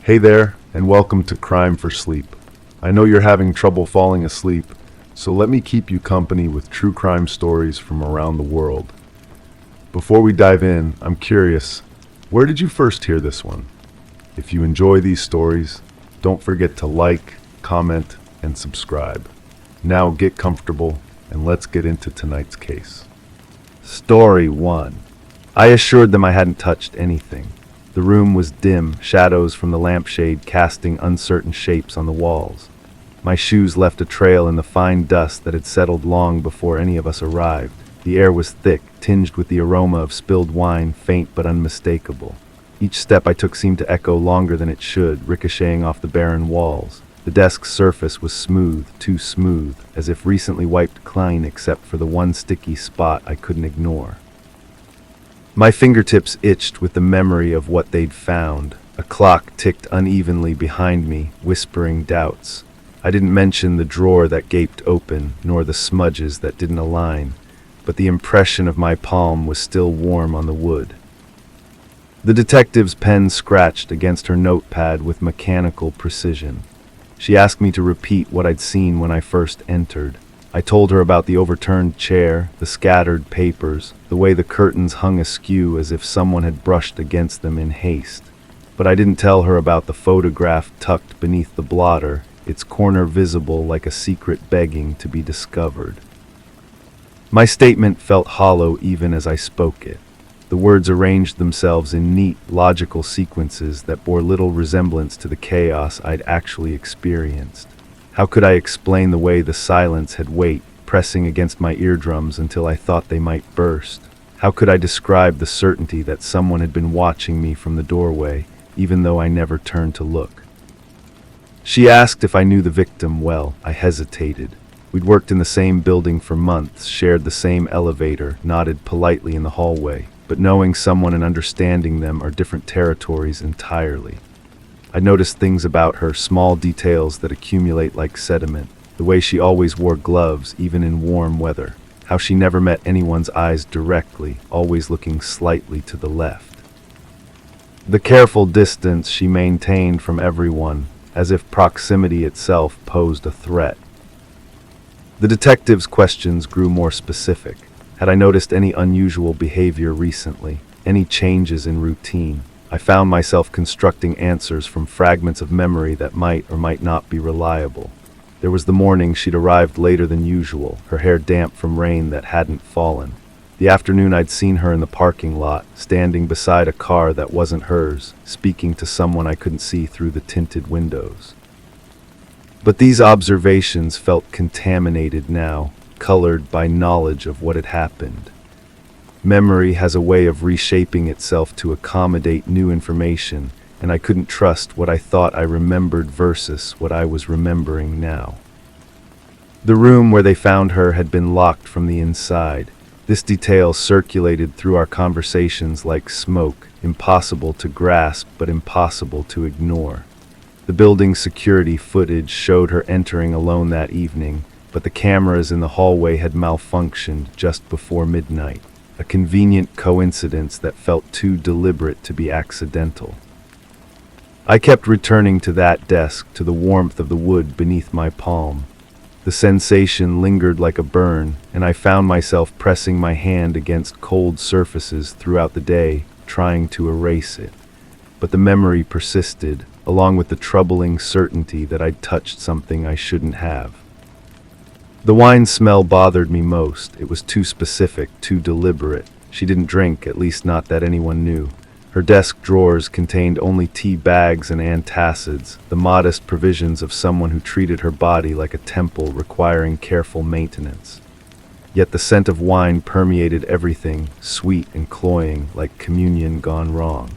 Hey there, and welcome to Crime for Sleep. I know you're having trouble falling asleep, so let me keep you company with true crime stories from around the world. Before we dive in, I'm curious, where did you first hear this one? If you enjoy these stories, don't forget to like, comment, and subscribe. Now get comfortable, and let's get into tonight's case. Story 1. I assured them I hadn't touched anything. The room was dim, shadows from the lampshade casting uncertain shapes on the walls. My shoes left a trail in the fine dust that had settled long before any of us arrived. The air was thick, tinged with the aroma of spilled wine, faint but unmistakable. Each step I took seemed to echo longer than it should, ricocheting off the barren walls. The desk's surface was smooth, too smooth, as if recently wiped clean except for the one sticky spot I couldn't ignore. My fingertips itched with the memory of what they'd found. A clock ticked unevenly behind me, whispering doubts. I didn't mention the drawer that gaped open, nor the smudges that didn't align, but the impression of my palm was still warm on the wood. The detective's pen scratched against her notepad with mechanical precision. She asked me to repeat what I'd seen when I first entered. I told her about the overturned chair, the scattered papers, the way the curtains hung askew as if someone had brushed against them in haste. But I didn't tell her about the photograph tucked beneath the blotter, its corner visible like a secret begging to be discovered. My statement felt hollow even as I spoke it. The words arranged themselves in neat, logical sequences that bore little resemblance to the chaos I'd actually experienced. How could I explain the way the silence had weight, pressing against my eardrums until I thought they might burst? How could I describe the certainty that someone had been watching me from the doorway, even though I never turned to look? She asked if I knew the victim well. I hesitated. We'd worked in the same building for months, shared the same elevator, nodded politely in the hallway, but knowing someone and understanding them are different territories entirely. I noticed things about her, small details that accumulate like sediment. The way she always wore gloves, even in warm weather. How she never met anyone's eyes directly, always looking slightly to the left. The careful distance she maintained from everyone, as if proximity itself posed a threat. The detective's questions grew more specific. Had I noticed any unusual behavior recently? Any changes in routine? I found myself constructing answers from fragments of memory that might or might not be reliable. There was the morning she'd arrived later than usual, her hair damp from rain that hadn't fallen. The afternoon I'd seen her in the parking lot, standing beside a car that wasn't hers, speaking to someone I couldn't see through the tinted windows. But these observations felt contaminated now, colored by knowledge of what had happened. Memory has a way of reshaping itself to accommodate new information, and I couldn't trust what I thought I remembered versus what I was remembering now. The room where they found her had been locked from the inside. This detail circulated through our conversations like smoke, impossible to grasp but impossible to ignore. The building's security footage showed her entering alone that evening, but the cameras in the hallway had malfunctioned just before midnight. A convenient coincidence that felt too deliberate to be accidental. I kept returning to that desk, to the warmth of the wood beneath my palm. The sensation lingered like a burn, and I found myself pressing my hand against cold surfaces throughout the day, trying to erase it. But the memory persisted, along with the troubling certainty that I'd touched something I shouldn't have. The wine smell bothered me most. It was too specific, too deliberate. She didn't drink, at least not that anyone knew. Her desk drawers contained only tea bags and antacids, the modest provisions of someone who treated her body like a temple requiring careful maintenance. Yet the scent of wine permeated everything, sweet and cloying, like communion gone wrong.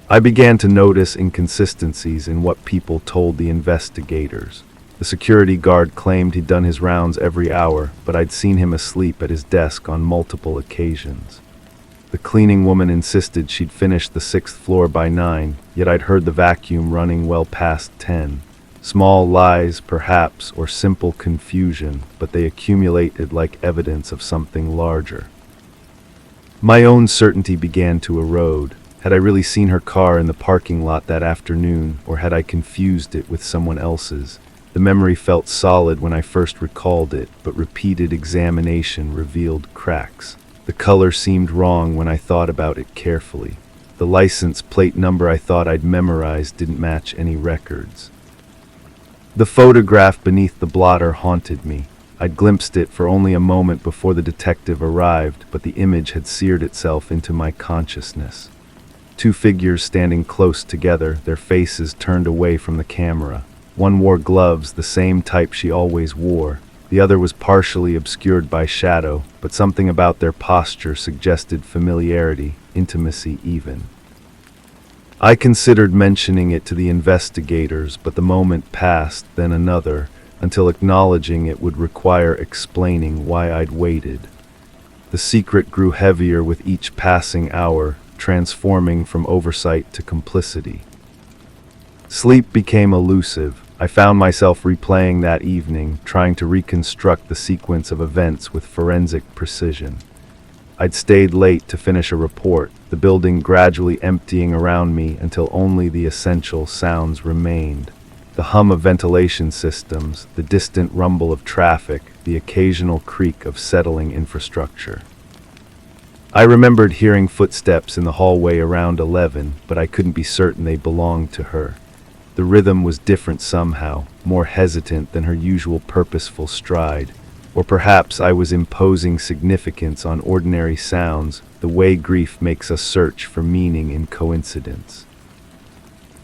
I began to notice inconsistencies in what people told the investigators. The security guard claimed he'd done his rounds every hour, but I'd seen him asleep at his desk on multiple occasions. The cleaning woman insisted she'd finished the 6th floor by 9, yet I'd heard the vacuum running well past 10. Small lies, perhaps, or simple confusion, but they accumulated like evidence of something larger. My own certainty began to erode. Had I really seen her car in the parking lot that afternoon, or had I confused it with someone else's? The memory felt solid when I first recalled it, but repeated examination revealed cracks. The color seemed wrong when I thought about it carefully. The license plate number I thought I'd memorized didn't match any records. The photograph beneath the blotter haunted me. I'd glimpsed it for only a moment before the detective arrived, but the image had seared itself into my consciousness. Two figures standing close together, their faces turned away from the camera. One wore gloves, the same type she always wore. The other was partially obscured by shadow, but something about their posture suggested familiarity, intimacy even. I considered mentioning it to the investigators, but the moment passed, then another, until acknowledging it would require explaining why I'd waited. The secret grew heavier with each passing hour, transforming from oversight to complicity. Sleep became elusive. I found myself replaying that evening, trying to reconstruct the sequence of events with forensic precision. I'd stayed late to finish a report, the building gradually emptying around me until only the essential sounds remained. The hum of ventilation systems, the distant rumble of traffic, the occasional creak of settling infrastructure. I remembered hearing footsteps in the hallway around 11, but I couldn't be certain they belonged to her. The rhythm was different somehow, more hesitant than her usual purposeful stride. Or perhaps I was imposing significance on ordinary sounds, the way grief makes us search for meaning in coincidence.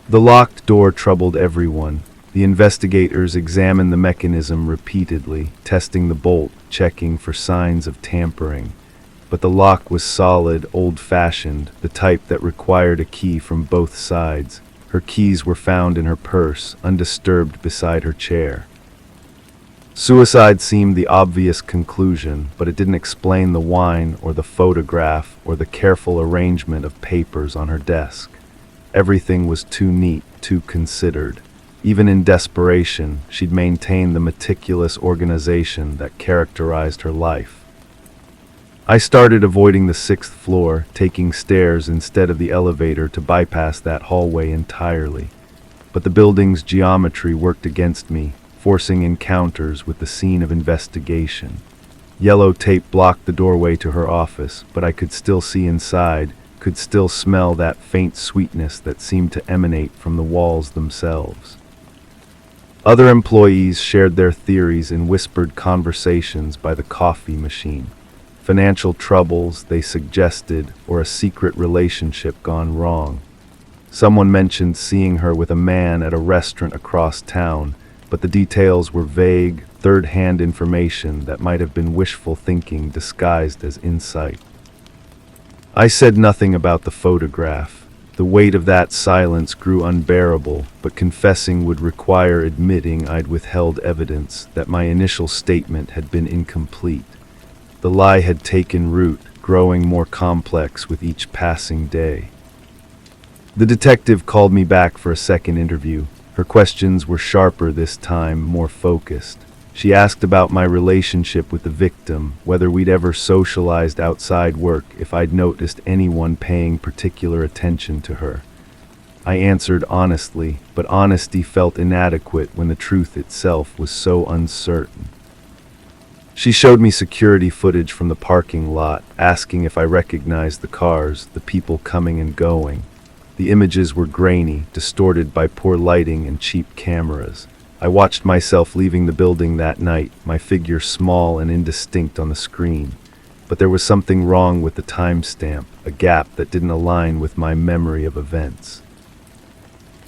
The locked door troubled everyone. The investigators examined the mechanism repeatedly, testing the bolt, checking for signs of tampering. But the lock was solid, old-fashioned, the type that required a key from both sides. Her keys were found in her purse, undisturbed beside her chair. Suicide seemed the obvious conclusion, but it didn't explain the wine or the photograph or the careful arrangement of papers on her desk. Everything was too neat, too considered. Even in desperation, she'd maintained the meticulous organization that characterized her life. I started avoiding the 6th floor, taking stairs instead of the elevator to bypass that hallway entirely. But the building's geometry worked against me, forcing encounters with the scene of investigation. Yellow tape blocked the doorway to her office, but I could still see inside, could still smell that faint sweetness that seemed to emanate from the walls themselves. Other employees shared their theories in whispered conversations by the coffee machine. Financial troubles, they suggested, or a secret relationship gone wrong. Someone mentioned seeing her with a man at a restaurant across town, but the details were vague, third-hand information that might have been wishful thinking disguised as insight. I said nothing about the photograph. The weight of that silence grew unbearable, but confessing would require admitting I'd withheld evidence, that my initial statement had been incomplete. The lie had taken root, growing more complex with each passing day. The detective called me back for a second interview. Her questions were sharper this time, more focused. She asked about my relationship with the victim, whether we'd ever socialized outside work, if I'd noticed anyone paying particular attention to her. I answered honestly, but honesty felt inadequate when the truth itself was so uncertain. She showed me security footage from the parking lot, asking if I recognized the cars, the people coming and going. The images were grainy, distorted by poor lighting and cheap cameras. I watched myself leaving the building that night, my figure small and indistinct on the screen. But there was something wrong with the timestamp, a gap that didn't align with my memory of events.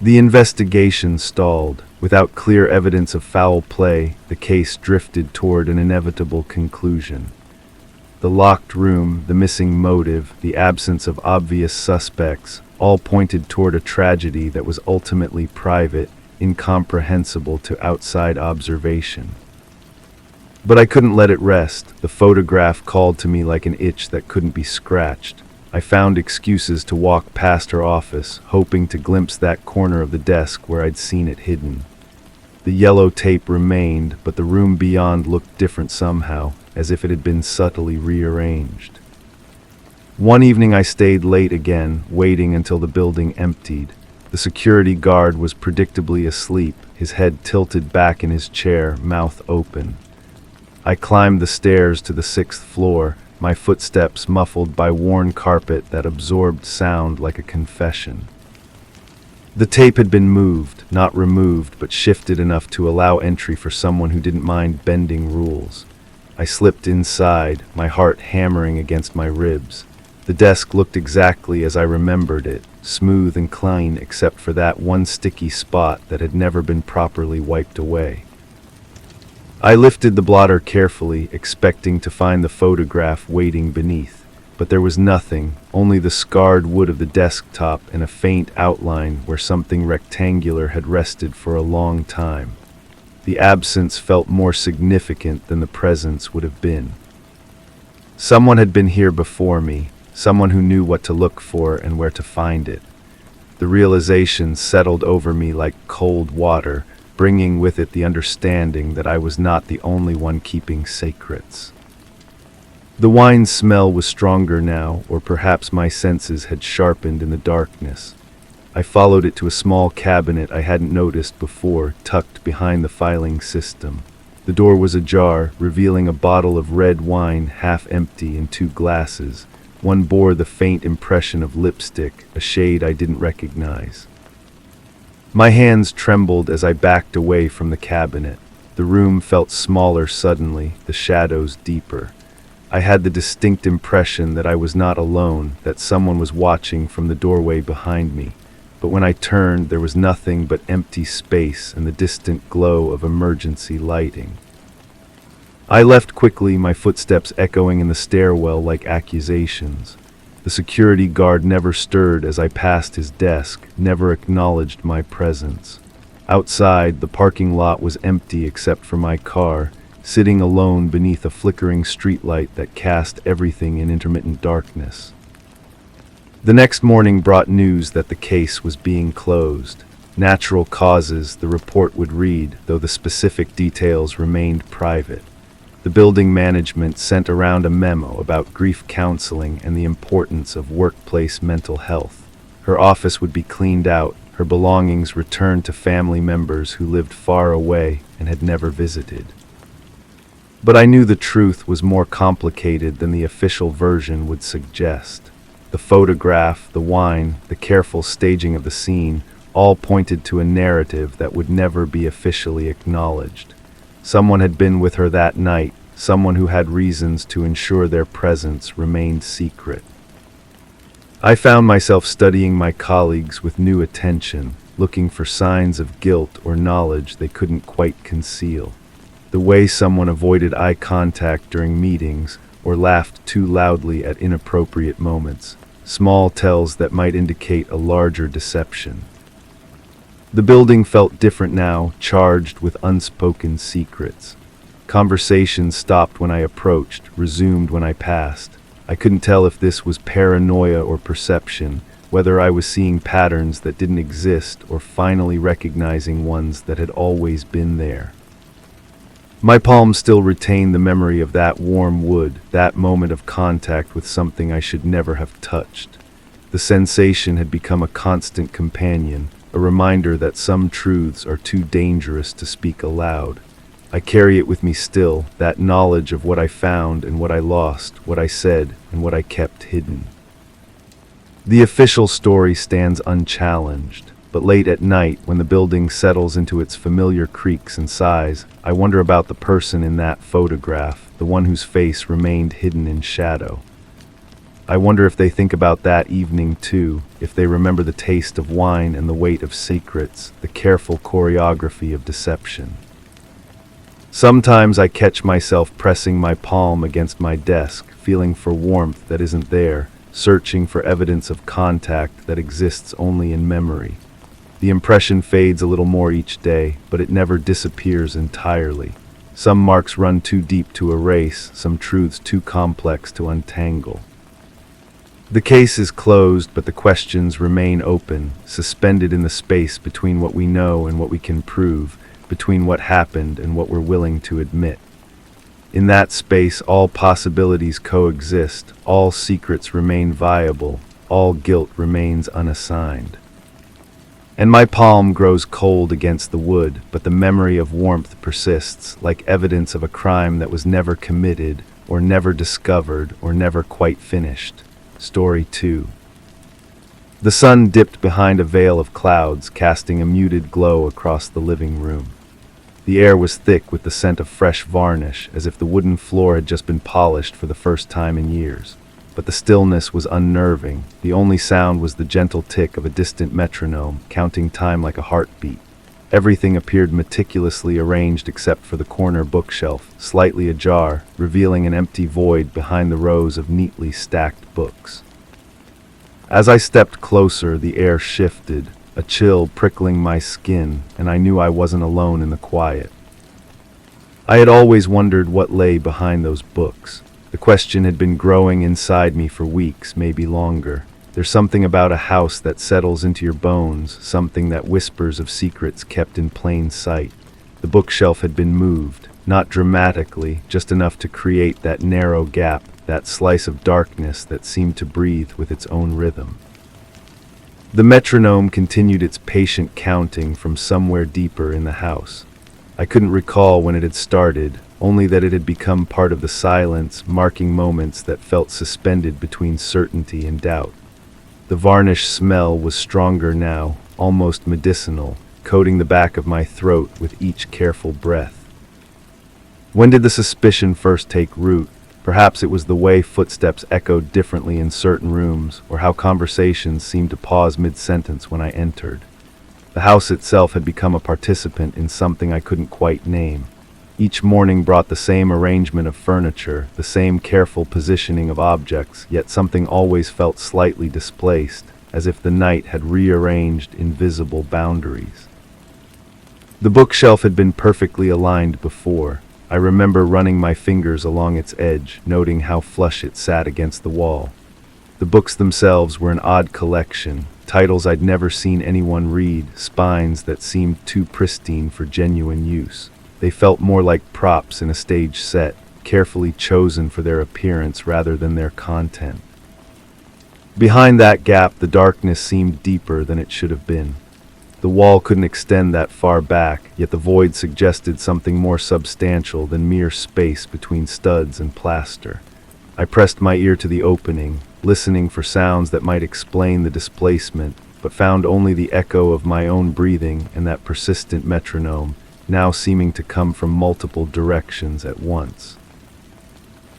The investigation stalled. Without clear evidence of foul play, the case drifted toward an inevitable conclusion. The locked room, the missing motive, the absence of obvious suspects, all pointed toward a tragedy that was ultimately private, incomprehensible to outside observation. But I couldn't let it rest. The photograph called to me like an itch that couldn't be scratched. I found excuses to walk past her office, hoping to glimpse that corner of the desk where I'd seen it hidden. The yellow tape remained, but the room beyond looked different somehow, as if it had been subtly rearranged. One evening I stayed late again, waiting until the building emptied. The security guard was predictably asleep, his head tilted back in his chair, mouth open. I climbed the stairs to the 6th floor, my footsteps muffled by worn carpet that absorbed sound like a confession. The tape had been moved, not removed, but shifted enough to allow entry for someone who didn't mind bending rules. I slipped inside, my heart hammering against my ribs. The desk looked exactly as I remembered it, smooth and clean except for that one sticky spot that had never been properly wiped away. I lifted the blotter carefully, expecting to find the photograph waiting beneath, but there was nothing, only the scarred wood of the desktop and a faint outline where something rectangular had rested for a long time. The absence felt more significant than the presence would have been. Someone had been here before me, someone who knew what to look for and where to find it. The realization settled over me like cold water, bringing with it the understanding that I was not the only one keeping secrets. The wine smell was stronger now, or perhaps my senses had sharpened in the darkness. I followed it to a small cabinet I hadn't noticed before, tucked behind the filing system. The door was ajar, revealing a bottle of red wine half empty in 2 glasses. One bore the faint impression of lipstick, a shade I didn't recognize. My hands trembled as I backed away from the cabinet. The room felt smaller suddenly, the shadows deeper. I had the distinct impression that I was not alone, that someone was watching from the doorway behind me. But when I turned, there was nothing but empty space and the distant glow of emergency lighting. I left quickly, my footsteps echoing in the stairwell like accusations. The security guard never stirred as I passed his desk, never acknowledged my presence. Outside, the parking lot was empty except for my car, sitting alone beneath a flickering streetlight that cast everything in intermittent darkness. The next morning brought news that the case was being closed. Natural causes, the report would read, though the specific details remained private. The building management sent around a memo about grief counseling and the importance of workplace mental health. Her office would be cleaned out, her belongings returned to family members who lived far away and had never visited. But I knew the truth was more complicated than the official version would suggest. The photograph, the wine, the careful staging of the scene, all pointed to a narrative that would never be officially acknowledged. Someone had been with her that night, someone who had reasons to ensure their presence remained secret. I found myself studying my colleagues with new attention, looking for signs of guilt or knowledge they couldn't quite conceal. The way someone avoided eye contact during meetings or laughed too loudly at inappropriate moments, small tells that might indicate a larger deception. The building felt different now, charged with unspoken secrets. Conversations stopped when I approached, resumed when I passed. I couldn't tell if this was paranoia or perception, whether I was seeing patterns that didn't exist or finally recognizing ones that had always been there. My palm still retained the memory of that warm wood, that moment of contact with something I should never have touched. The sensation had become a constant companion, a reminder that some truths are too dangerous to speak aloud. I carry it with me still, that knowledge of what I found and what I lost, what I said and what I kept hidden. The official story stands unchallenged, but late at night, when the building settles into its familiar creaks and sighs, I wonder about the person in that photograph, the one whose face remained hidden in shadow. I wonder if they think about that evening too, if they remember the taste of wine and the weight of secrets, the careful choreography of deception. Sometimes I catch myself pressing my palm against my desk, feeling for warmth that isn't there, searching for evidence of contact that exists only in memory. The impression fades a little more each day, but it never disappears entirely. Some marks run too deep to erase, some truths too complex to untangle. The case is closed, but the questions remain open, suspended in the space between what we know and what we can prove, between what happened and what we're willing to admit. In that space, all possibilities coexist, all secrets remain viable, all guilt remains unassigned. And my palm grows cold against the wood, but the memory of warmth persists, like evidence of a crime that was never committed, or never discovered, or never quite finished. Story 2. The sun dipped behind a veil of clouds, casting a muted glow across the living room. The air was thick with the scent of fresh varnish, as if the wooden floor had just been polished for the first time in years. But the stillness was unnerving. The only sound was the gentle tick of a distant metronome, counting time like a heartbeat. Everything appeared meticulously arranged except for the corner bookshelf, slightly ajar, revealing an empty void behind the rows of neatly stacked books. As I stepped closer, the air shifted, a chill prickling my skin, and I knew I wasn't alone in the quiet. I had always wondered what lay behind those books. The question had been growing inside me for weeks, maybe longer. There's something about a house that settles into your bones, something that whispers of secrets kept in plain sight. The bookshelf had been moved, not dramatically, just enough to create that narrow gap, that slice of darkness that seemed to breathe with its own rhythm. The metronome continued its patient counting from somewhere deeper in the house. I couldn't recall when it had started, only that it had become part of the silence, marking moments that felt suspended between certainty and doubt. The varnish smell was stronger now, almost medicinal, coating the back of my throat with each careful breath. When did the suspicion first take root? Perhaps it was the way footsteps echoed differently in certain rooms, or how conversations seemed to pause mid-sentence when I entered. The house itself had become a participant in something I couldn't quite name. Each morning brought the same arrangement of furniture, the same careful positioning of objects, yet something always felt slightly displaced, as if the night had rearranged invisible boundaries. The bookshelf had been perfectly aligned before. I remember running my fingers along its edge, noting how flush it sat against the wall. The books themselves were an odd collection, titles I'd never seen anyone read, spines that seemed too pristine for genuine use. They felt more like props in a stage set, carefully chosen for their appearance rather than their content. Behind that gap, the darkness seemed deeper than it should have been. The wall couldn't extend that far back, yet the void suggested something more substantial than mere space between studs and plaster. I pressed my ear to the opening, listening for sounds that might explain the displacement, but found only the echo of my own breathing and that persistent metronome, now seeming to come from multiple directions at once.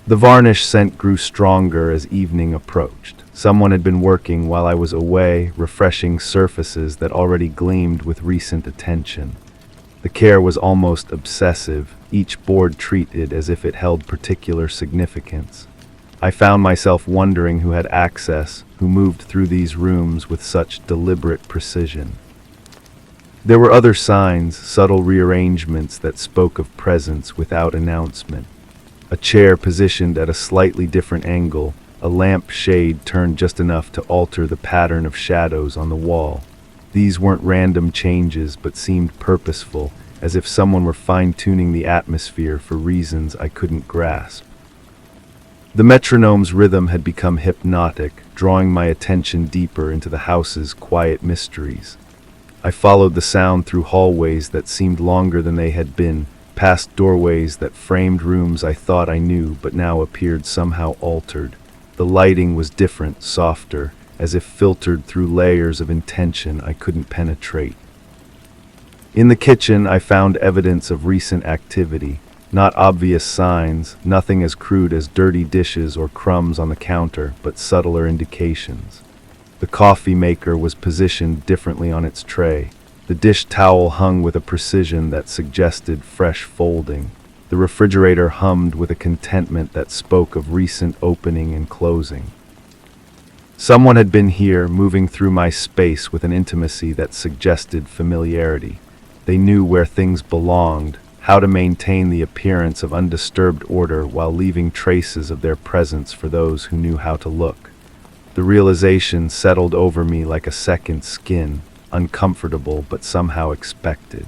The varnish scent grew stronger as evening approached. Someone had been working while I was away, refreshing surfaces that already gleamed with recent attention. The care was almost obsessive, each board treated as if it held particular significance. I found myself wondering who had access, who moved through these rooms with such deliberate precision. There were other signs, subtle rearrangements that spoke of presence without announcement. A chair positioned at a slightly different angle, a lamp shade turned just enough to alter the pattern of shadows on the wall. These weren't random changes, but seemed purposeful, as if someone were fine-tuning the atmosphere for reasons I couldn't grasp. The metronome's rhythm had become hypnotic, drawing my attention deeper into the house's quiet mysteries. I followed the sound through hallways that seemed longer than they had been, past doorways that framed rooms I thought I knew but now appeared somehow altered. The lighting was different, softer, as if filtered through layers of intention I couldn't penetrate. In the kitchen, I found evidence of recent activity, not obvious signs, nothing as crude as dirty dishes or crumbs on the counter, but subtler indications. The coffee maker was positioned differently on its tray. The dish towel hung with a precision that suggested fresh folding. The refrigerator hummed with a contentment that spoke of recent opening and closing. Someone had been here, moving through my space with an intimacy that suggested familiarity. They knew where things belonged, how to maintain the appearance of undisturbed order while leaving traces of their presence for those who knew how to look. The realization settled over me like a second skin, uncomfortable but somehow expected.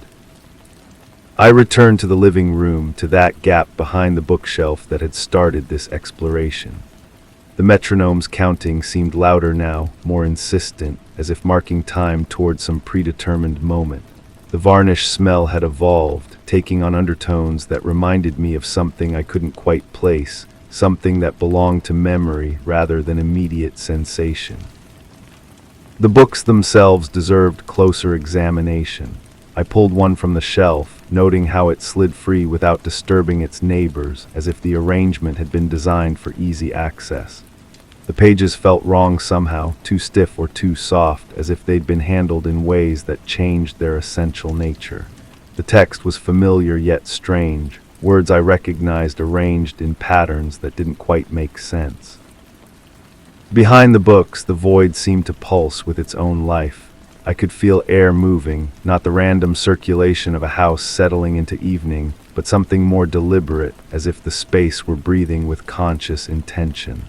I returned to the living room, to that gap behind the bookshelf that had started this exploration. The metronome's counting seemed louder now, more insistent, as if marking time toward some predetermined moment. The varnish smell had evolved, taking on undertones that reminded me of something I couldn't quite place, something that belonged to memory rather than immediate sensation. The books themselves deserved closer examination. I pulled one from the shelf, noting how it slid free without disturbing its neighbors, as if the arrangement had been designed for easy access. The pages felt wrong somehow, too stiff or too soft, as if they'd been handled in ways that changed their essential nature. The text was familiar yet strange, words I recognized arranged in patterns that didn't quite make sense. Behind the books, the void seemed to pulse with its own life. I could feel air moving, not the random circulation of a house settling into evening, but something more deliberate, as if the space were breathing with conscious intention.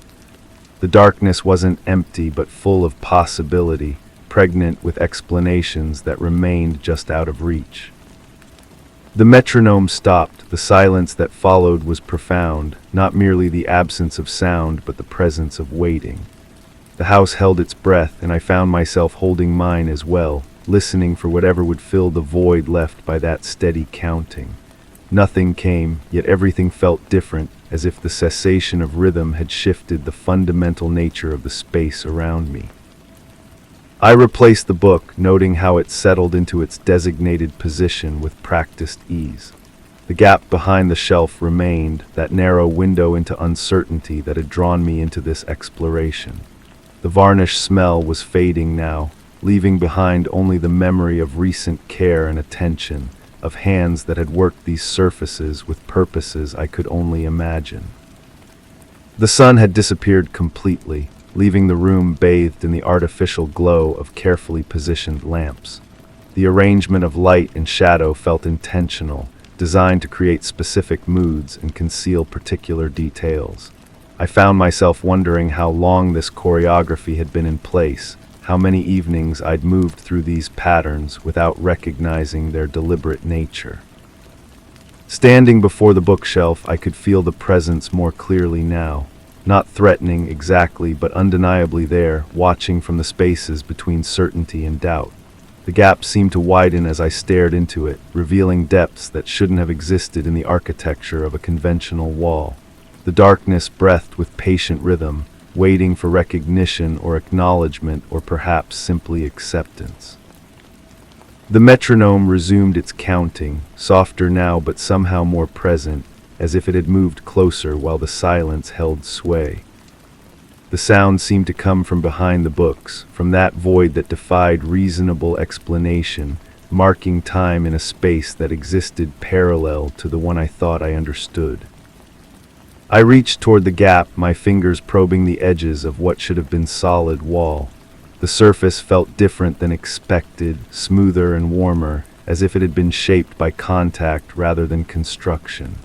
The darkness wasn't empty, but full of possibility, pregnant with explanations that remained just out of reach. The metronome stopped. The silence that followed was profound, not merely the absence of sound, but the presence of waiting. The house held its breath, and I found myself holding mine as well, listening for whatever would fill the void left by that steady counting. Nothing came, yet everything felt different, as if the cessation of rhythm had shifted the fundamental nature of the space around me. I replaced the book, noting how it settled into its designated position with practiced ease. The gap behind the shelf remained, that narrow window into uncertainty that had drawn me into this exploration. The varnish smell was fading now, leaving behind only the memory of recent care and attention, of hands that had worked these surfaces with purposes I could only imagine. The sun had disappeared completely, leaving the room bathed in the artificial glow of carefully positioned lamps. The arrangement of light and shadow felt intentional, designed to create specific moods and conceal particular details. I found myself wondering how long this choreography had been in place, how many evenings I'd moved through these patterns without recognizing their deliberate nature. Standing before the bookshelf, I could feel the presence more clearly now, not threatening exactly, but undeniably there, watching from the spaces between certainty and doubt. The gap seemed to widen as I stared into it, revealing depths that shouldn't have existed in the architecture of a conventional wall. The darkness breathed with patient rhythm, waiting for recognition or acknowledgement, or perhaps simply acceptance. The metronome resumed its counting, softer now but somehow more present, as if it had moved closer while the silence held sway. The sound seemed to come from behind the books, from that void that defied reasonable explanation, marking time in a space that existed parallel to the one I thought I understood. I reached toward the gap, my fingers probing the edges of what should have been solid wall. The surface felt different than expected, smoother and warmer, as if it had been shaped by contact rather than construction.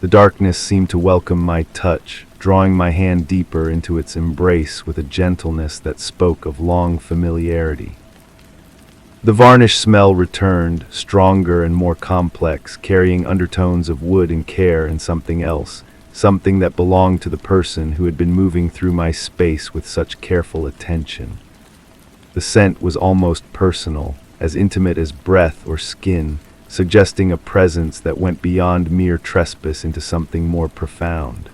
The darkness seemed to welcome my touch, drawing my hand deeper into its embrace with a gentleness that spoke of long familiarity. The varnish smell returned, stronger and more complex, carrying undertones of wood and care and something else, something that belonged to the person who had been moving through my space with such careful attention. The scent was almost personal, as intimate as breath or skin, suggesting a presence that went beyond mere trespass into something more profound.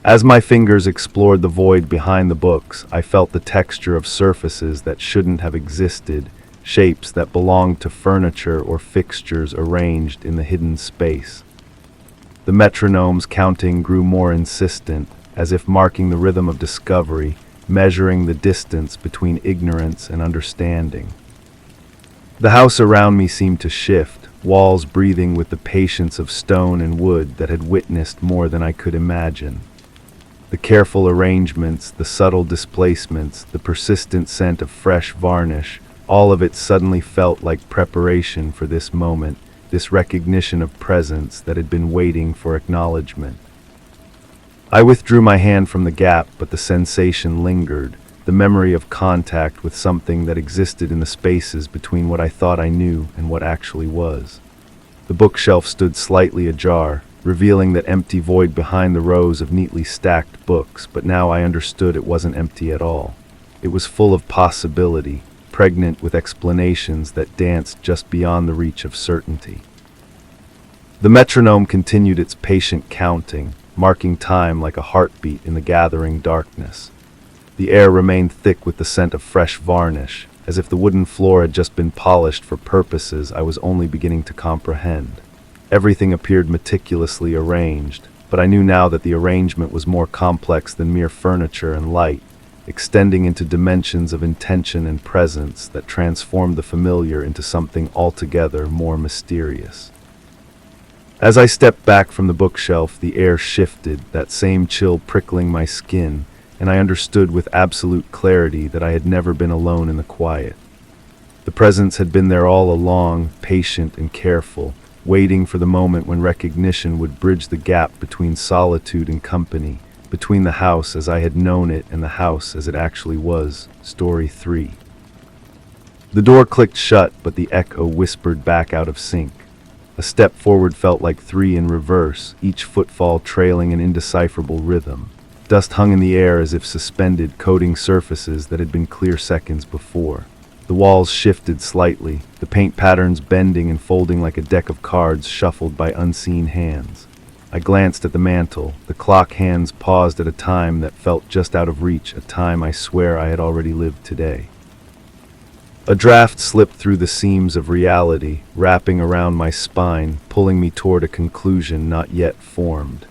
As my fingers explored the void behind the books, I felt the texture of surfaces that shouldn't have existed, shapes that belonged to furniture or fixtures arranged in the hidden space. The metronome's counting grew more insistent, as if marking the rhythm of discovery, measuring the distance between ignorance and understanding. The house around me seemed to shift, walls breathing with the patience of stone and wood that had witnessed more than I could imagine. The careful arrangements, the subtle displacements, the persistent scent of fresh varnish, all of it suddenly felt like preparation for this moment, this recognition of presence that had been waiting for acknowledgement. I withdrew my hand from the gap, but the sensation lingered, the memory of contact with something that existed in the spaces between what I thought I knew and what actually was. The bookshelf stood slightly ajar, revealing that empty void behind the rows of neatly stacked books, but now I understood it wasn't empty at all. It was full of possibility, pregnant with explanations that danced just beyond the reach of certainty. The metronome continued its patient counting, marking time like a heartbeat in the gathering darkness. The air remained thick with the scent of fresh varnish, as if the wooden floor had just been polished for purposes I was only beginning to comprehend. Everything appeared meticulously arranged, but I knew now that the arrangement was more complex than mere furniture and light, extending into dimensions of intention and presence that transformed the familiar into something altogether more mysterious. As I stepped back from the bookshelf, the air shifted, that same chill prickling my skin, and I understood with absolute clarity that I had never been alone in the quiet. The presence had been there all along, patient and careful, waiting for the moment when recognition would bridge the gap between solitude and company, between the house as I had known it and the house as it actually was. Story 3. The door clicked shut, but the echo whispered back out of sync. A step forward felt like 3 in reverse, each footfall trailing an indecipherable rhythm. Dust hung in the air as if suspended, coating surfaces that had been clear seconds before. The walls shifted slightly, the paint patterns bending and folding like a deck of cards shuffled by unseen hands. I glanced at the mantel. The clock hands paused at a time that felt just out of reach, a time I swear I had already lived today. A draft slipped through the seams of reality, wrapping around my spine, pulling me toward a conclusion not yet formed.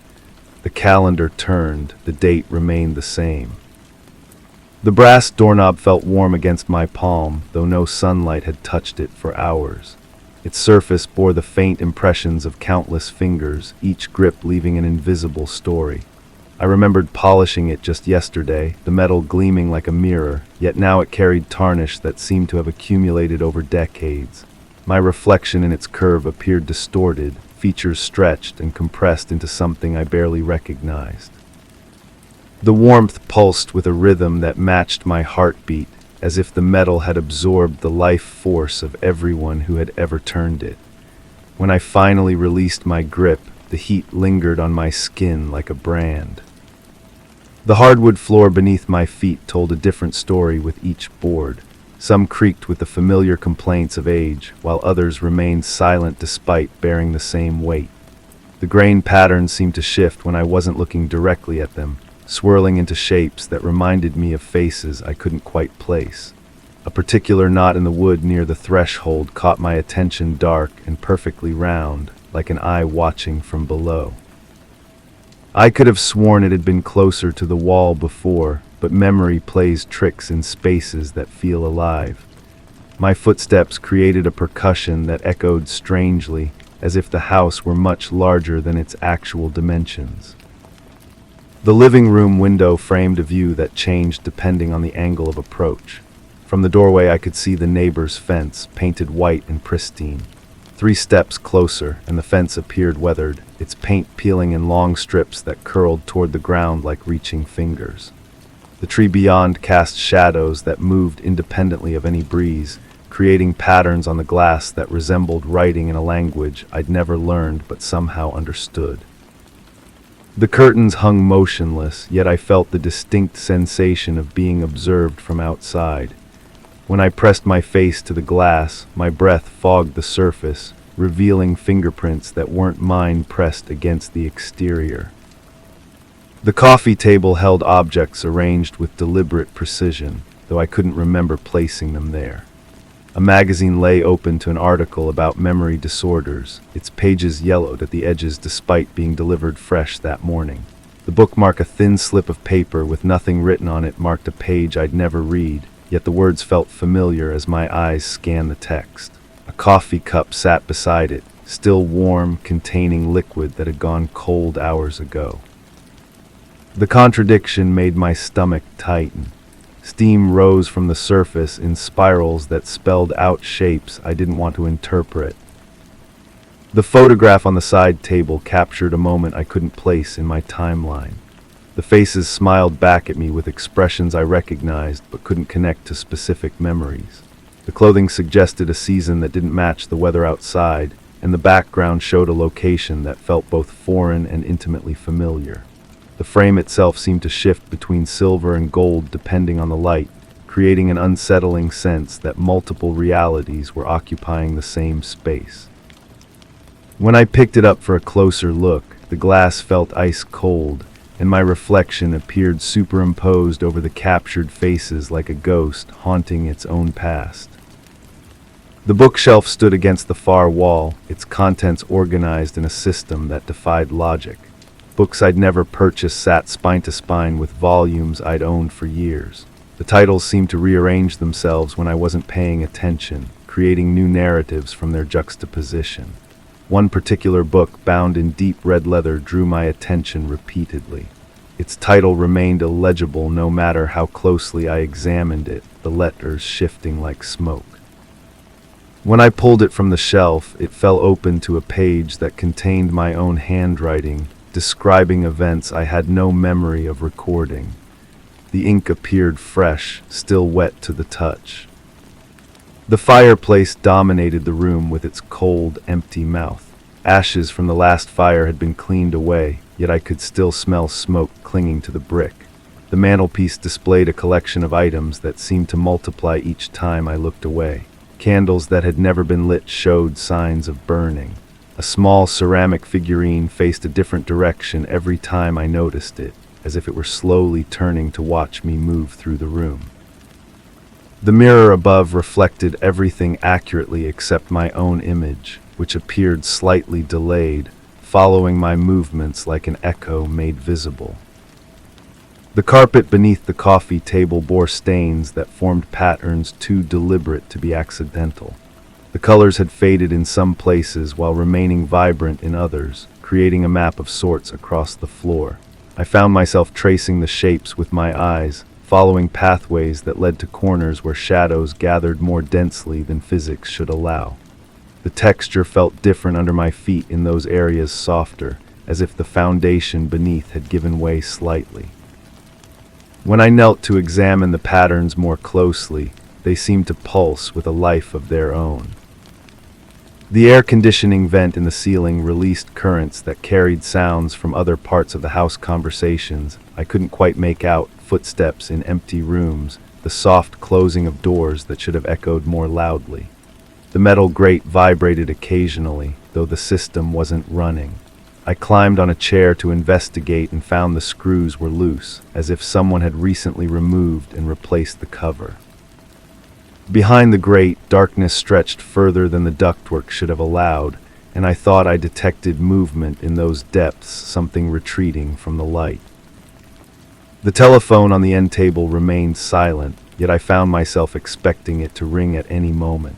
The calendar turned, the date remained the same. The brass doorknob felt warm against my palm, though no sunlight had touched it for hours. Its surface bore the faint impressions of countless fingers, each grip leaving an invisible story. I remembered polishing it just yesterday, the metal gleaming like a mirror, yet now it carried tarnish that seemed to have accumulated over decades. My reflection in its curve appeared distorted, features stretched and compressed into something I barely recognized. The warmth pulsed with a rhythm that matched my heartbeat, as if the metal had absorbed the life force of everyone who had ever turned it. When I finally released my grip, the heat lingered on my skin like a brand. The hardwood floor beneath my feet told a different story with each board. Some creaked with the familiar complaints of age, while others remained silent despite bearing the same weight. The grain patterns seemed to shift when I wasn't looking directly at them, swirling into shapes that reminded me of faces I couldn't quite place. A particular knot in the wood near the threshold caught my attention, dark and perfectly round, like an eye watching from below. I could have sworn it had been closer to the wall before, but memory plays tricks in spaces that feel alive. My footsteps created a percussion that echoed strangely, as if the house were much larger than its actual dimensions. The living room window framed a view that changed depending on the angle of approach. From the doorway I could see the neighbor's fence, painted white and pristine. 3 steps closer, and the fence appeared weathered, its paint peeling in long strips that curled toward the ground like reaching fingers. The tree beyond cast shadows that moved independently of any breeze, creating patterns on the glass that resembled writing in a language I'd never learned but somehow understood. The curtains hung motionless, yet I felt the distinct sensation of being observed from outside. When I pressed my face to the glass, my breath fogged the surface, revealing fingerprints that weren't mine pressed against the exterior. The coffee table held objects arranged with deliberate precision, though I couldn't remember placing them there. A magazine lay open to an article about memory disorders, its pages yellowed at the edges despite being delivered fresh that morning. The bookmark, a thin slip of paper with nothing written on it, marked a page I'd never read, yet the words felt familiar as my eyes scanned the text. A coffee cup sat beside it, still warm, containing liquid that had gone cold hours ago. The contradiction made my stomach tighten. Steam rose from the surface in spirals that spelled out shapes I didn't want to interpret. The photograph on the side table captured a moment I couldn't place in my timeline. The faces smiled back at me with expressions I recognized but couldn't connect to specific memories. The clothing suggested a season that didn't match the weather outside, and the background showed a location that felt both foreign and intimately familiar. The frame itself seemed to shift between silver and gold depending on the light, creating an unsettling sense that multiple realities were occupying the same space. When I picked it up for a closer look, the glass felt ice cold, and my reflection appeared superimposed over the captured faces like a ghost haunting its own past. The bookshelf stood against the far wall, its contents organized in a system that defied logic. Books I'd never purchased sat spine to spine with volumes I'd owned for years. The titles seemed to rearrange themselves when I wasn't paying attention, creating new narratives from their juxtaposition. One particular book, bound in deep red leather, drew my attention repeatedly. Its title remained illegible no matter how closely I examined it, the letters shifting like smoke. When I pulled it from the shelf, it fell open to a page that contained my own handwriting, describing events I had no memory of recording. The ink appeared fresh, still wet to the touch. The fireplace dominated the room with its cold, empty mouth. Ashes from the last fire had been cleaned away, yet I could still smell smoke clinging to the brick. The mantelpiece displayed a collection of items that seemed to multiply each time I looked away. Candles that had never been lit showed signs of burning. A small ceramic figurine faced a different direction every time I noticed it, as if it were slowly turning to watch me move through the room. The mirror above reflected everything accurately except my own image, which appeared slightly delayed, following my movements like an echo made visible. The carpet beneath the coffee table bore stains that formed patterns too deliberate to be accidental. The colors had faded in some places while remaining vibrant in others, creating a map of sorts across the floor. I found myself tracing the shapes with my eyes, following pathways that led to corners where shadows gathered more densely than physics should allow. The texture felt different under my feet in those areas, softer, as if the foundation beneath had given way slightly. When I knelt to examine the patterns more closely, they seemed to pulse with a life of their own. The air conditioning vent in the ceiling released currents that carried sounds from other parts of the house, conversations I couldn't quite make out, footsteps in empty rooms, the soft closing of doors that should have echoed more loudly. The metal grate vibrated occasionally, though the system wasn't running. I climbed on a chair to investigate and found the screws were loose, as if someone had recently removed and replaced the cover. Behind the grate, darkness stretched further than the ductwork should have allowed, and I thought I detected movement in those depths, something retreating from the light. The telephone on the end table remained silent, yet I found myself expecting it to ring at any moment.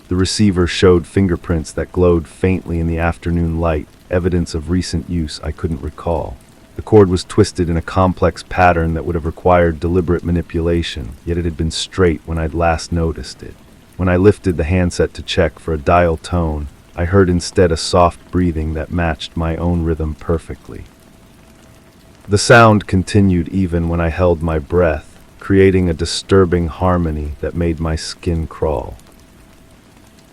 The receiver showed fingerprints that glowed faintly in the afternoon light, evidence of recent use I couldn't recall. The cord was twisted in a complex pattern that would have required deliberate manipulation, yet it had been straight when I'd last noticed it. When I lifted the handset to check for a dial tone, I heard instead a soft breathing that matched my own rhythm perfectly. The sound continued even when I held my breath, creating a disturbing harmony that made my skin crawl.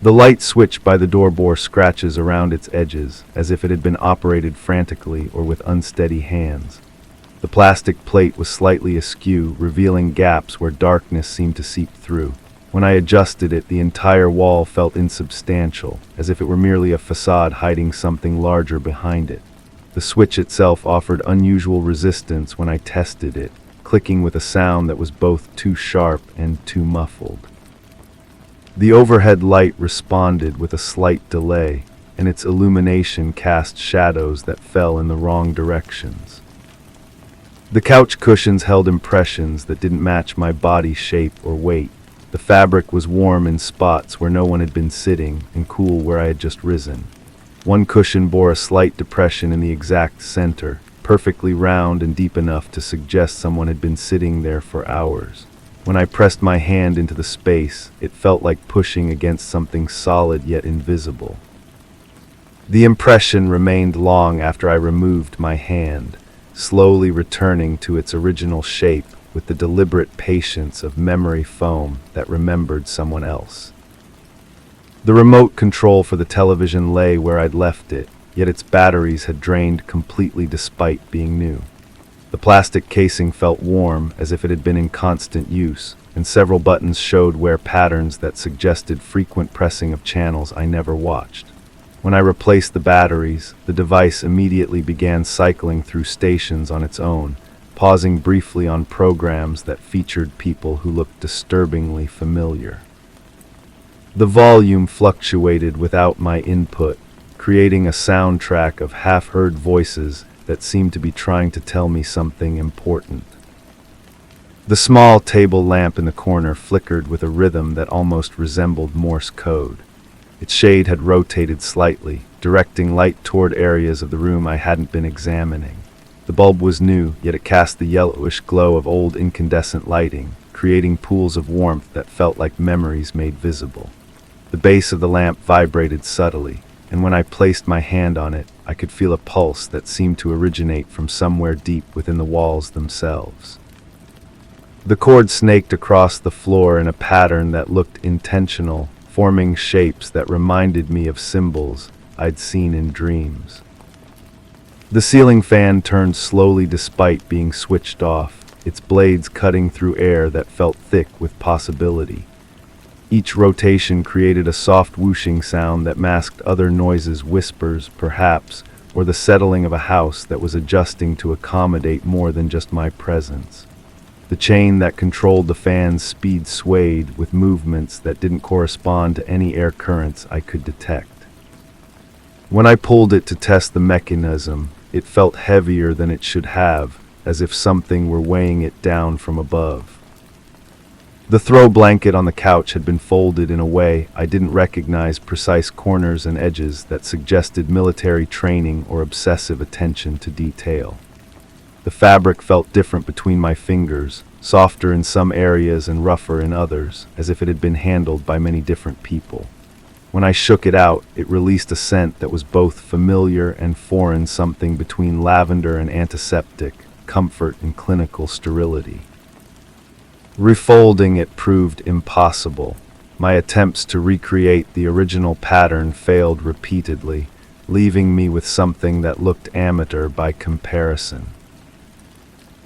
The light switch by the door bore scratches around its edges, as if it had been operated frantically or with unsteady hands. The plastic plate was slightly askew, revealing gaps where darkness seemed to seep through. When I adjusted it, the entire wall felt insubstantial, as if it were merely a facade hiding something larger behind it. The switch itself offered unusual resistance when I tested it, clicking with a sound that was both too sharp and too muffled. The overhead light responded with a slight delay, and its illumination cast shadows that fell in the wrong directions. The couch cushions held impressions that didn't match my body shape or weight. The fabric was warm in spots where no one had been sitting, and cool where I had just risen. One cushion bore a slight depression in the exact center, perfectly round and deep enough to suggest someone had been sitting there for hours. When I pressed my hand into the space, it felt like pushing against something solid yet invisible. The impression remained long after I removed my hand, slowly returning to its original shape with the deliberate patience of memory foam that remembered someone else. The remote control for the television lay where I'd left it, yet its batteries had drained completely despite being new. The plastic casing felt warm, as if it had been in constant use, and several buttons showed wear patterns that suggested frequent pressing of channels I never watched. When I replaced the batteries, the device immediately began cycling through stations on its own, pausing briefly on programs that featured people who looked disturbingly familiar. The volume fluctuated without my input, creating a soundtrack of half-heard voices that seemed to be trying to tell me something important. The small table lamp in the corner flickered with a rhythm that almost resembled Morse code. Its shade had rotated slightly, directing light toward areas of the room I hadn't been examining. The bulb was new, yet it cast the yellowish glow of old incandescent lighting, creating pools of warmth that felt like memories made visible. The base of the lamp vibrated subtly, and when I placed my hand on it, I could feel a pulse that seemed to originate from somewhere deep within the walls themselves. The cord snaked across the floor in a pattern that looked intentional, forming shapes that reminded me of symbols I'd seen in dreams. The ceiling fan turned slowly despite being switched off, its blades cutting through air that felt thick with possibility. Each rotation created a soft whooshing sound that masked other noises, whispers, perhaps, or the settling of a house that was adjusting to accommodate more than just my presence. The chain that controlled the fan's speed swayed with movements that didn't correspond to any air currents I could detect. When I pulled it to test the mechanism, it felt heavier than it should have, as if something were weighing it down from above. The throw blanket on the couch had been folded in a way I didn't recognize, precise corners and edges that suggested military training or obsessive attention to detail. The fabric felt different between my fingers, softer in some areas and rougher in others, as if it had been handled by many different people. When I shook it out, it released a scent that was both familiar and foreign, something between lavender and antiseptic, comfort and clinical sterility. Refolding it proved impossible. My attempts to recreate the original pattern failed repeatedly, leaving me with something that looked amateur by comparison.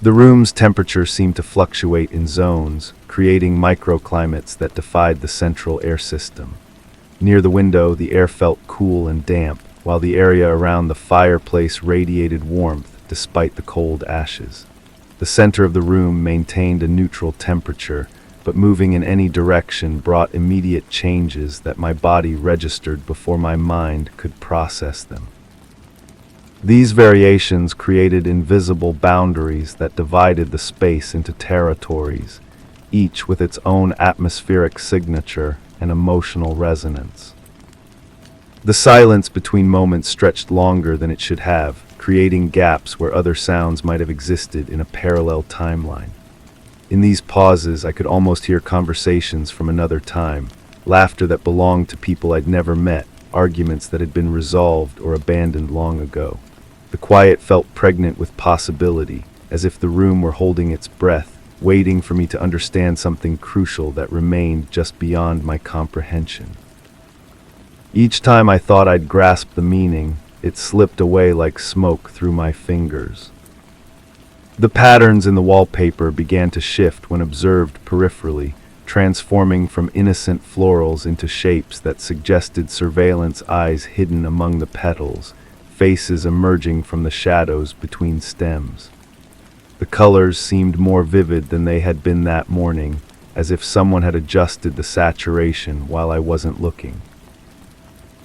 The room's temperature seemed to fluctuate in zones, creating microclimates that defied the central air system. Near the window, the air felt cool and damp, while the area around the fireplace radiated warmth despite the cold ashes. The center of the room maintained a neutral temperature, but moving in any direction brought immediate changes that my body registered before my mind could process them. These variations created invisible boundaries that divided the space into territories, each with its own atmospheric signature and emotional resonance. The silence between moments stretched longer than it should have, creating gaps where other sounds might have existed in a parallel timeline. In these pauses, I could almost hear conversations from another time, laughter that belonged to people I'd never met, arguments that had been resolved or abandoned long ago. The quiet felt pregnant with possibility, as if the room were holding its breath, waiting for me to understand something crucial that remained just beyond my comprehension. Each time I thought I'd grasped the meaning, it slipped away like smoke through my fingers. The patterns in the wallpaper began to shift when observed peripherally, transforming from innocent florals into shapes that suggested surveillance eyes hidden among the petals, faces emerging from the shadows between stems. The colors seemed more vivid than they had been that morning, as if someone had adjusted the saturation while I wasn't looking.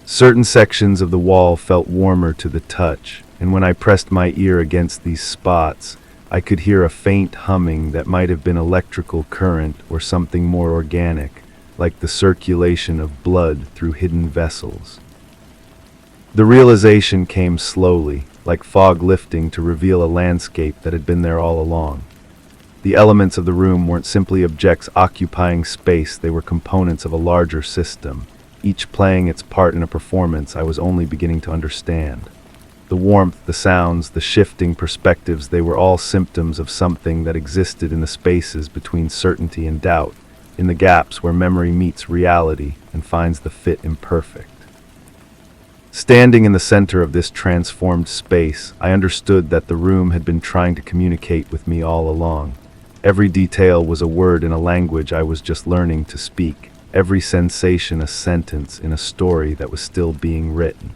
Certain sections of the wall felt warmer to the touch, and when I pressed my ear against these spots, I could hear a faint humming that might have been electrical current or something more organic, like the circulation of blood through hidden vessels. The realization came slowly, like fog lifting to reveal a landscape that had been there all along. The elements of the room weren't simply objects occupying space, they were components of a larger system, each playing its part in a performance I was only beginning to understand. The warmth, the sounds, the shifting perspectives, they were all symptoms of something that existed in the spaces between certainty and doubt, in the gaps where memory meets reality and finds the fit imperfect. Standing in the center of this transformed space, I understood that the room had been trying to communicate with me all along. Every detail was a word in a language I was just learning to speak, every sensation a sentence in a story that was still being written.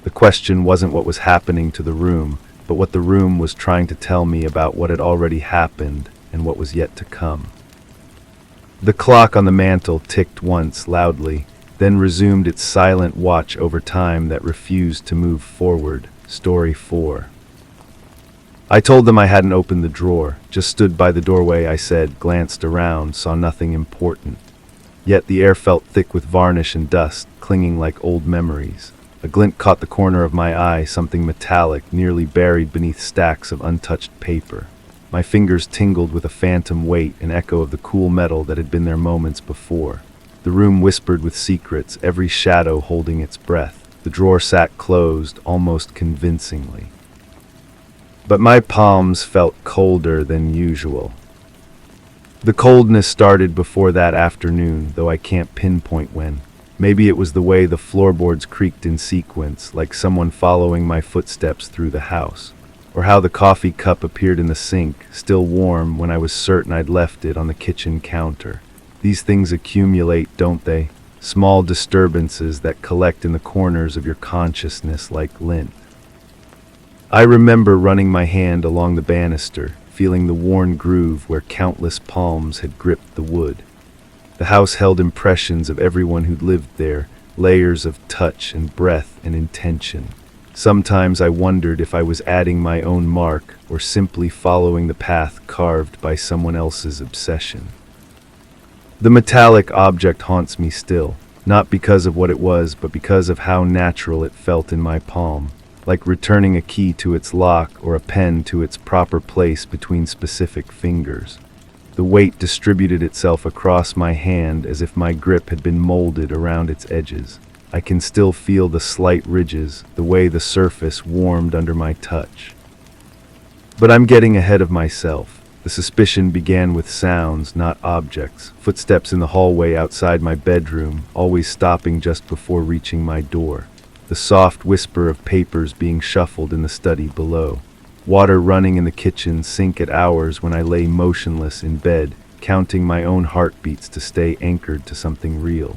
The question wasn't what was happening to the room, but what the room was trying to tell me about what had already happened and what was yet to come. The clock on the mantel ticked once loudly, then resumed its silent watch over time that refused to move forward. Story 4. I told them I hadn't opened the drawer, just stood by the doorway, I said, glanced around, saw nothing important. Yet the air felt thick with varnish and dust, clinging like old memories. A glint caught the corner of my eye, something metallic, nearly buried beneath stacks of untouched paper. My fingers tingled with a phantom weight, an echo of the cool metal that had been there moments before. The room whispered with secrets, every shadow holding its breath. The drawer sat closed, almost convincingly. But my palms felt colder than usual. The coldness started before that afternoon, though I can't pinpoint when. Maybe it was the way the floorboards creaked in sequence, like someone following my footsteps through the house. Or how the coffee cup appeared in the sink, still warm when I was certain I'd left it on the kitchen counter. These things accumulate, don't they? Small disturbances that collect in the corners of your consciousness like lint. I remember running my hand along the banister, feeling the worn groove where countless palms had gripped the wood. The house held impressions of everyone who'd lived there, layers of touch and breath and intention. Sometimes I wondered if I was adding my own mark or simply following the path carved by someone else's obsession. The metallic object haunts me still, not because of what it was, but because of how natural it felt in my palm, like returning a key to its lock or a pen to its proper place between specific fingers. The weight distributed itself across my hand as if my grip had been molded around its edges. I can still feel the slight ridges, the way the surface warmed under my touch. But I'm getting ahead of myself. The suspicion began with sounds, not objects. Footsteps in the hallway outside my bedroom, always stopping just before reaching my door. The soft whisper of papers being shuffled in the study below. Water running in the kitchen sink at hours when I lay motionless in bed, counting my own heartbeats to stay anchored to something real.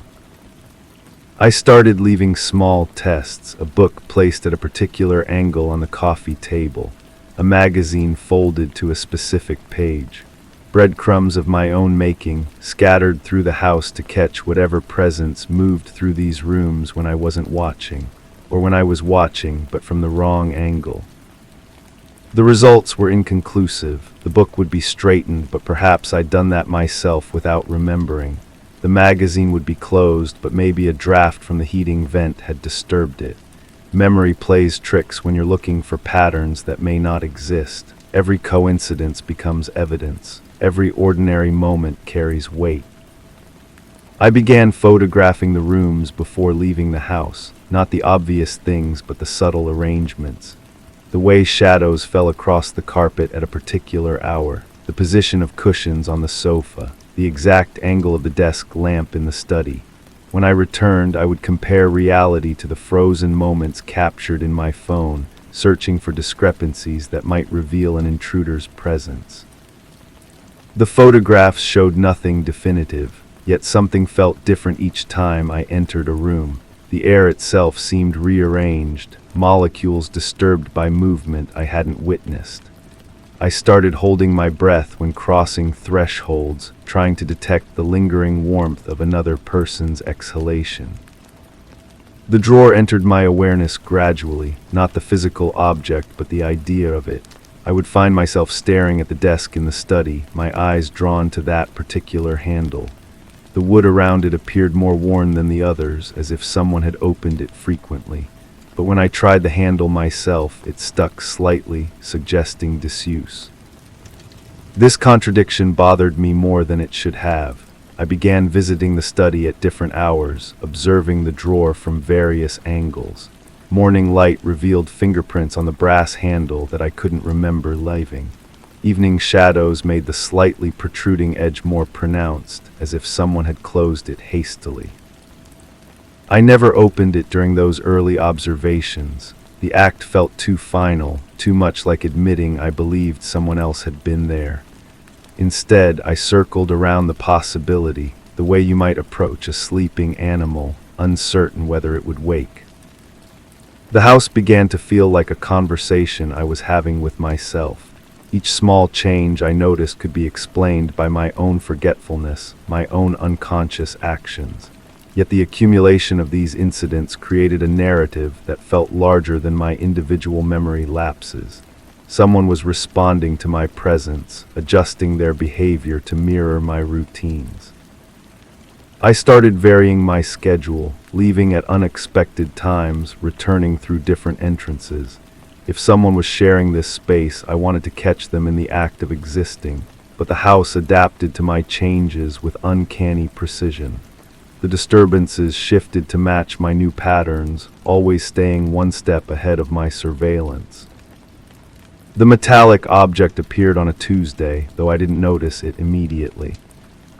I started leaving small tests, a book placed at a particular angle on the coffee table, a magazine folded to a specific page, breadcrumbs of my own making, scattered through the house to catch whatever presence moved through these rooms when I wasn't watching, or when I was watching but from the wrong angle. The results were inconclusive. The book would be straightened, but perhaps I'd done that myself without remembering. The magazine would be closed, but maybe a draft from the heating vent had disturbed it. Memory plays tricks when you're looking for patterns that may not exist. Every coincidence becomes evidence. Every ordinary moment carries weight. I began photographing the rooms before leaving the house, not the obvious things but the subtle arrangements. The way shadows fell across the carpet at a particular hour, the position of cushions on the sofa, the exact angle of the desk lamp in the study. When I returned, I would compare reality to the frozen moments captured in my phone, searching for discrepancies that might reveal an intruder's presence. The photographs showed nothing definitive, yet something felt different each time I entered a room. The air itself seemed rearranged, molecules disturbed by movement I hadn't witnessed. I started holding my breath when crossing thresholds, trying to detect the lingering warmth of another person's exhalation. The drawer entered my awareness gradually, not the physical object but the idea of it. I would find myself staring at the desk in the study, my eyes drawn to that particular handle. The wood around it appeared more worn than the others, as if someone had opened it frequently. But when I tried the handle myself, it stuck slightly, suggesting disuse. This contradiction bothered me more than it should have. I began visiting the study at different hours, observing the drawer from various angles. Morning light revealed fingerprints on the brass handle that I couldn't remember leaving. Evening shadows made the slightly protruding edge more pronounced, as if someone had closed it hastily. I never opened it during those early observations. The act felt too final, too much like admitting I believed someone else had been there. Instead, I circled around the possibility, the way you might approach a sleeping animal, uncertain whether it would wake. The house began to feel like a conversation I was having with myself. Each small change I noticed could be explained by my own forgetfulness, my own unconscious actions. Yet the accumulation of these incidents created a narrative that felt larger than my individual memory lapses. Someone was responding to my presence, adjusting their behavior to mirror my routines. I started varying my schedule, leaving at unexpected times, returning through different entrances. If someone was sharing this space, I wanted to catch them in the act of existing, but the house adapted to my changes with uncanny precision. The disturbances shifted to match my new patterns, always staying one step ahead of my surveillance. The metallic object appeared on a Tuesday, though I didn't notice it immediately.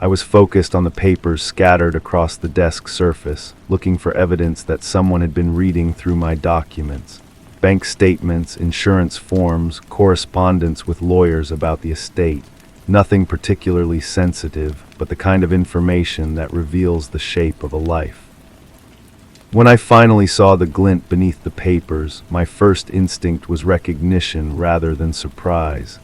I was focused on the papers scattered across the desk surface, looking for evidence that someone had been reading through my documents. Bank statements, insurance forms, correspondence with lawyers about the estate. Nothing particularly sensitive, but the kind of information that reveals the shape of a life. When I finally saw the glint beneath the papers, my first instinct was recognition rather than surprise.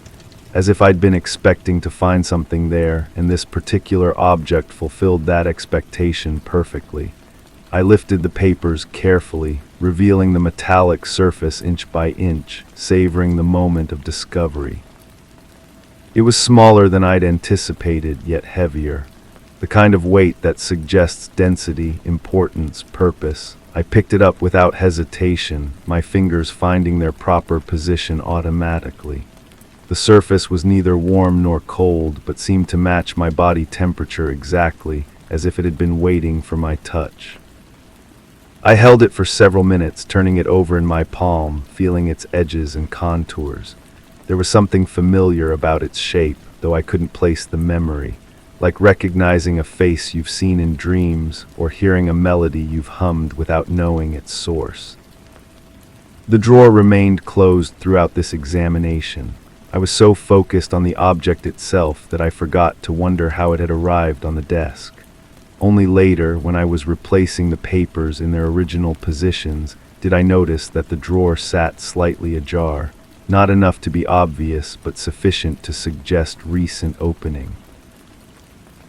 As if I'd been expecting to find something there, and this particular object fulfilled that expectation perfectly. I lifted the papers carefully, revealing the metallic surface inch by inch, savoring the moment of discovery. It was smaller than I'd anticipated, yet heavier. The kind of weight that suggests density, importance, purpose. I picked it up without hesitation, my fingers finding their proper position automatically. The surface was neither warm nor cold, but seemed to match my body temperature exactly, as if it had been waiting for my touch. I held it for several minutes, turning it over in my palm, feeling its edges and contours. There was something familiar about its shape, though I couldn't place the memory, like recognizing a face you've seen in dreams or hearing a melody you've hummed without knowing its source. The drawer remained closed throughout this examination. I was so focused on the object itself that I forgot to wonder how it had arrived on the desk. Only later, when I was replacing the papers in their original positions, did I notice that the drawer sat slightly ajar. Not enough to be obvious, but sufficient to suggest recent opening.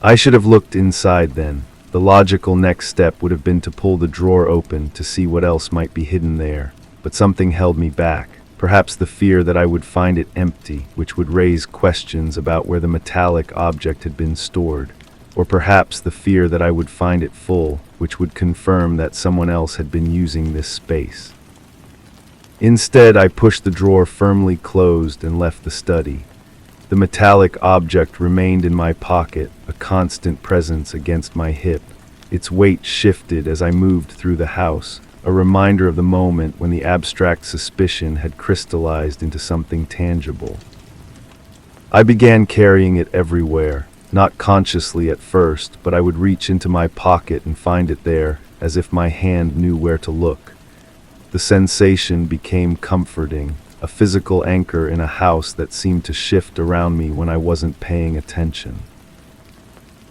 I should have looked inside then. The logical next step would have been to pull the drawer open to see what else might be hidden there, but something held me back. Perhaps the fear that I would find it empty, which would raise questions about where the metallic object had been stored. Or perhaps the fear that I would find it full, which would confirm that someone else had been using this space. Instead, I pushed the drawer firmly closed and left the study. The metallic object remained in my pocket, a constant presence against my hip. Its weight shifted as I moved through the house, a reminder of the moment when the abstract suspicion had crystallized into something tangible. I began carrying it everywhere, not consciously at first, but I would reach into my pocket and find it there, as if my hand knew where to look. The sensation became comforting, a physical anchor in a house that seemed to shift around me when I wasn't paying attention.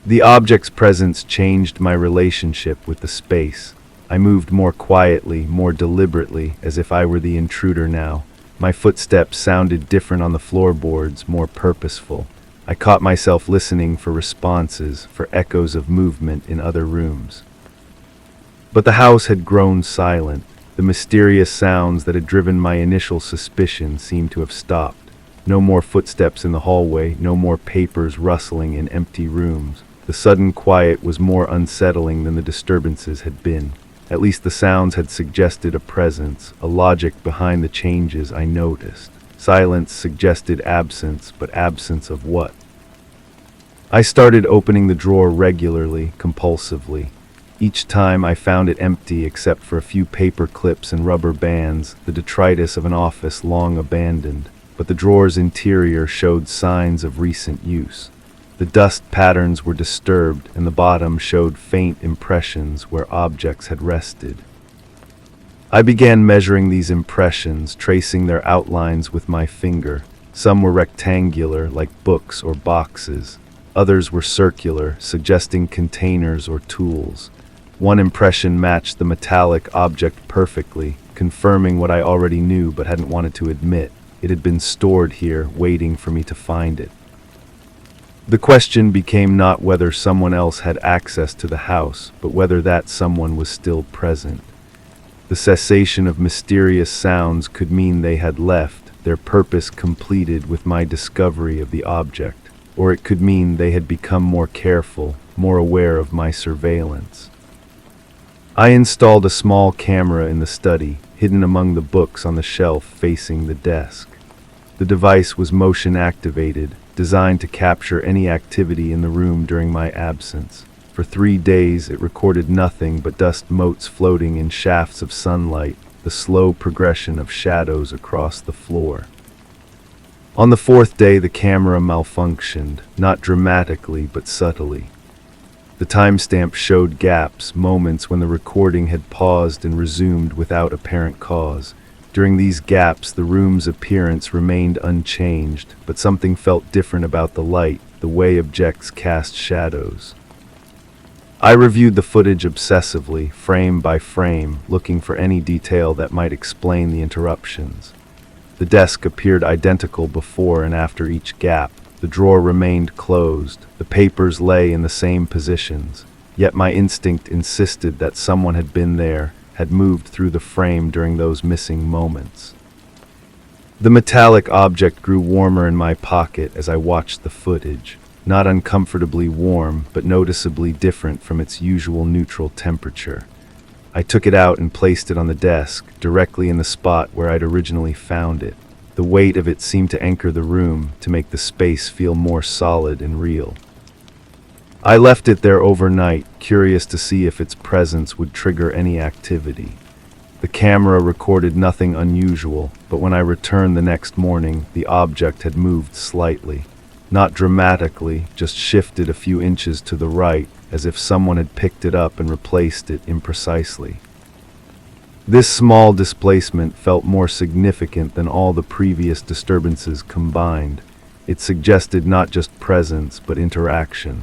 The object's presence changed my relationship with the space. I moved more quietly, more deliberately, as if I were the intruder now. My footsteps sounded different on the floorboards, more purposeful. I caught myself listening for responses, for echoes of movement in other rooms. But the house had grown silent. The mysterious sounds that had driven my initial suspicion seemed to have stopped. No more footsteps in the hallway, no more papers rustling in empty rooms. The sudden quiet was more unsettling than the disturbances had been. At least the sounds had suggested a presence, a logic behind the changes I noticed. Silence suggested absence, but absence of what? I started opening the drawer regularly, compulsively. Each time I found it empty except for a few paper clips and rubber bands, the detritus of an office long abandoned. but the drawer's interior showed signs of recent use. The dust patterns were disturbed, and the bottom showed faint impressions where objects had rested. I began measuring these impressions, tracing their outlines with my finger. Some were rectangular, like books or boxes. Others were circular, suggesting containers or tools. One impression matched the metallic object perfectly, confirming what I already knew but hadn't wanted to admit. It had been stored here, waiting for me to find it. The question became not whether someone else had access to the house, but whether that someone was still present. The cessation of mysterious sounds could mean they had left, their purpose completed with my discovery of the object, or it could mean they had become more careful, more aware of my surveillance. I installed a small camera in the study, hidden among the books on the shelf facing the desk. The device was motion activated, designed to capture any activity in the room during my absence. For 3 days it recorded nothing but dust motes floating in shafts of sunlight, the slow progression of shadows across the floor. On the 4th day the camera malfunctioned, not dramatically but subtly. The timestamp showed gaps, moments when the recording had paused and resumed without apparent cause. During these gaps, the room's appearance remained unchanged, but something felt different about the light, the way objects cast shadows. I reviewed the footage obsessively, frame by frame, looking for any detail that might explain the interruptions. The desk appeared identical before and after each gap. The drawer remained closed. The papers lay in the same positions. Yet my instinct insisted that someone had been there, had moved through the frame during those missing moments. The metallic object grew warmer in my pocket as I watched the footage. Not uncomfortably warm, but noticeably different from its usual neutral temperature. I took it out and placed it on the desk, directly in the spot where I'd originally found it. The weight of it seemed to anchor the room, to make the space feel more solid and real. I left it there overnight, curious to see if its presence would trigger any activity. The camera recorded nothing unusual, but when I returned the next morning, the object had moved slightly. Not dramatically, just shifted a few inches to the right, as if someone had picked it up and replaced it imprecisely. This small displacement felt more significant than all the previous disturbances combined. It suggested not just presence, but interaction.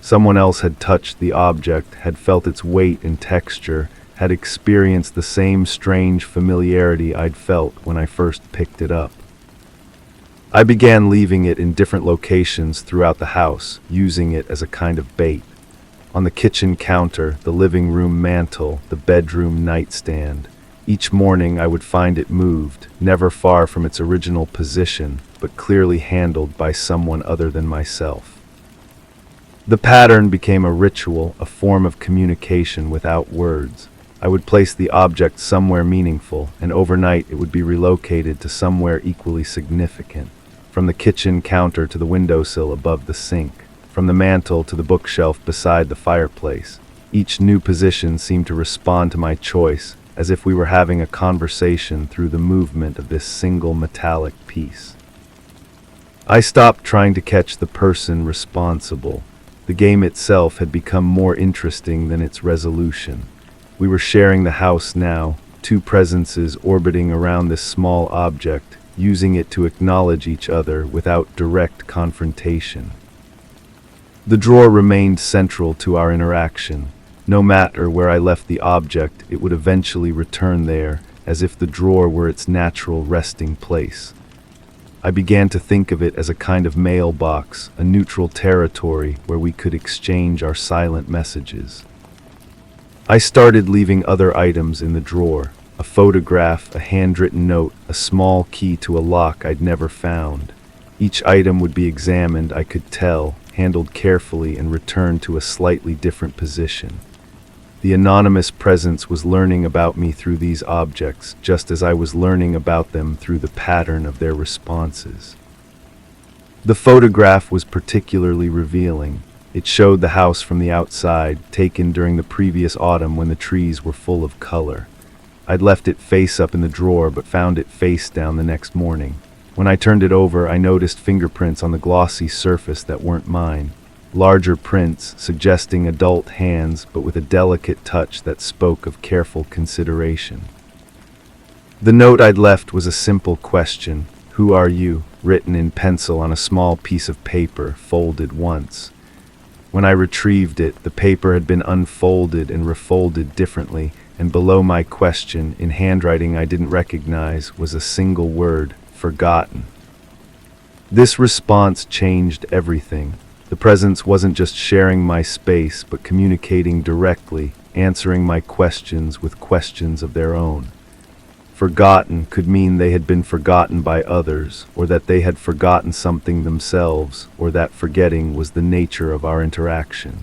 Someone else had touched the object, had felt its weight and texture, had experienced the same strange familiarity I'd felt when I first picked it up. I began leaving it in different locations throughout the house, using it as a kind of bait. On the kitchen counter, the living room mantel, the bedroom nightstand. Each morning I would find it moved, never far from its original position, but clearly handled by someone other than myself. The pattern became a ritual, a form of communication without words. I would place the object somewhere meaningful, and overnight it would be relocated to somewhere equally significant. From the kitchen counter to the windowsill above the sink, from the mantel to the bookshelf beside the fireplace. Each new position seemed to respond to my choice, as if we were having a conversation through the movement of this single metallic piece. I stopped trying to catch the person responsible. The game itself had become more interesting than its resolution. We were sharing the house now, 2 presences orbiting around this small object, using it to acknowledge each other without direct confrontation. The drawer remained central to our interaction. No matter where I left the object, it would eventually return there, as if the drawer were its natural resting place. I began to think of it as a kind of mailbox, a neutral territory where we could exchange our silent messages. I started leaving other items in the drawer. A photograph, a handwritten note, a small key to a lock I'd never found. Each item would be examined, I could tell, handled carefully and returned to a slightly different position. The anonymous presence was learning about me through these objects, just as I was learning about them through the pattern of their responses. The photograph was particularly revealing. It showed the house from the outside, taken during the previous autumn when the trees were full of color. I'd left it face up in the drawer, but found it face down the next morning. When I turned it over, I noticed fingerprints on the glossy surface that weren't mine. Larger prints, suggesting adult hands, but with a delicate touch that spoke of careful consideration. The note I'd left was a simple question, "Who are you?" written in pencil on a small piece of paper, folded once. When I retrieved it, the paper had been unfolded and refolded differently, and below my question, in handwriting I didn't recognize, was a single word, "forgotten." This response changed everything. The presence wasn't just sharing my space, but communicating directly, answering my questions with questions of their own. Forgotten could mean they had been forgotten by others, or that they had forgotten something themselves, or that forgetting was the nature of our interaction.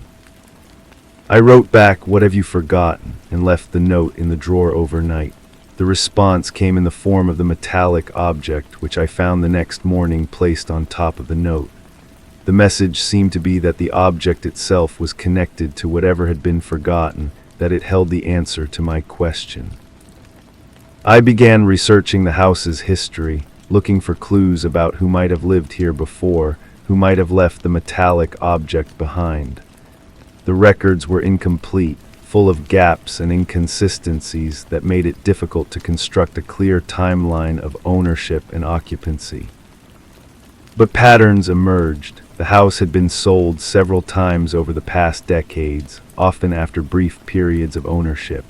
I wrote back, "What have you forgotten?" and left the note in the drawer overnight. The response came in the form of the metallic object, which I found the next morning placed on top of the note. The message seemed to be that the object itself was connected to whatever had been forgotten, that it held the answer to my question. I began researching the house's history, looking for clues about who might have lived here before, who might have left the metallic object behind. The records were incomplete, full of gaps and inconsistencies that made it difficult to construct a clear timeline of ownership and occupancy. But patterns emerged. The house had been sold several times over the past decades, often after brief periods of ownership.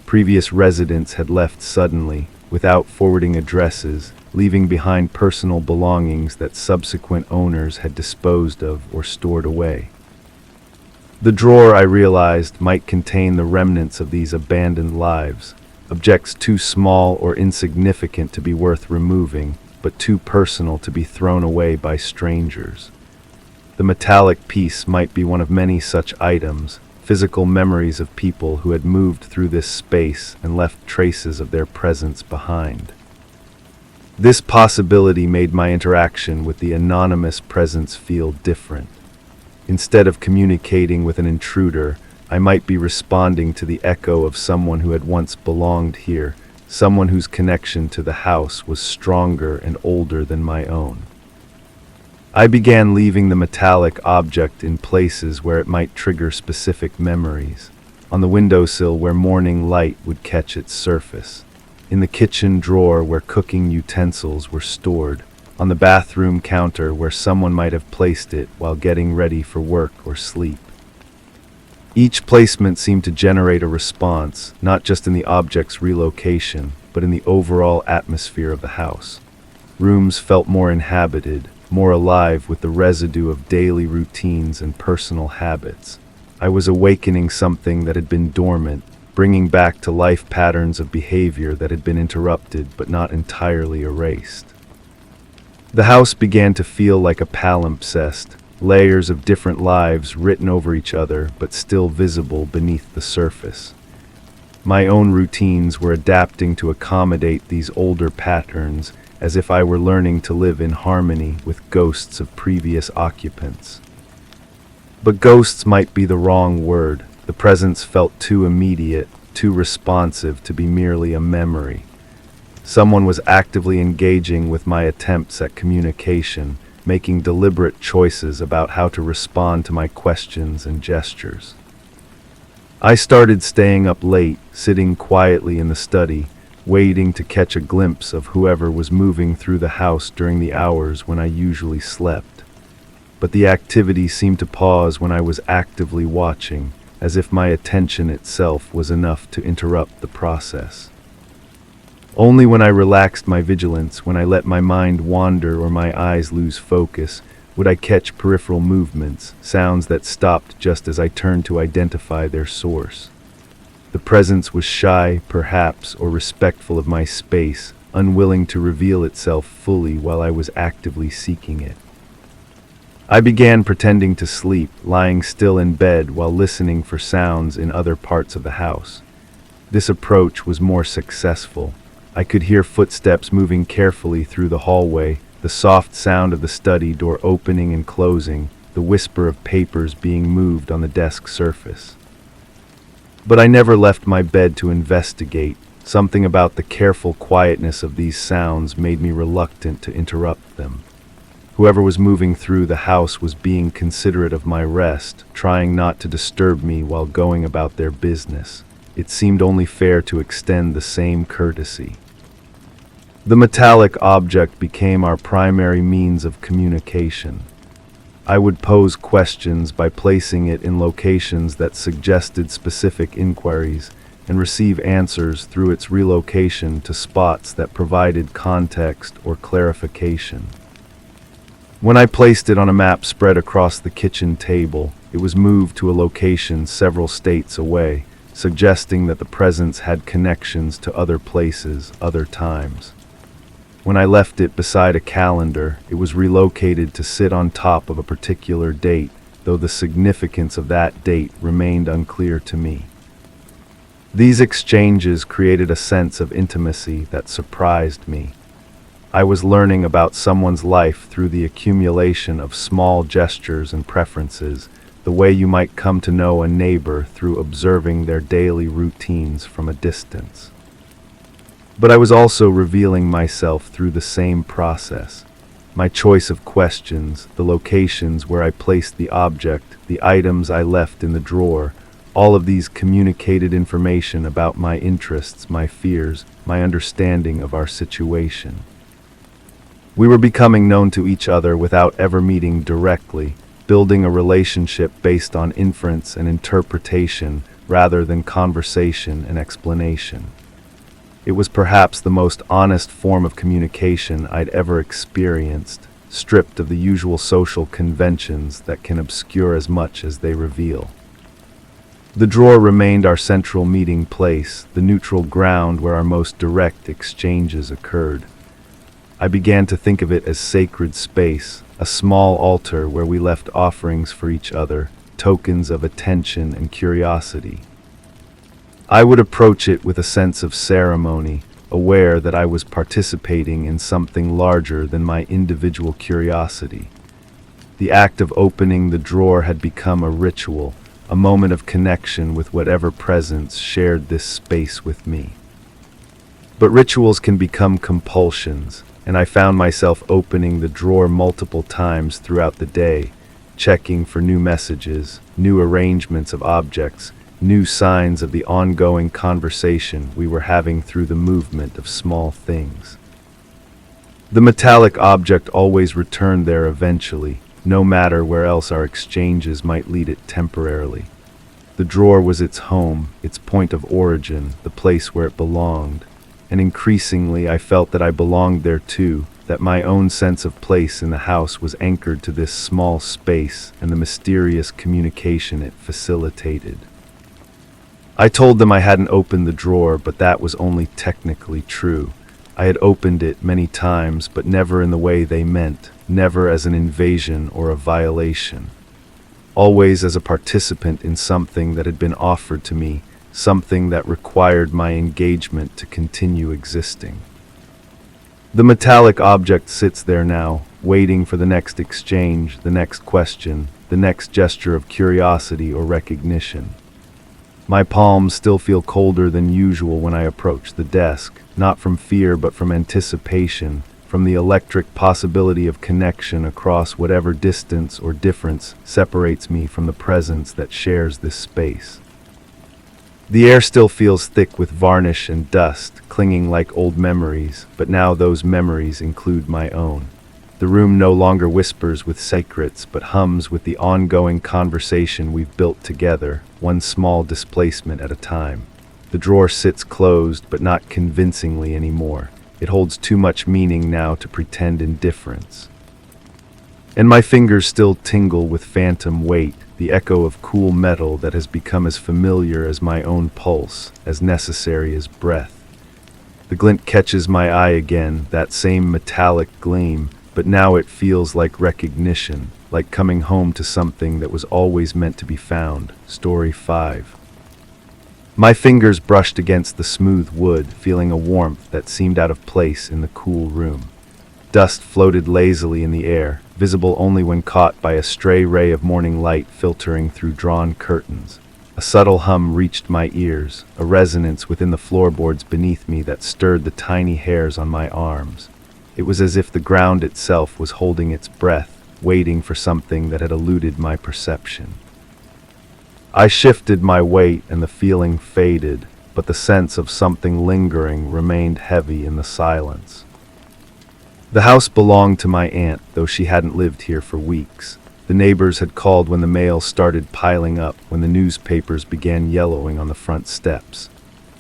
Previous residents had left suddenly, without forwarding addresses, leaving behind personal belongings that subsequent owners had disposed of or stored away. The drawer, I realized, might contain the remnants of these abandoned lives, objects too small or insignificant to be worth removing, but too personal to be thrown away by strangers. The metallic piece might be one of many such items, physical memories of people who had moved through this space and left traces of their presence behind. This possibility made my interaction with the anonymous presence feel different. Instead of communicating with an intruder, I might be responding to the echo of someone who had once belonged here, someone whose connection to the house was stronger and older than my own. I began leaving the metallic object in places where it might trigger specific memories. On the windowsill where morning light would catch its surface. In the kitchen drawer where cooking utensils were stored. On the bathroom counter where someone might have placed it while getting ready for work or sleep. Each placement seemed to generate a response, not just in the object's relocation, but in the overall atmosphere of the house. Rooms felt more inhabited, more alive with the residue of daily routines and personal habits. I was awakening something that had been dormant, bringing back to life patterns of behavior that had been interrupted but not entirely erased. The house began to feel like a palimpsest, layers of different lives written over each other but still visible beneath the surface. My own routines were adapting to accommodate these older patterns, as if I were learning to live in harmony with ghosts of previous occupants. But ghosts might be the wrong word. The presence felt too immediate, too responsive to be merely a memory. Someone was actively engaging with my attempts at communication, making deliberate choices about how to respond to my questions and gestures. I started staying up late, sitting quietly in the study, waiting to catch a glimpse of whoever was moving through the house during the hours when I usually slept. But the activity seemed to pause when I was actively watching, as if my attention itself was enough to interrupt the process. Only when I relaxed my vigilance, when I let my mind wander or my eyes lose focus, would I catch peripheral movements, sounds that stopped just as I turned to identify their source. The presence was shy, perhaps, or respectful of my space, unwilling to reveal itself fully while I was actively seeking it. I began pretending to sleep, lying still in bed while listening for sounds in other parts of the house. This approach was more successful. I could hear footsteps moving carefully through the hallway, the soft sound of the study door opening and closing, the whisper of papers being moved on the desk surface. But I never left my bed to investigate. Something about the careful quietness of these sounds made me reluctant to interrupt them. Whoever was moving through the house was being considerate of my rest, trying not to disturb me while going about their business. It seemed only fair to extend the same courtesy. The metallic object became our primary means of communication. I would pose questions by placing it in locations that suggested specific inquiries, and receive answers through its relocation to spots that provided context or clarification. When I placed it on a map spread across the kitchen table, it was moved to a location several states away, suggesting that the presence had connections to other places, other times. When I left it beside a calendar, it was relocated to sit on top of a particular date, though the significance of that date remained unclear to me. These exchanges created a sense of intimacy that surprised me. I was learning about someone's life through the accumulation of small gestures and preferences, the way you might come to know a neighbor through observing their daily routines from a distance. But I was also revealing myself through the same process. My choice of questions, the locations where I placed the object, the items I left in the drawer, all of these communicated information about my interests, my fears, my understanding of our situation. We were becoming known to each other without ever meeting directly, building a relationship based on inference and interpretation rather than conversation and explanation. It was perhaps the most honest form of communication I'd ever experienced, stripped of the usual social conventions that can obscure as much as they reveal. The drawer remained our central meeting place, the neutral ground where our most direct exchanges occurred. I began to think of it as sacred space, a small altar where we left offerings for each other, tokens of attention and curiosity. I would approach it with a sense of ceremony, aware that I was participating in something larger than my individual curiosity. The act of opening the drawer had become a ritual, a moment of connection with whatever presence shared this space with me. But rituals can become compulsions, and I found myself opening the drawer multiple times throughout the day, checking for new messages, new arrangements of objects, new signs of the ongoing conversation we were having through the movement of small things. The metallic object always returned there eventually, no matter where else our exchanges might lead it temporarily. The drawer was its home, its point of origin, the place where it belonged, and increasingly I felt that I belonged there too, that my own sense of place in the house was anchored to this small space and the mysterious communication it facilitated. I told them I hadn't opened the drawer, but that was only technically true. I had opened it many times, but never in the way they meant, never as an invasion or a violation. Always as a participant in something that had been offered to me, something that required my engagement to continue existing. The metallic object sits there now, waiting for the next exchange, the next question, the next gesture of curiosity or recognition. My palms still feel colder than usual when I approach the desk, not from fear but from anticipation, from the electric possibility of connection across whatever distance or difference separates me from the presence that shares this space. The air still feels thick with varnish and dust, clinging like old memories, but now those memories include my own. The room no longer whispers with secrets, but hums with the ongoing conversation we've built together, one small displacement at a time. The drawer sits closed, but not convincingly anymore. It holds too much meaning now to pretend indifference. And my fingers still tingle with phantom weight, the echo of cool metal that has become as familiar as my own pulse, as necessary as breath. The glint catches my eye again, that same metallic gleam, but now it feels like recognition, like coming home to something that was always meant to be found. Story 5. My fingers brushed against the smooth wood, feeling a warmth that seemed out of place in the cool room. Dust floated lazily in the air, visible only when caught by a stray ray of morning light filtering through drawn curtains. A subtle hum reached my ears, a resonance within the floorboards beneath me that stirred the tiny hairs on my arms. It was as if the ground itself was holding its breath, waiting for something that had eluded my perception. I shifted my weight and the feeling faded, but the sense of something lingering remained heavy in the silence. The house belonged to my aunt, though she hadn't lived here for weeks. The neighbors had called when the mail started piling up, when the newspapers began yellowing on the front steps.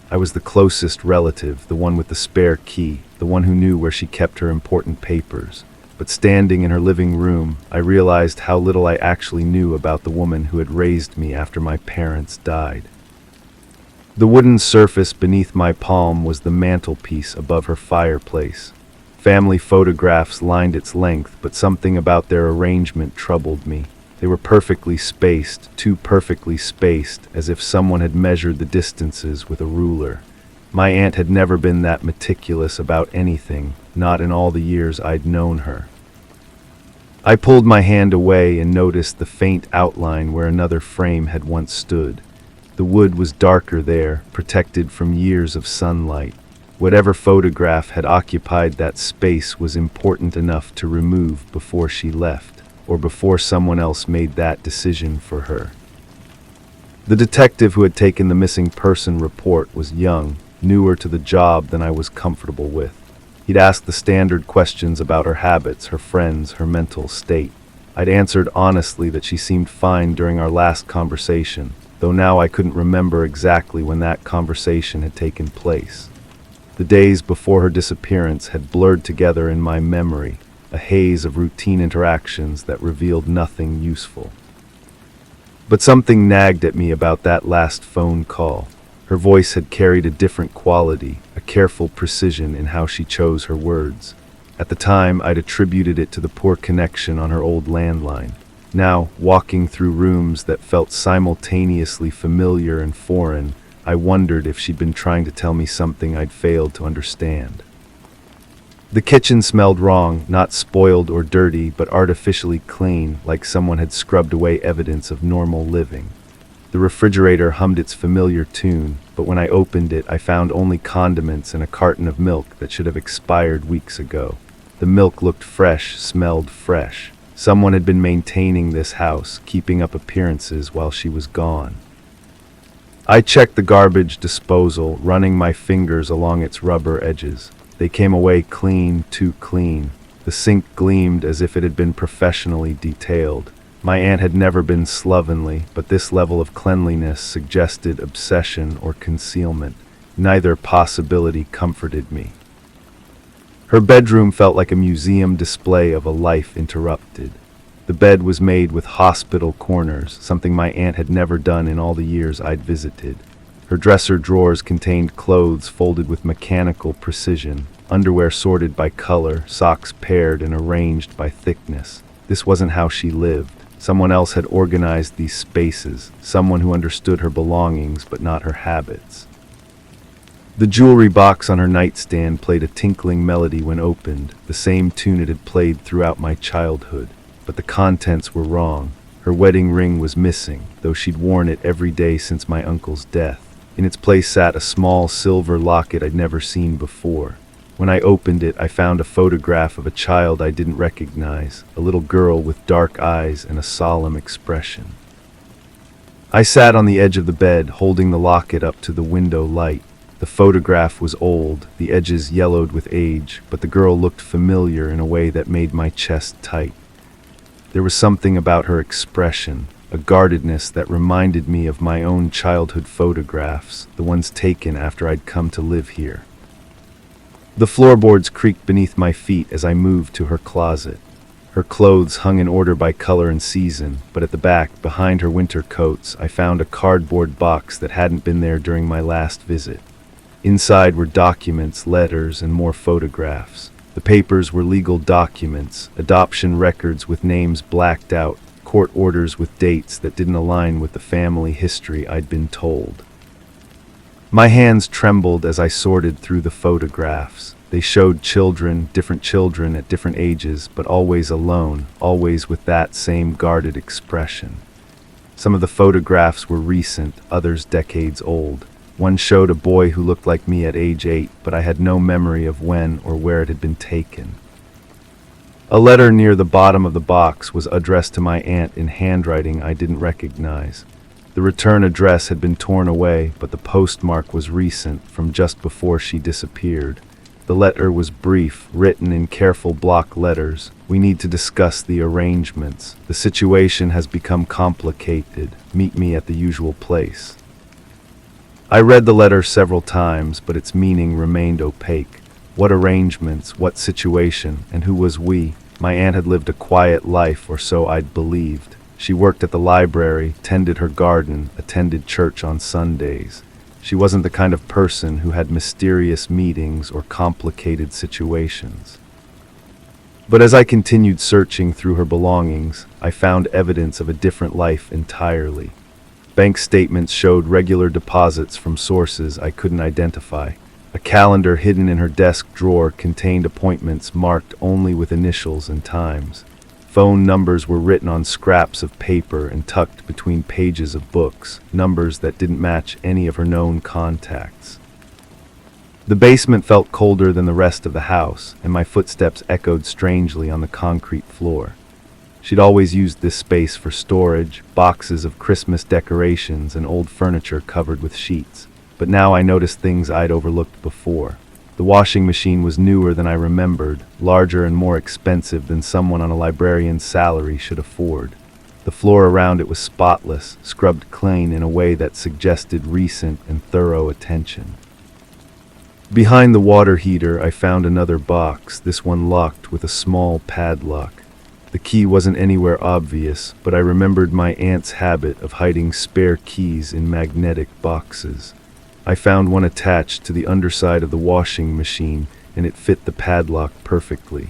I was the closest relative, the one with the spare key, the one who knew where she kept her important papers. But standing in her living room, I realized how little I actually knew about the woman who had raised me after my parents died. The wooden surface beneath my palm was the mantelpiece above her fireplace. Family photographs lined its length, but something about their arrangement troubled me. They were perfectly spaced, too perfectly spaced, as if someone had measured the distances with a ruler. My aunt had never been that meticulous about anything, not in all the years I'd known her. I pulled my hand away and noticed the faint outline where another frame had once stood. The wood was darker there, protected from years of sunlight. Whatever photograph had occupied that space was important enough to remove before she left, or before someone else made that decision for her. The detective who had taken the missing person report was young, newer to the job than I was comfortable with. He'd asked the standard questions about her habits, her friends, her mental state. I'd answered honestly that she seemed fine during our last conversation, though now I couldn't remember exactly when that conversation had taken place. The days before her disappearance had blurred together in my memory, a haze of routine interactions that revealed nothing useful. But something nagged at me about that last phone call. Her voice had carried a different quality, a careful precision in how she chose her words. At the time, I'd attributed it to the poor connection on her old landline. Now, walking through rooms that felt simultaneously familiar and foreign, I wondered if she'd been trying to tell me something I'd failed to understand. The kitchen smelled wrong, not spoiled or dirty, but artificially clean, like someone had scrubbed away evidence of normal living. The refrigerator hummed its familiar tune, but when I opened it, I found only condiments and a carton of milk that should have expired weeks ago. The milk looked fresh, smelled fresh. Someone had been maintaining this house, keeping up appearances while she was gone. I checked the garbage disposal, running my fingers along its rubber edges. They came away clean, too clean. The sink gleamed as if it had been professionally detailed. My aunt had never been slovenly, but this level of cleanliness suggested obsession or concealment. Neither possibility comforted me. Her bedroom felt like a museum display of a life interrupted. The bed was made with hospital corners, something my aunt had never done in all the years I'd visited. Her dresser drawers contained clothes folded with mechanical precision, underwear sorted by color, socks paired and arranged by thickness. This wasn't how she lived. Someone else had organized these spaces, someone who understood her belongings but not her habits. The jewelry box on her nightstand played a tinkling melody when opened, the same tune it had played throughout my childhood. But the contents were wrong. Her wedding ring was missing, though she'd worn it every day since my uncle's death. In its place sat a small silver locket I'd never seen before. When I opened it, I found a photograph of a child I didn't recognize, a little girl with dark eyes and a solemn expression. I sat on the edge of the bed, holding the locket up to the window light. The photograph was old, the edges yellowed with age, but the girl looked familiar in a way that made my chest tight. There was something about her expression, a guardedness that reminded me of my own childhood photographs, the ones taken after I'd come to live here. The floorboards creaked beneath my feet as I moved to her closet. Her clothes hung in order by color and season, but at the back, behind her winter coats, I found a cardboard box that hadn't been there during my last visit. Inside were documents, letters, and more photographs. The papers were legal documents, adoption records with names blacked out, court orders with dates that didn't align with the family history I'd been told. My hands trembled as I sorted through the photographs. They showed different children at different ages, but always alone, always with that same guarded expression. Some of the photographs were recent, others decades old. One showed a boy who looked like me at age 8, but I had no memory of when or where it had been taken. A letter near the bottom of the box was addressed to my aunt in handwriting I didn't recognize. The return address had been torn away, but the postmark was recent, from just before she disappeared. The letter was brief, written in careful block letters. "We need to discuss the arrangements. The situation has become complicated. Meet me at the usual place." I read the letter several times, but its meaning remained opaque. What arrangements, what situation, and who was we? My aunt had lived a quiet life, or so I'd believed. She worked at the library, tended her garden, attended church on Sundays. She wasn't the kind of person who had mysterious meetings or complicated situations. But as I continued searching through her belongings, I found evidence of a different life entirely. Bank statements showed regular deposits from sources I couldn't identify. A calendar hidden in her desk drawer contained appointments marked only with initials and times. Phone numbers were written on scraps of paper and tucked between pages of books, numbers that didn't match any of her known contacts. The basement felt colder than the rest of the house, and my footsteps echoed strangely on the concrete floor. She'd always used this space for storage, boxes of Christmas decorations and old furniture covered with sheets. But now I noticed things I'd overlooked before. The washing machine was newer than I remembered, larger and more expensive than someone on a librarian's salary should afford. The floor around it was spotless, scrubbed clean in a way that suggested recent and thorough attention. Behind the water heater, I found another box, this one locked with a small padlock. The key wasn't anywhere obvious, but I remembered my aunt's habit of hiding spare keys in magnetic boxes. I found one attached to the underside of the washing machine, and it fit the padlock perfectly.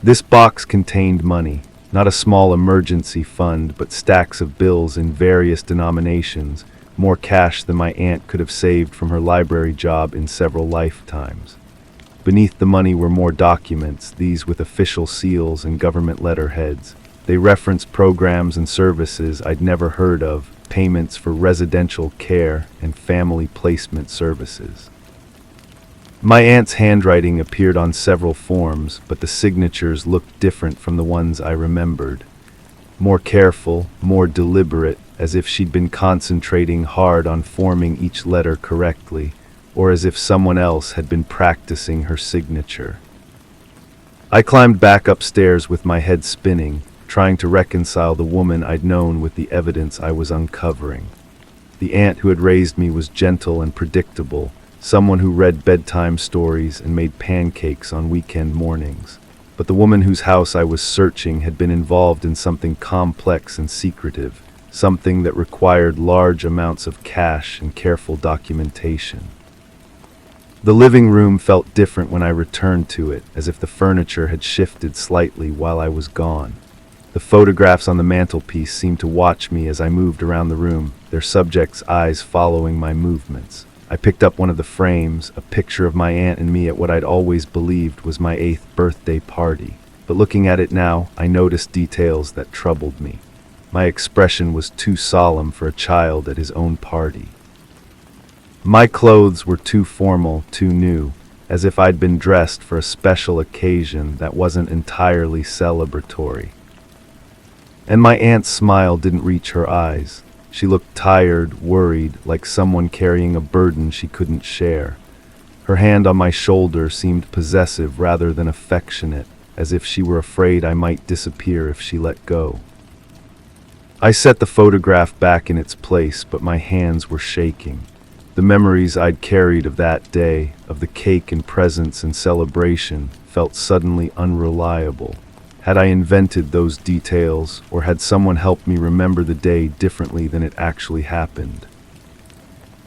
This box contained money, not a small emergency fund, but stacks of bills in various denominations, more cash than my aunt could have saved from her library job in several lifetimes. Beneath the money were more documents, these with official seals and government letterheads. They referenced programs and services I'd never heard of, payments for residential care and family placement services. My aunt's handwriting appeared on several forms, but the signatures looked different from the ones I remembered. More careful, more deliberate, as if she'd been concentrating hard on forming each letter correctly, or as if someone else had been practicing her signature. I climbed back upstairs with my head spinning, trying to reconcile the woman I'd known with the evidence I was uncovering. The aunt who had raised me was gentle and predictable, someone who read bedtime stories and made pancakes on weekend mornings. But the woman whose house I was searching had been involved in something complex and secretive, something that required large amounts of cash and careful documentation. The living room felt different when I returned to it, as if the furniture had shifted slightly while I was gone. The photographs on the mantelpiece seemed to watch me as I moved around the room, their subjects' eyes following my movements. I picked up one of the frames, a picture of my aunt and me at what I'd always believed was my 8th birthday party. But looking at it now, I noticed details that troubled me. My expression was too solemn for a child at his own party. My clothes were too formal, too new, as if I'd been dressed for a special occasion that wasn't entirely celebratory. And my aunt's smile didn't reach her eyes. She looked tired, worried, like someone carrying a burden she couldn't share. Her hand on my shoulder seemed possessive rather than affectionate, as if she were afraid I might disappear if she let go. I set the photograph back in its place, but my hands were shaking. The memories I'd carried of that day, of the cake and presents and celebration, felt suddenly unreliable. Had I invented those details, or had someone helped me remember the day differently than it actually happened?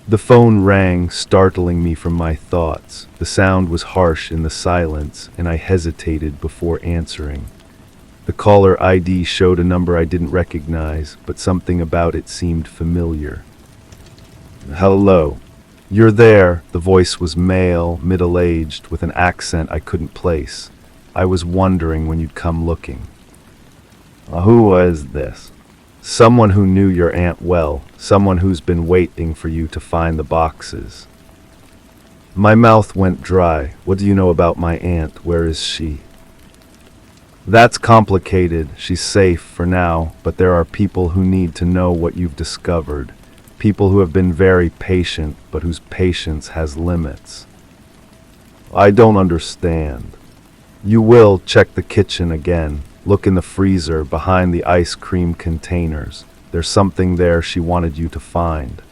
The phone rang, startling me from my thoughts. The sound was harsh in the silence, and I hesitated before answering. The caller ID showed a number I didn't recognize, but something about it seemed familiar. "Hello. You're there." The voice was male, middle-aged, with an accent I couldn't place. "I was wondering when you'd come looking." "Who was this?" Someone who knew your aunt well, someone who's been waiting for you to find the boxes. My mouth went dry. What do you know about my aunt? Where is she? That's complicated. She's safe for now, but there are people who need to know what you've discovered. People who have been very patient, but whose patience has limits. I don't understand. You will check the kitchen again. Look in the freezer behind the ice cream containers. There's something there she wanted you to find.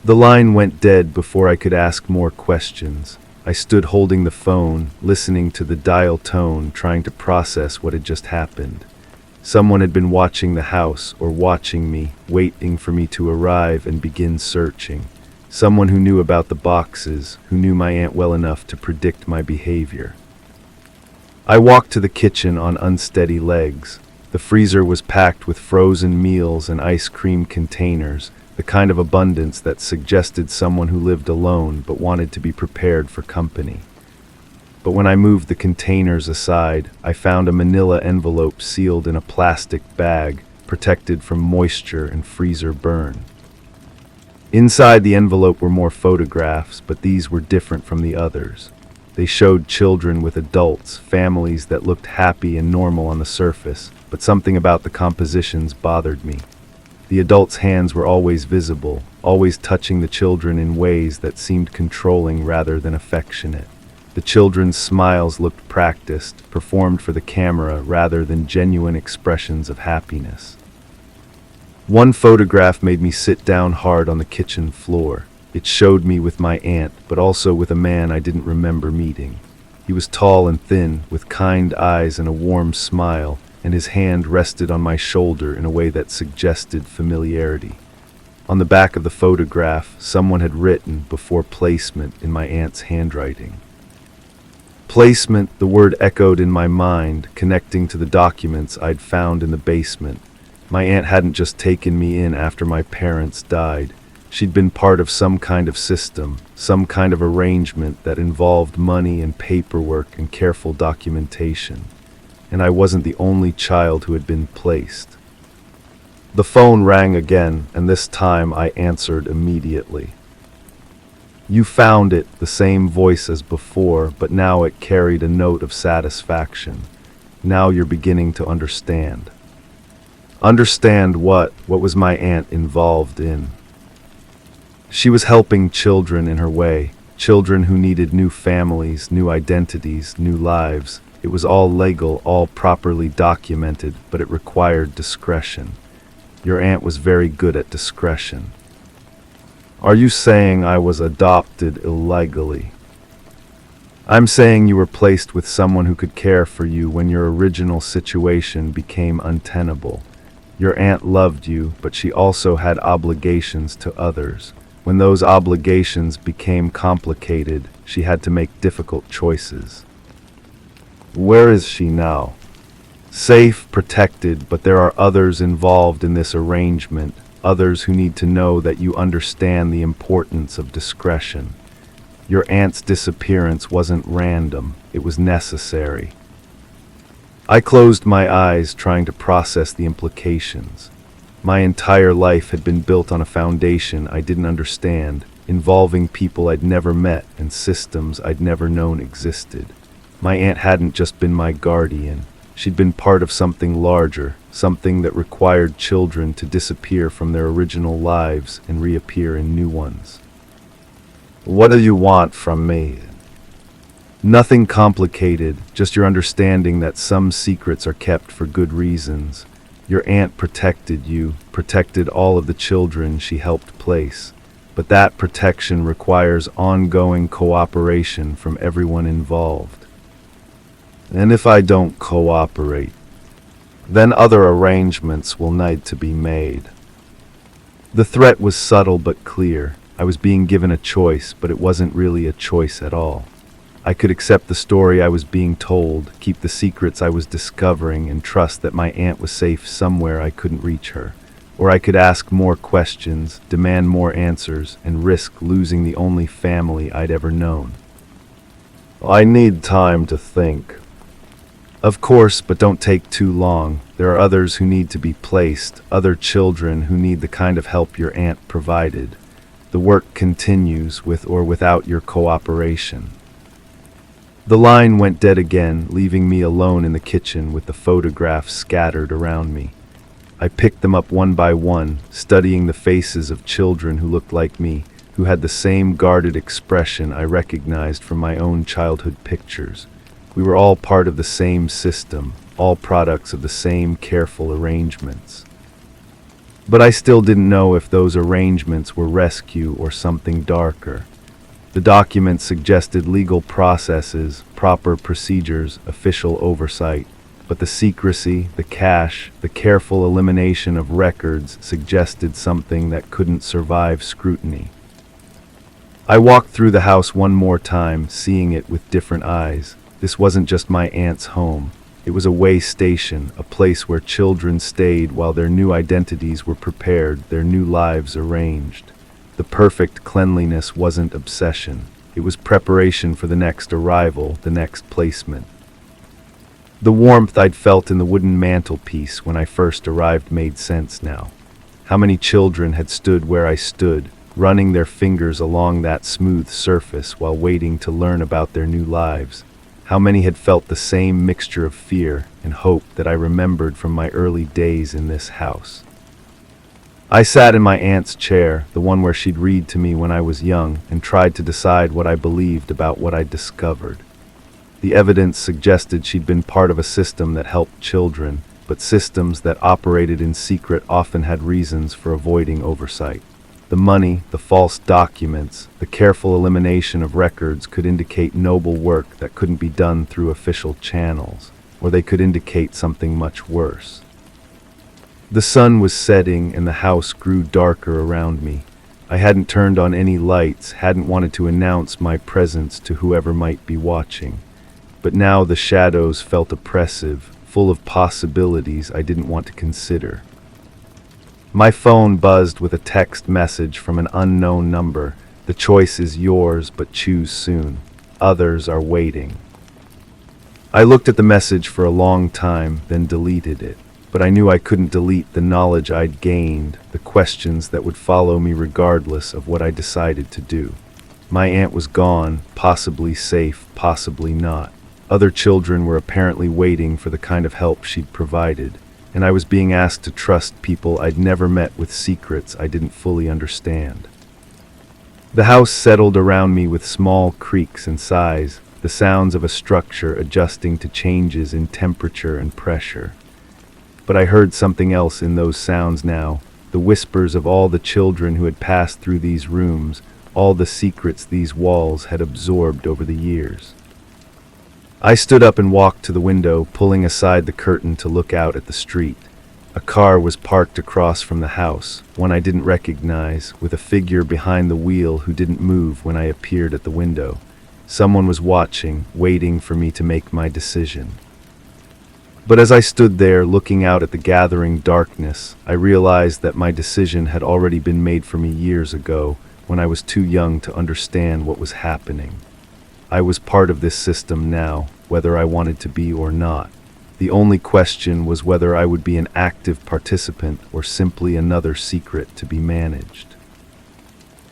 The line went dead before I could ask more questions. I stood holding the phone, listening to the dial tone, trying to process what had just happened. Someone had been watching the house, or watching me, waiting for me to arrive and begin searching. Someone who knew about the boxes, who knew my aunt well enough to predict my behavior. I walked to the kitchen on unsteady legs. The freezer was packed with frozen meals and ice cream containers, the kind of abundance that suggested someone who lived alone but wanted to be prepared for company. But when I moved the containers aside, I found a manila envelope sealed in a plastic bag, protected from moisture and freezer burn. Inside the envelope were more photographs, but these were different from the others. They showed children with adults, families that looked happy and normal on the surface, but something about the compositions bothered me. The adults' hands were always visible, always touching the children in ways that seemed controlling rather than affectionate. The children's smiles looked practiced, performed for the camera rather than genuine expressions of happiness. One photograph made me sit down hard on the kitchen floor. It showed me with my aunt, but also with a man I didn't remember meeting. He was tall and thin, with kind eyes and a warm smile, and his hand rested on my shoulder in a way that suggested familiarity. On the back of the photograph, someone had written, "Before placement," in my aunt's handwriting. Placement, the word echoed in my mind, connecting to the documents I'd found in the basement. My aunt hadn't just taken me in after my parents died. She'd been part of some kind of system, some kind of arrangement that involved money and paperwork and careful documentation. And I wasn't the only child who had been placed. The phone rang again, and this time I answered immediately. "You found it," the same voice as before, but now it carried a note of satisfaction. "Now you're beginning to understand." Understand what? What was my aunt involved in? She was helping children in her way, children who needed new families, new identities, new lives. It was all legal, all properly documented, but it required discretion. Your aunt was very good at discretion. Are you saying I was adopted illegally? I'm saying you were placed with someone who could care for you when your original situation became untenable. Your aunt loved you, but she also had obligations to others. When those obligations became complicated, she had to make difficult choices. Where is she now? Safe, protected, but there are others involved in this arrangement, others who need to know that you understand the importance of discretion. Your aunt's disappearance wasn't random, it was necessary. I closed my eyes, trying to process the implications. My entire life had been built on a foundation I didn't understand, involving people I'd never met and systems I'd never known existed. My aunt hadn't just been my guardian. She'd been part of something larger, something that required children to disappear from their original lives and reappear in new ones. What do you want from me? Nothing complicated, just your understanding that some secrets are kept for good reasons. Your aunt protected you, protected all of the children she helped place. But that protection requires ongoing cooperation from everyone involved. And if I don't cooperate, then other arrangements will need to be made. The threat was subtle but clear. I was being given a choice, but it wasn't really a choice at all. I could accept the story I was being told, keep the secrets I was discovering, and trust that my aunt was safe somewhere I couldn't reach her. Or I could ask more questions, demand more answers, and risk losing the only family I'd ever known. I need time to think. Of course, but don't take too long. There are others who need to be placed, other children who need the kind of help your aunt provided. The work continues with or without your cooperation. The line went dead again, leaving me alone in the kitchen with the photographs scattered around me. I picked them up one by one, studying the faces of children who looked like me, who had the same guarded expression I recognized from my own childhood pictures. We were all part of the same system, all products of the same careful arrangements. But I still didn't know if those arrangements were rescue or something darker. The documents suggested legal processes, proper procedures, official oversight, but the secrecy, the cache, the careful elimination of records suggested something that couldn't survive scrutiny. I walked through the house one more time, seeing it with different eyes. This wasn't just my aunt's home. It was a way station, a place where children stayed while their new identities were prepared, their new lives arranged. The perfect cleanliness wasn't obsession. It was preparation for the next arrival, the next placement. The warmth I'd felt in the wooden mantelpiece when I first arrived made sense now. How many children had stood where I stood, running their fingers along that smooth surface while waiting to learn about their new lives? How many had felt the same mixture of fear and hope that I remembered from my early days in this house? I sat in my aunt's chair, the one where she'd read to me when I was young, and tried to decide what I believed about what I'd discovered. The evidence suggested she'd been part of a system that helped children, but systems that operated in secret often had reasons for avoiding oversight. The money, the false documents, the careful elimination of records could indicate noble work that couldn't be done through official channels, or they could indicate something much worse. The sun was setting and the house grew darker around me. I hadn't turned on any lights, hadn't wanted to announce my presence to whoever might be watching. But now the shadows felt oppressive, full of possibilities I didn't want to consider. My phone buzzed with a text message from an unknown number. The choice is yours, but choose soon. Others are waiting. I looked at the message for a long time, then deleted it. But I knew I couldn't delete the knowledge I'd gained, the questions that would follow me regardless of what I decided to do. My aunt was gone, possibly safe, possibly not. Other children were apparently waiting for the kind of help she'd provided. And I was being asked to trust people I'd never met with secrets I didn't fully understand. The house settled around me with small creaks and sighs, the sounds of a structure adjusting to changes in temperature and pressure. But I heard something else in those sounds now, the whispers of all the children who had passed through these rooms, all the secrets these walls had absorbed over the years. I stood up and walked to the window, pulling aside the curtain to look out at the street. A car was parked across from the house, one I didn't recognize, with a figure behind the wheel who didn't move when I appeared at the window. Someone was watching, waiting for me to make my decision. But as I stood there, looking out at the gathering darkness, I realized that my decision had already been made for me years ago, when I was too young to understand what was happening. I was part of this system now, whether I wanted to be or not. The only question was whether I would be an active participant or simply another secret to be managed.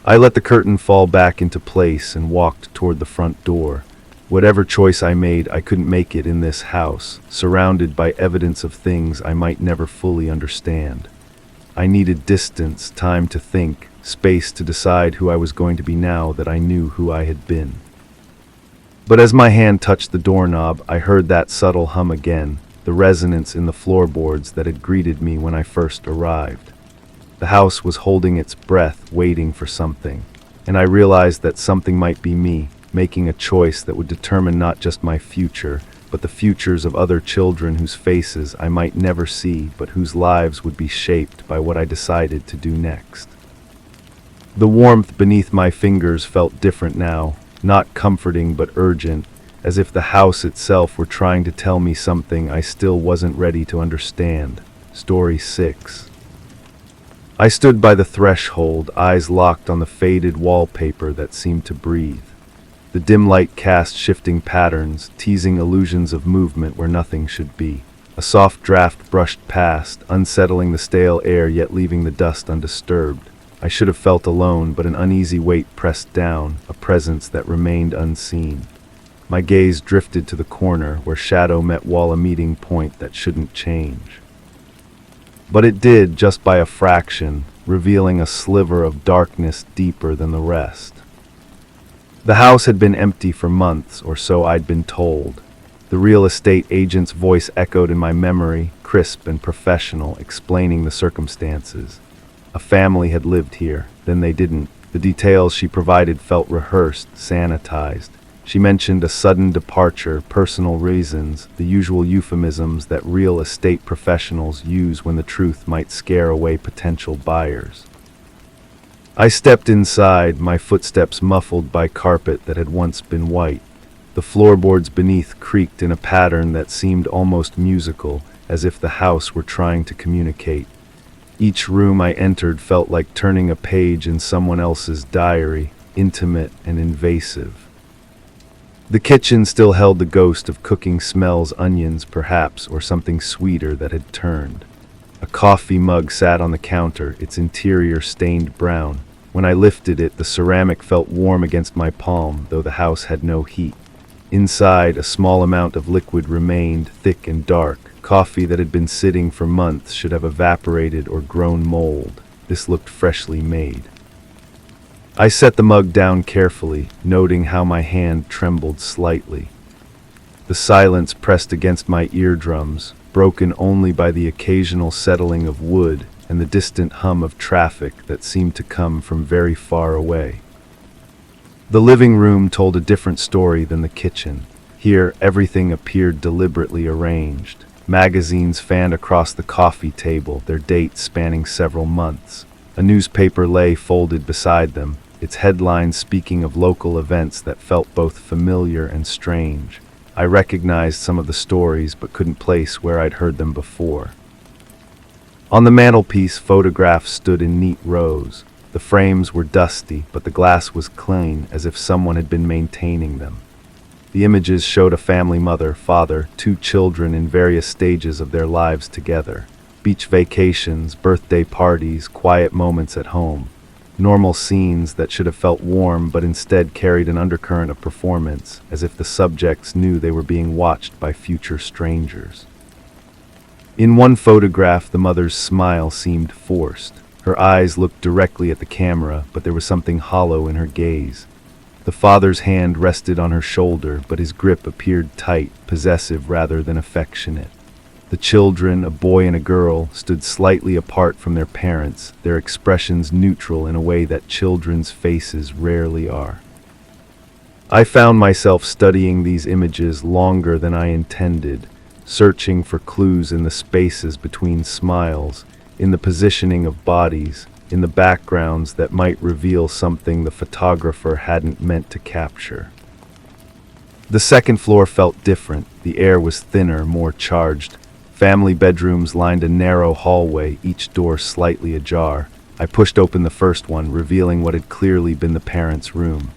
I let the curtain fall back into place and walked toward the front door. Whatever choice I made, I couldn't make it in this house, surrounded by evidence of things I might never fully understand. I needed distance, time to think, space to decide who I was going to be now that I knew who I had been. But as my hand touched the doorknob, I heard that subtle hum again, the resonance in the floorboards that had greeted me when I first arrived. The house was holding its breath, waiting for something, and I realized that something might be me, making a choice that would determine not just my future, but the futures of other children whose faces I might never see, but whose lives would be shaped by what I decided to do next. The warmth beneath my fingers felt different now, not comforting but urgent, as if the house itself were trying to tell me something I still wasn't ready to understand. Story 6. I stood by the threshold, eyes locked on the faded wallpaper that seemed to breathe. The dim light cast shifting patterns, teasing illusions of movement where nothing should be. A soft draft brushed past, unsettling the stale air yet leaving the dust undisturbed. I should have felt alone, but an uneasy weight pressed down, a presence that remained unseen. My gaze drifted to the corner where shadow met wall, a meeting point that shouldn't change. But it did, just by a fraction, revealing a sliver of darkness deeper than the rest. The house had been empty for months, or so I'd been told. The real estate agent's voice echoed in my memory, crisp and professional, explaining the circumstances. A family had lived here, then they didn't. The details she provided felt rehearsed, sanitized. She mentioned a sudden departure, personal reasons, the usual euphemisms that real estate professionals use when the truth might scare away potential buyers. I stepped inside, my footsteps muffled by carpet that had once been white. The floorboards beneath creaked in a pattern that seemed almost musical, as if the house were trying to communicate. Each room I entered felt like turning a page in someone else's diary, intimate and invasive. The kitchen still held the ghost of cooking smells, onions perhaps, or something sweeter that had turned. A coffee mug sat on the counter, its interior stained brown. When I lifted it, the ceramic felt warm against my palm, though the house had no heat. Inside, a small amount of liquid remained, thick and dark. Coffee that had been sitting for months should have evaporated or grown mold. This looked freshly made. I set the mug down carefully, noting how my hand trembled slightly. The silence pressed against my eardrums, broken only by the occasional settling of wood and the distant hum of traffic that seemed to come from very far away. The living room told a different story than the kitchen. Here, everything appeared deliberately arranged. Magazines fanned across the coffee table, their dates spanning several months. A newspaper lay folded beside them, its headlines speaking of local events that felt both familiar and strange. I recognized some of the stories, but couldn't place where I'd heard them before. On the mantelpiece, photographs stood in neat rows. The frames were dusty, but the glass was clean, as if someone had been maintaining them. The images showed a family, mother, father, 2 children in various stages of their lives together. Beach vacations, birthday parties, quiet moments at home. Normal scenes that should have felt warm but instead carried an undercurrent of performance, as if the subjects knew they were being watched by future strangers. In one photograph, the mother's smile seemed forced. Her eyes looked directly at the camera, but there was something hollow in her gaze. The father's hand rested on her shoulder, but his grip appeared tight, possessive rather than affectionate. The children, a boy and a girl, stood slightly apart from their parents, their expressions neutral in a way that children's faces rarely are. I found myself studying these images longer than I intended, searching for clues in the spaces between smiles, in the positioning of bodies, in the backgrounds that might reveal something the photographer hadn't meant to capture. The second floor felt different. The air was thinner, more charged. Family bedrooms lined a narrow hallway, each door slightly ajar. I pushed open the first one, revealing what had clearly been the parents' room.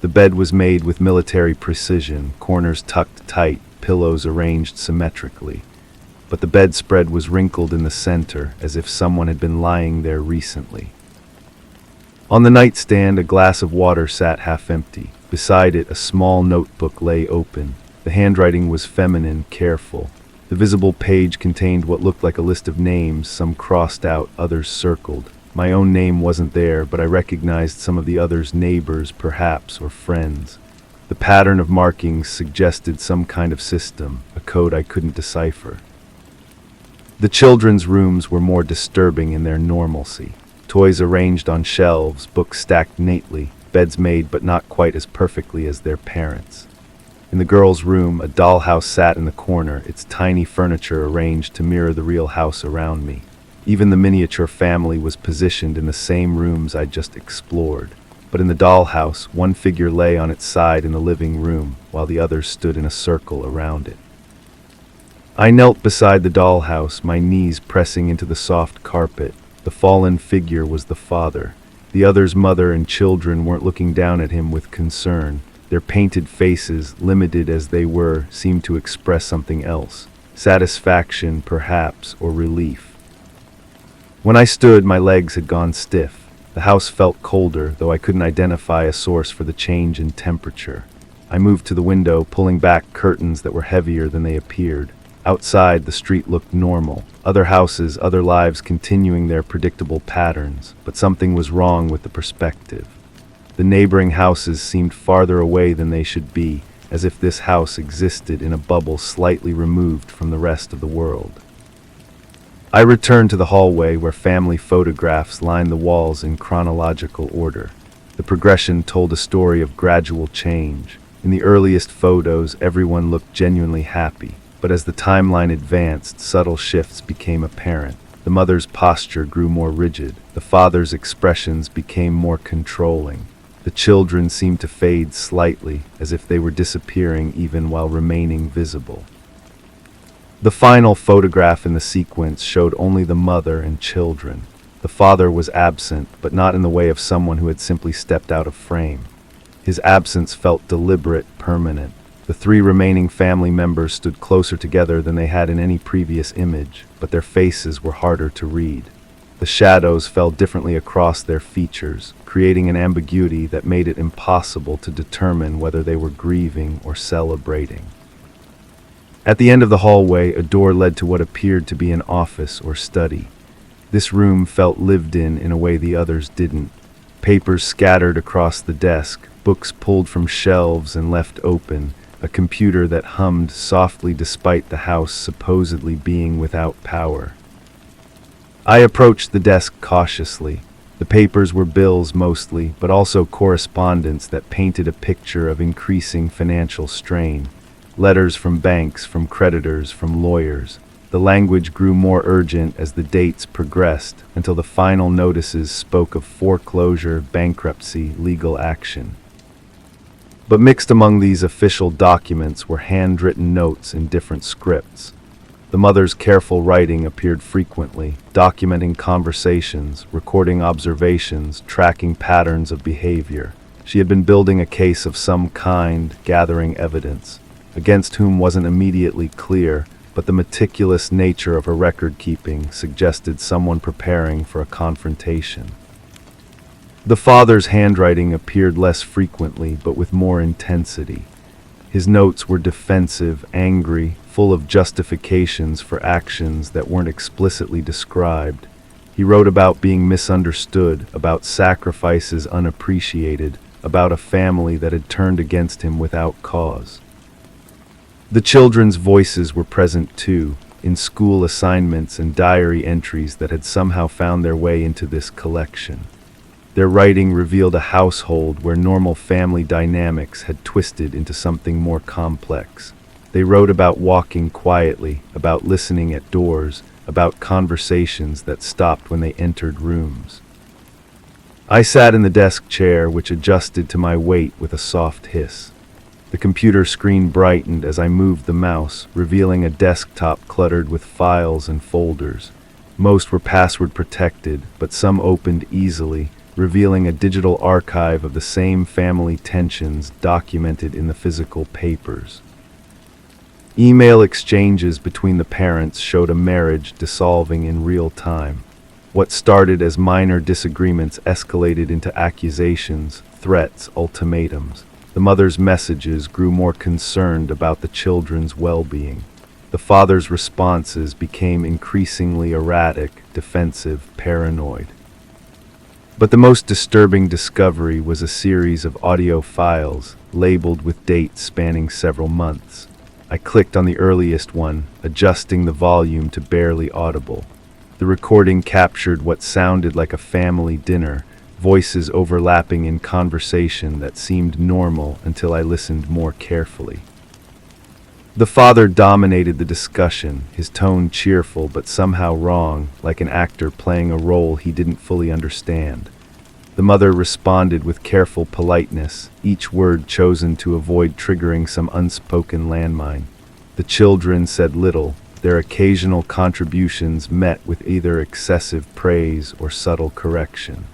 The bed was made with military precision, corners tucked tight, pillows arranged symmetrically. But the bedspread was wrinkled in the center, as if someone had been lying there recently. On the nightstand, a glass of water sat half empty. Beside it, a small notebook lay open. The handwriting was feminine, careful. The visible page contained what looked like a list of names, some crossed out, others circled. My own name wasn't there, but I recognized some of the others' neighbors, perhaps, or friends. The pattern of markings suggested some kind of system, a code I couldn't decipher. The children's rooms were more disturbing in their normalcy. Toys arranged on shelves, books stacked neatly, beds made but not quite as perfectly as their parents'. In the girls' room, a dollhouse sat in the corner, its tiny furniture arranged to mirror the real house around me. Even the miniature family was positioned in the same rooms I'd just explored. But in the dollhouse, one figure lay on its side in the living room, while the others stood in a circle around it. I knelt beside the dollhouse, my knees pressing into the soft carpet. The fallen figure was the father. The other's mother and children weren't looking down at him with concern. Their painted faces, limited as they were, seemed to express something else. satisfaction perhaps, or relief. When I stood, my legs had gone stiff. The house felt colder, though I couldn't identify a source for the change in temperature. I moved to the window, pulling back curtains that were heavier than they appeared. Outside, the street looked normal. Other houses, other lives continuing their predictable patterns, but something was wrong with the perspective. The neighboring houses seemed farther away than they should be, as if this house existed in a bubble slightly removed from the rest of the world. I returned to the hallway where family photographs lined the walls in chronological order. The progression told a story of gradual change. In the earliest photos, everyone looked genuinely happy, but as the timeline advanced, subtle shifts became apparent. The mother's posture grew more rigid. The father's expressions became more controlling. The children seemed to fade slightly, as if they were disappearing even while remaining visible. The final photograph in the sequence showed only the mother and children. The father was absent, but not in the way of someone who had simply stepped out of frame. His absence felt deliberate, permanent. The three remaining family members stood closer together than they had in any previous image, but their faces were harder to read. The shadows fell differently across their features, creating an ambiguity that made it impossible to determine whether they were grieving or celebrating. At the end of the hallway, a door led to what appeared to be an office or study. This room felt lived in a way the others didn't. Papers scattered across the desk, books pulled from shelves and left open, a computer that hummed softly despite the house supposedly being without power. I approached the desk cautiously. The papers were bills mostly, but also correspondence that painted a picture of increasing financial strain. Letters from banks, from creditors, from lawyers. The language grew more urgent as the dates progressed, until the final notices spoke of foreclosure, bankruptcy, legal action. But mixed among these official documents were handwritten notes in different scripts. The mother's careful writing appeared frequently, documenting conversations, recording observations, tracking patterns of behavior. She had been building a case of some kind, gathering evidence, against whom wasn't immediately clear, but the meticulous nature of her record-keeping suggested someone preparing for a confrontation. The father's handwriting appeared less frequently, but with more intensity. His notes were defensive, angry, full of justifications for actions that weren't explicitly described. He wrote about being misunderstood, about sacrifices unappreciated, about a family that had turned against him without cause. The children's voices were present too, in school assignments and diary entries that had somehow found their way into this collection. Their writing revealed a household where normal family dynamics had twisted into something more complex. They wrote about walking quietly, about listening at doors, about conversations that stopped when they entered rooms. I sat in the desk chair, which adjusted to my weight with a soft hiss. The computer screen brightened as I moved the mouse, revealing a desktop cluttered with files and folders. Most were password protected, but some opened easily, revealing a digital archive of the same family tensions documented in the physical papers. Email exchanges between the parents showed a marriage dissolving in real time. What started as minor disagreements escalated into accusations, threats, ultimatums. The mother's messages grew more concerned about the children's well-being. The father's responses became increasingly erratic, defensive, paranoid. But the most disturbing discovery was a series of audio files, labeled with dates spanning several months. I clicked on the earliest one, adjusting the volume to barely audible. The recording captured what sounded like a family dinner, voices overlapping in conversation that seemed normal until I listened more carefully. The father dominated the discussion, his tone cheerful but somehow wrong, like an actor playing a role he didn't fully understand. The mother responded with careful politeness, each word chosen to avoid triggering some unspoken landmine. The children said little, their occasional contributions met with either excessive praise or subtle correction.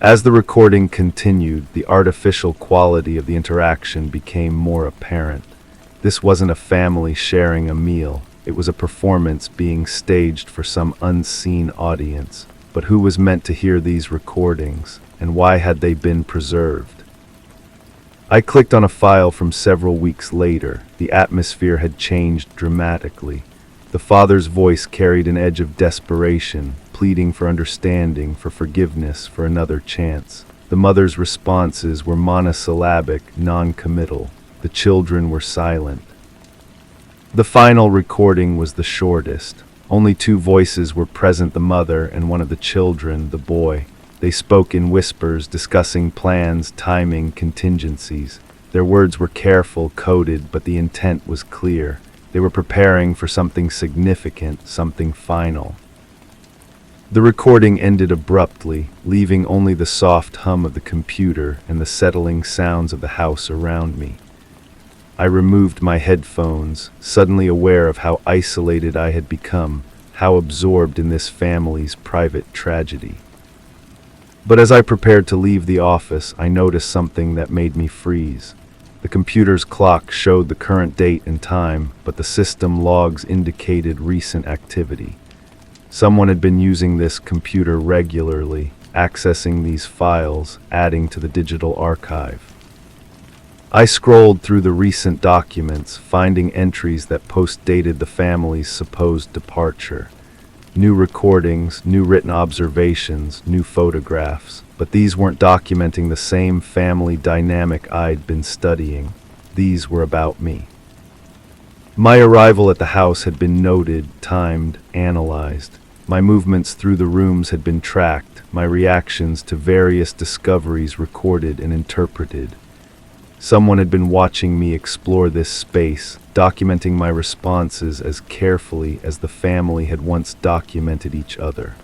As the recording continued, the artificial quality of the interaction became more apparent. This wasn't a family sharing a meal. It was a performance being staged for some unseen audience. But who was meant to hear these recordings, and why had they been preserved? I clicked on a file from several weeks later. The atmosphere had changed dramatically. The father's voice carried an edge of desperation, pleading for understanding, for forgiveness, for another chance. The mother's responses were monosyllabic, non-committal. The children were silent. The final recording was the shortest. Only two voices were present, the mother and one of the children, the boy. They spoke in whispers, discussing plans, timing, contingencies. Their words were careful, coded, but the intent was clear. They were preparing for something significant, something final. The recording ended abruptly, leaving only the soft hum of the computer and the settling sounds of the house around me. I removed my headphones, suddenly aware of how isolated I had become, how absorbed in this family's private tragedy. But as I prepared to leave the office, I noticed something that made me freeze. The computer's clock showed the current date and time, but the system logs indicated recent activity. Someone had been using this computer regularly, accessing these files, adding to the digital archive. I scrolled through the recent documents, finding entries that post-dated the family's supposed departure. New recordings, new written observations, new photographs. But these weren't documenting the same family dynamic I'd been studying. These were about me. My arrival at the house had been noted, timed, analyzed. My movements through the rooms had been tracked, my reactions to various discoveries recorded and interpreted. Someone had been watching me explore this space, documenting my responses as carefully as the family had once documented each other.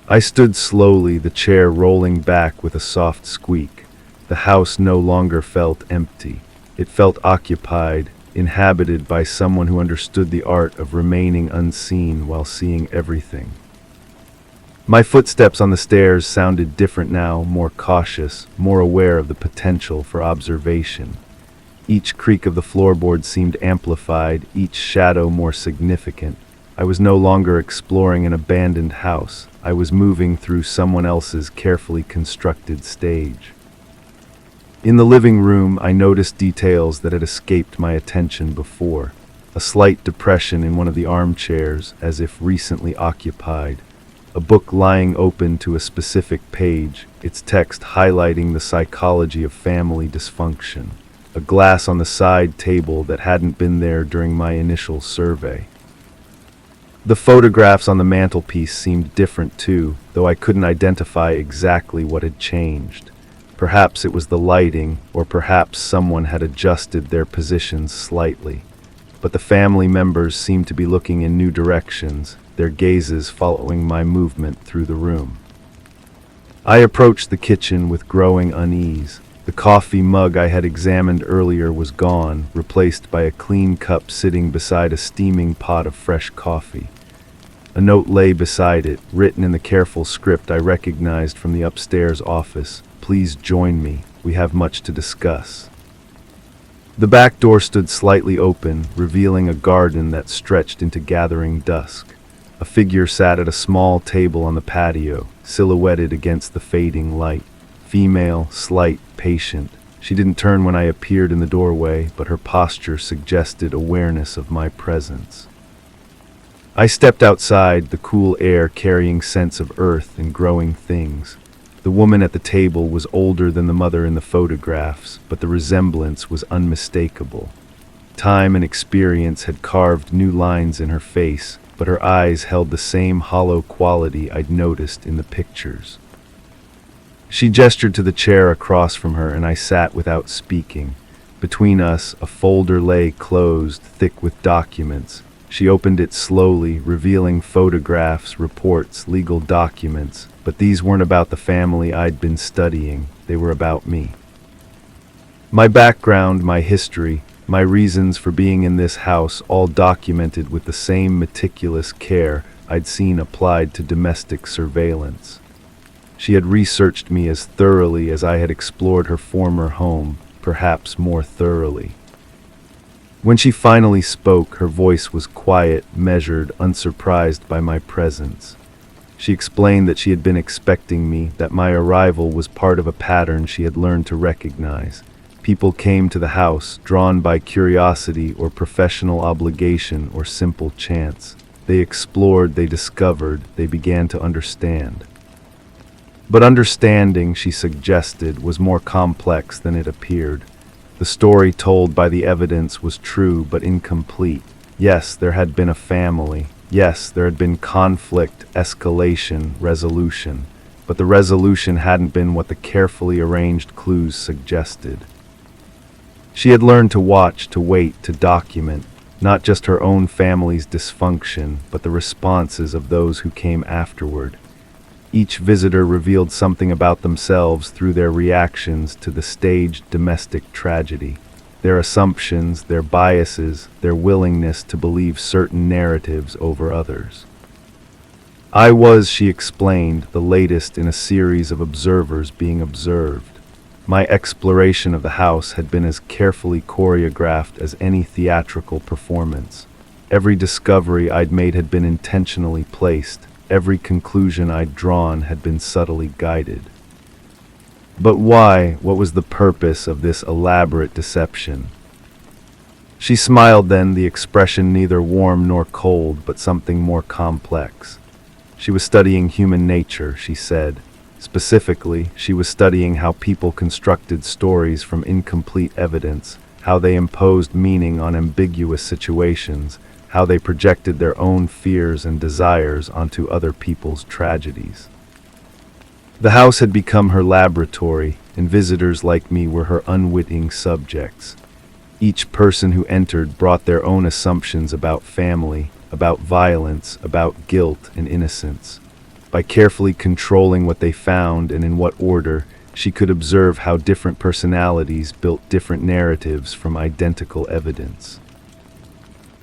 I stood slowly, the chair rolling back with a soft squeak. The house no longer felt empty. It felt occupied, inhabited by someone who understood the art of remaining unseen while seeing everything. My footsteps on the stairs sounded different now, more cautious, more aware of the potential for observation. Each creak of the floorboard seemed amplified, each shadow more significant. I was no longer exploring an abandoned house. I was moving through someone else's carefully constructed stage. In the living room, I noticed details that had escaped my attention before. A slight depression in one of the armchairs, as if recently occupied. A book lying open to a specific page, its text highlighting the psychology of family dysfunction. A glass on the side table that hadn't been there during my initial survey. The photographs on the mantelpiece seemed different too, though I couldn't identify exactly what had changed. Perhaps it was the lighting, or perhaps someone had adjusted their positions slightly. But the family members seemed to be looking in new directions, their gazes following my movement through the room. I approached the kitchen with growing unease. The coffee mug I had examined earlier was gone, replaced by a clean cup sitting beside a steaming pot of fresh coffee. A note lay beside it, written in the careful script I recognized from the upstairs office. "Please join me. We have much to discuss." The back door stood slightly open, revealing a garden that stretched into gathering dusk. A figure sat at a small table on the patio, silhouetted against the fading light. Female, slight, patient. She didn't turn when I appeared in the doorway, but her posture suggested awareness of my presence. I stepped outside, the cool air carrying scents of earth and growing things. The woman at the table was older than the mother in the photographs, but the resemblance was unmistakable. Time and experience had carved new lines in her face, but her eyes held the same hollow quality I'd noticed in the pictures. She gestured to the chair across from her, and I sat without speaking. Between us, a folder lay closed, thick with documents. She opened it slowly, revealing photographs, reports, legal documents. But these weren't about the family I'd been studying. They were about me. My background, my history, my reasons for being in this house, all documented with the same meticulous care I'd seen applied to domestic surveillance. She had researched me as thoroughly as I had explored her former home, perhaps more thoroughly. When she finally spoke, her voice was quiet, measured, unsurprised by my presence. She explained that she had been expecting me, that my arrival was part of a pattern she had learned to recognize. People came to the house, drawn by curiosity or professional obligation or simple chance. They explored, they discovered, they began to understand. But understanding, she suggested, was more complex than it appeared. The story told by the evidence was true but incomplete. Yes, there had been a family. Yes, there had been conflict, escalation, resolution. But the resolution hadn't been what the carefully arranged clues suggested. She had learned to watch, to wait, to document, not just her own family's dysfunction, but the responses of those who came afterward. Each visitor revealed something about themselves through their reactions to the staged domestic tragedy, their assumptions, their biases, their willingness to believe certain narratives over others. I was, she explained, the latest in a series of observers being observed. My exploration of the house had been as carefully choreographed as any theatrical performance. Every discovery I'd made had been intentionally placed. Every conclusion I'd drawn had been subtly guided. But why? What was the purpose of this elaborate deception? She smiled then, the expression neither warm nor cold, but something more complex. She was studying human nature, she said. Specifically, she was studying how people constructed stories from incomplete evidence, how they imposed meaning on ambiguous situations, how they projected their own fears and desires onto other people's tragedies. The house had become her laboratory, and visitors like me were her unwitting subjects. Each person who entered brought their own assumptions about family, about violence, about guilt and innocence. By carefully controlling what they found and in what order, she could observe how different personalities built different narratives from identical evidence.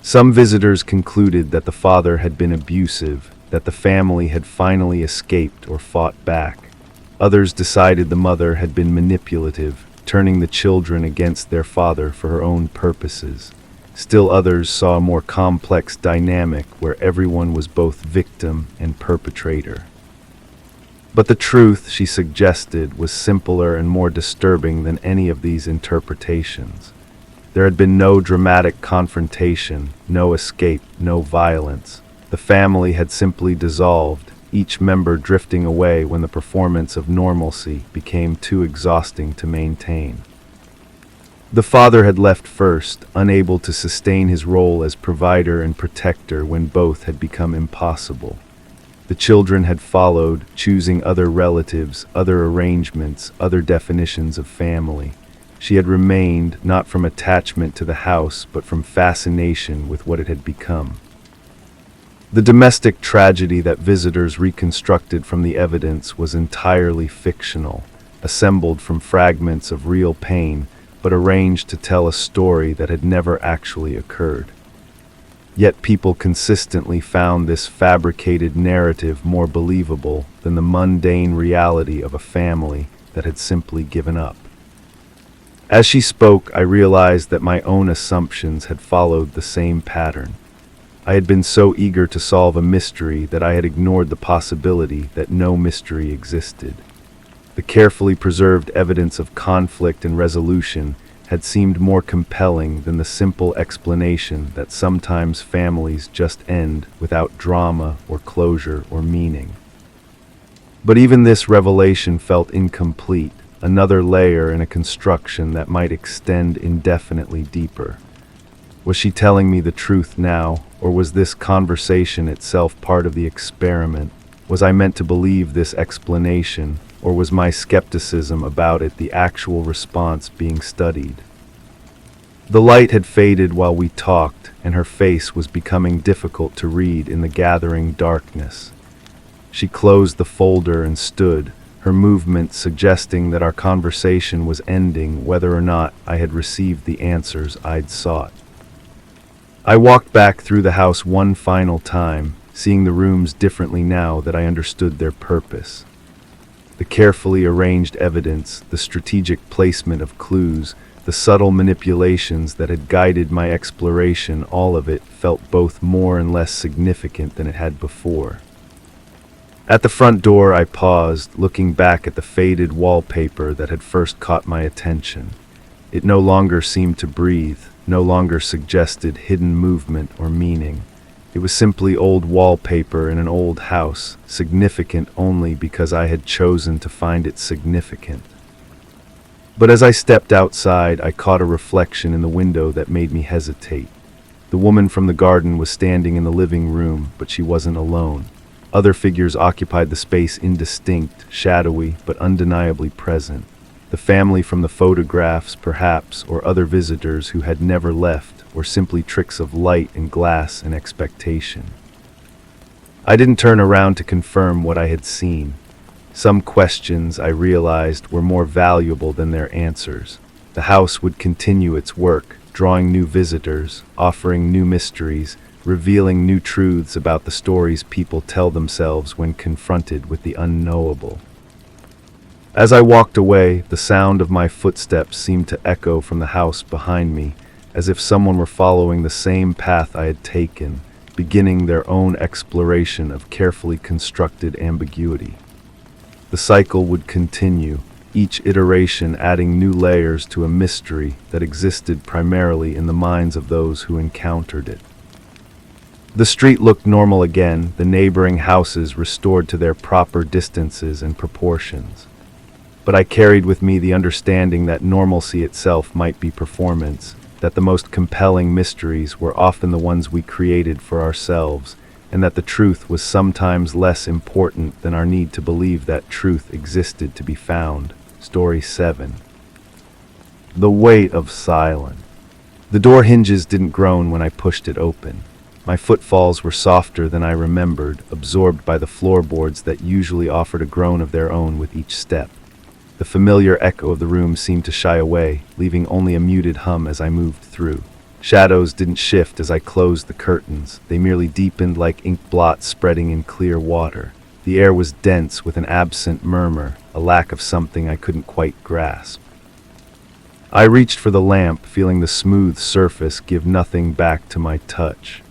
Some visitors concluded that the father had been abusive, that the family had finally escaped or fought back. Others decided the mother had been manipulative, turning the children against their father for her own purposes. Still others saw a more complex dynamic where everyone was both victim and perpetrator. But the truth, she suggested, was simpler and more disturbing than any of these interpretations. There had been no dramatic confrontation, no escape, no violence. The family had simply dissolved, each member drifting away when the performance of normalcy became too exhausting to maintain. The father had left first, unable to sustain his role as provider and protector when both had become impossible. The children had followed, choosing other relatives, other arrangements, other definitions of family. She had remained, not from attachment to the house, but from fascination with what it had become. The domestic tragedy that visitors reconstructed from the evidence was entirely fictional, assembled from fragments of real pain, but arranged to tell a story that had never actually occurred. Yet people consistently found this fabricated narrative more believable than the mundane reality of a family that had simply given up. As she spoke, I realized that my own assumptions had followed the same pattern. I had been so eager to solve a mystery that I had ignored the possibility that no mystery existed. The carefully preserved evidence of conflict and resolution had seemed more compelling than the simple explanation that sometimes families just end without drama or closure or meaning. But even this revelation felt incomplete, another layer in a construction that might extend indefinitely deeper. Was she telling me the truth now, or was this conversation itself part of the experiment? Was I meant to believe this explanation, or was my skepticism about it the actual response being studied? The light had faded while we talked, and her face was becoming difficult to read in the gathering darkness. She closed the folder and stood, her movement suggesting that our conversation was ending whether or not I had received the answers I'd sought. I walked back through the house one final time, seeing the rooms differently now that I understood their purpose. The carefully arranged evidence, the strategic placement of clues, The subtle manipulations that had guided my exploration, all of it felt both more and less significant than it had before. At the front door, I paused, looking back at the faded wallpaper that had first caught my attention. It no longer seemed to breathe, no longer suggested hidden movement or meaning. It was simply old wallpaper in an old house, significant only because I had chosen to find it significant. But as I stepped outside, I caught a reflection in the window that made me hesitate. The woman from the garden was standing in the living room, but she wasn't alone. Other figures occupied the space, indistinct, shadowy, but undeniably present. The family from the photographs, perhaps, or other visitors who had never left, or simply tricks of light and glass and expectation. I didn't turn around to confirm what I had seen. Some questions, I realized, were more valuable than their answers. The house would continue its work, drawing new visitors, offering new mysteries, revealing new truths about the stories people tell themselves when confronted with the unknowable. As I walked away, the sound of my footsteps seemed to echo from the house behind me, as if someone were following the same path I had taken, beginning their own exploration of carefully constructed ambiguity. The cycle would continue, each iteration adding new layers to a mystery that existed primarily in the minds of those who encountered it. The street looked normal again, the neighboring houses restored to their proper distances and proportions. But I carried with me the understanding that normalcy itself might be performance, that the most compelling mysteries were often the ones we created for ourselves, and that the truth was sometimes less important than our need to believe that truth existed to be found. Story 7. The weight of silence. The door hinges didn't groan when I pushed it open. My footfalls were softer than I remembered, absorbed by the floorboards that usually offered a groan of their own with each step. The familiar echo of the room seemed to shy away, leaving only a muted hum as I moved through. Shadows didn't shift as I closed the curtains. They merely deepened like ink blots spreading in clear water. The air was dense with an absent murmur, a lack of something I couldn't quite grasp. I reached for the lamp, feeling the smooth surface give nothing back to my touch.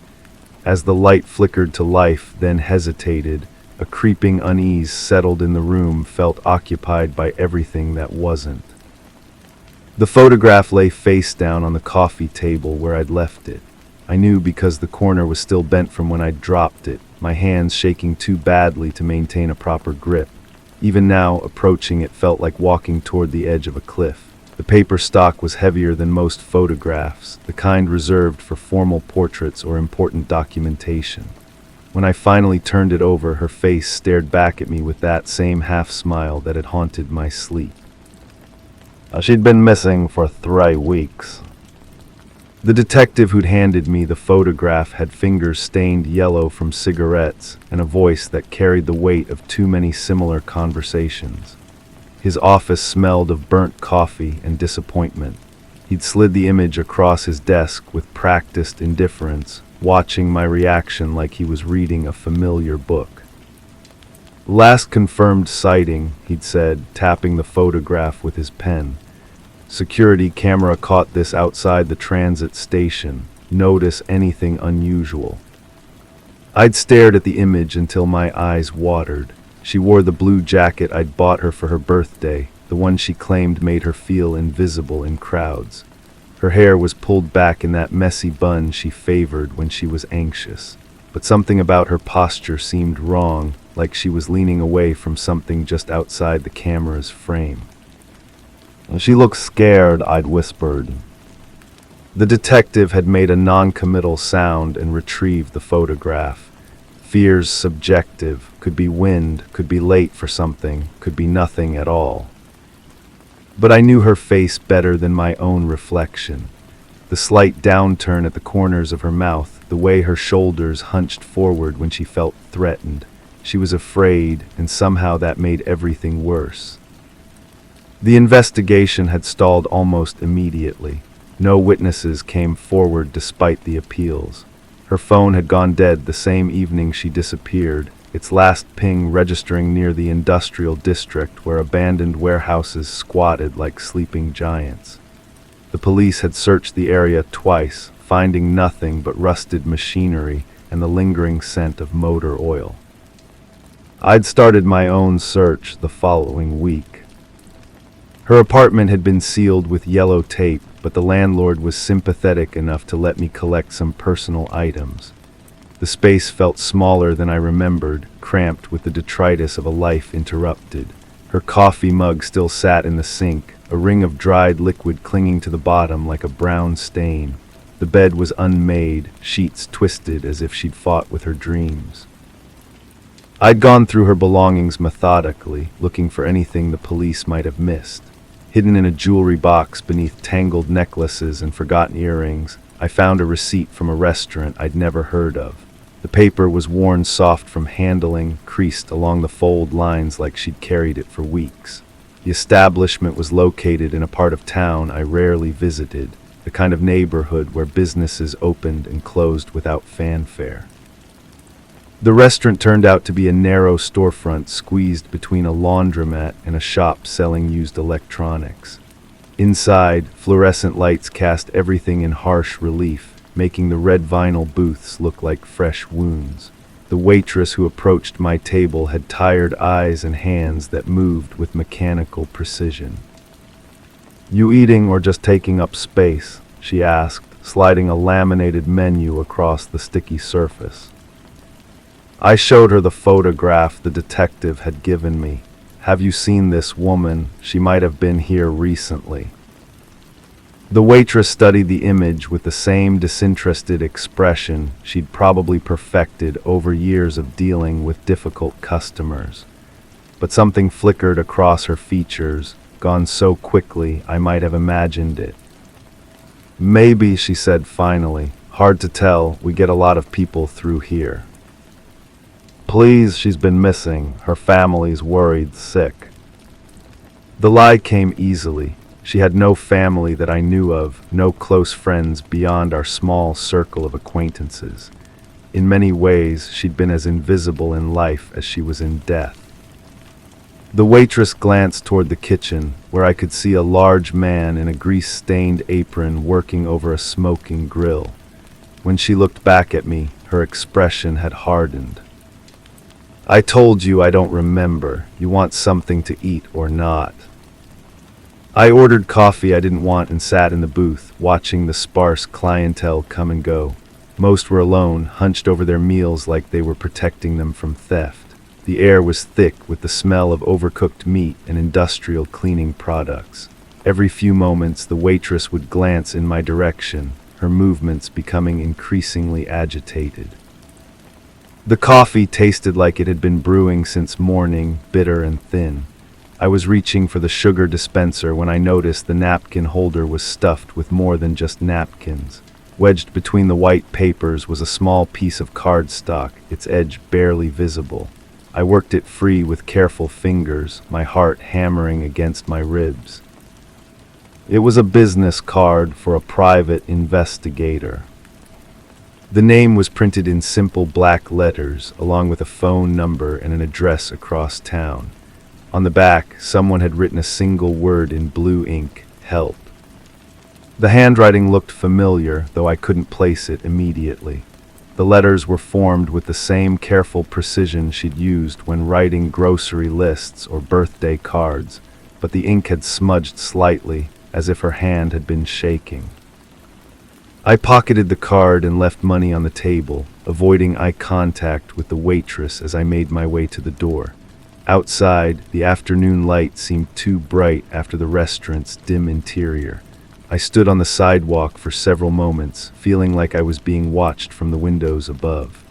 As the light flickered to life, then hesitated, a creeping unease settled in the room, felt occupied by everything that wasn't. The photograph lay face down on the coffee table where I'd left it. I knew because the corner was still bent from when I'd dropped it, my hands shaking too badly to maintain a proper grip. Even now, approaching it felt like walking toward the edge of a cliff. The paper stock was heavier than most photographs, the kind reserved for formal portraits or important documentation. When I finally turned it over, her face stared back at me with that same half-smile that had haunted my sleep. She'd been missing for 3 weeks. The detective who'd handed me the photograph had fingers stained yellow from cigarettes and a voice that carried the weight of too many similar conversations. His office smelled of burnt coffee and disappointment. He'd slid the image across his desk with practiced indifference, watching my reaction like he was reading a familiar book. Last confirmed sighting, he'd said, tapping the photograph with his pen. Security camera caught this outside the transit station. Notice anything unusual? I'd stared at the image until my eyes watered. She wore the blue jacket I'd bought her for her birthday, the one she claimed made her feel invisible in crowds. Her hair was pulled back in that messy bun she favored when she was anxious. But something about her posture seemed wrong, like she was leaning away from something just outside the camera's frame. She looked scared, I'd whispered. The detective had made a non-committal sound and retrieved the photograph. Fear's subjective, could be wind, could be late for something, could be nothing at all. But I knew her face better than my own reflection. The slight downturn at the corners of her mouth, the way her shoulders hunched forward when she felt threatened. She was afraid, and somehow that made everything worse. The investigation had stalled almost immediately. No witnesses came forward despite the appeals. Her phone had gone dead the same evening she disappeared, its last ping registering near the industrial district where abandoned warehouses squatted like sleeping giants. The police had searched the area twice, finding nothing but rusted machinery and the lingering scent of motor oil. I'd started my own search the following week. Her apartment had been sealed with yellow tape, but the landlord was sympathetic enough to let me collect some personal items. The space felt smaller than I remembered, cramped with the detritus of a life interrupted. Her coffee mug still sat in the sink, a ring of dried liquid clinging to the bottom like a brown stain. The bed was unmade, sheets twisted as if she'd fought with her dreams. I'd gone through her belongings methodically, looking for anything the police might have missed. Hidden in a jewelry box beneath tangled necklaces and forgotten earrings, I found a receipt from a restaurant I'd never heard of. The paper was worn soft from handling, creased along the fold lines like she'd carried it for weeks. The establishment was located in a part of town I rarely visited, the kind of neighborhood where businesses opened and closed without fanfare. The restaurant turned out to be a narrow storefront squeezed between a laundromat and a shop selling used electronics. Inside, fluorescent lights cast everything in harsh relief, making the red vinyl booths look like fresh wounds. The waitress who approached my table had tired eyes and hands that moved with mechanical precision. "You eating or just taking up space?" she asked, sliding a laminated menu across the sticky surface. I showed her the photograph the detective had given me. "Have you seen this woman? She might have been here recently." The waitress studied the image with the same disinterested expression she'd probably perfected over years of dealing with difficult customers. But something flickered across her features, gone so quickly I might have imagined it. "Maybe," she said finally. "Hard to tell, we get a lot of people through here." "Please, she's been missing. Her family's worried sick." The lie came easily. She had no family that I knew of, no close friends beyond our small circle of acquaintances. In many ways, she'd been as invisible in life as she was in death. The waitress glanced toward the kitchen, where I could see a large man in a grease-stained apron working over a smoking grill. When she looked back at me, her expression had hardened. "I told you I don't remember. You want something to eat or not?" I ordered coffee I didn't want and sat in the booth, watching the sparse clientele come and go. Most were alone, hunched over their meals like they were protecting them from theft. The air was thick with the smell of overcooked meat and industrial cleaning products. Every few moments, the waitress would glance in my direction, her movements becoming increasingly agitated. The coffee tasted like it had been brewing since morning, bitter and thin. I was reaching for the sugar dispenser when I noticed the napkin holder was stuffed with more than just napkins. Wedged between the white papers was a small piece of cardstock, its edge barely visible. I worked it free with careful fingers, my heart hammering against my ribs. It was a business card for a private investigator. The name was printed in simple black letters, along with a phone number and an address across town. On the back, someone had written a single word in blue ink: help. The handwriting looked familiar, though I couldn't place it immediately. The letters were formed with the same careful precision she'd used when writing grocery lists or birthday cards, but the ink had smudged slightly, as if her hand had been shaking. I pocketed the card and left money on the table, avoiding eye contact with the waitress as I made my way to the door. Outside, the afternoon light seemed too bright after the restaurant's dim interior. I stood on the sidewalk for several moments, feeling like I was being watched from the windows above.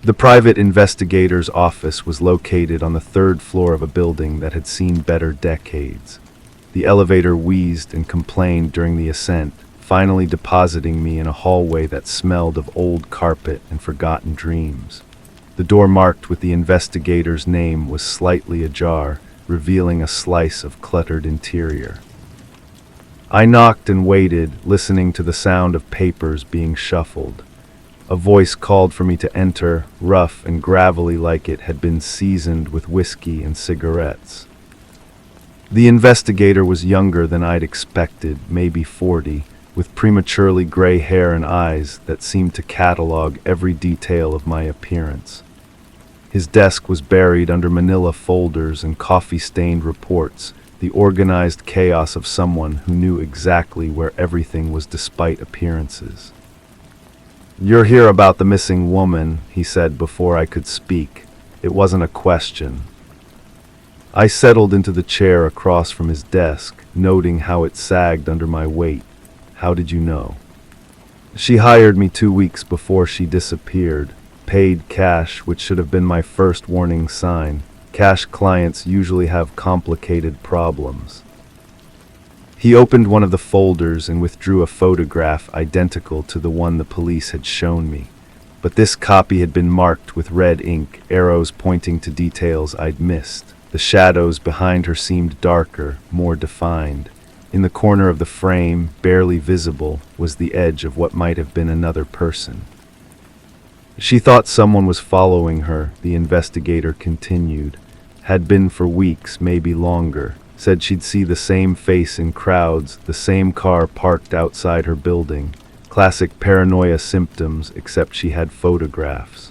The private investigator's office was located on the third floor of a building that had seen better decades. The elevator wheezed and complained during the ascent, finally depositing me in a hallway that smelled of old carpet and forgotten dreams. The door marked with the investigator's name was slightly ajar, revealing a slice of cluttered interior. I knocked and waited, listening to the sound of papers being shuffled. A voice called for me to enter, rough and gravelly like it had been seasoned with whiskey and cigarettes. The investigator was younger than I'd expected, maybe 40, with prematurely gray hair and eyes that seemed to catalog every detail of my appearance. His desk was buried under manila folders and coffee-stained reports, the organized chaos of someone who knew exactly where everything was despite appearances. "You're here about the missing woman," he said before I could speak. It wasn't a question. I settled into the chair across from his desk, noting how it sagged under my weight. "How did you know?" "She hired me 2 weeks before she disappeared. Paid cash, which should have been my first warning sign. Cash clients usually have complicated problems." He opened one of the folders and withdrew a photograph identical to the one the police had shown me. But this copy had been marked with red ink, arrows pointing to details I'd missed. The shadows behind her seemed darker, more defined. In the corner of the frame, barely visible, was the edge of what might have been another person. "She thought someone was following her," the investigator continued. "Had been for weeks, maybe longer. Said she'd see the same face in crowds, the same car parked outside her building. Classic paranoia symptoms, except she had photographs."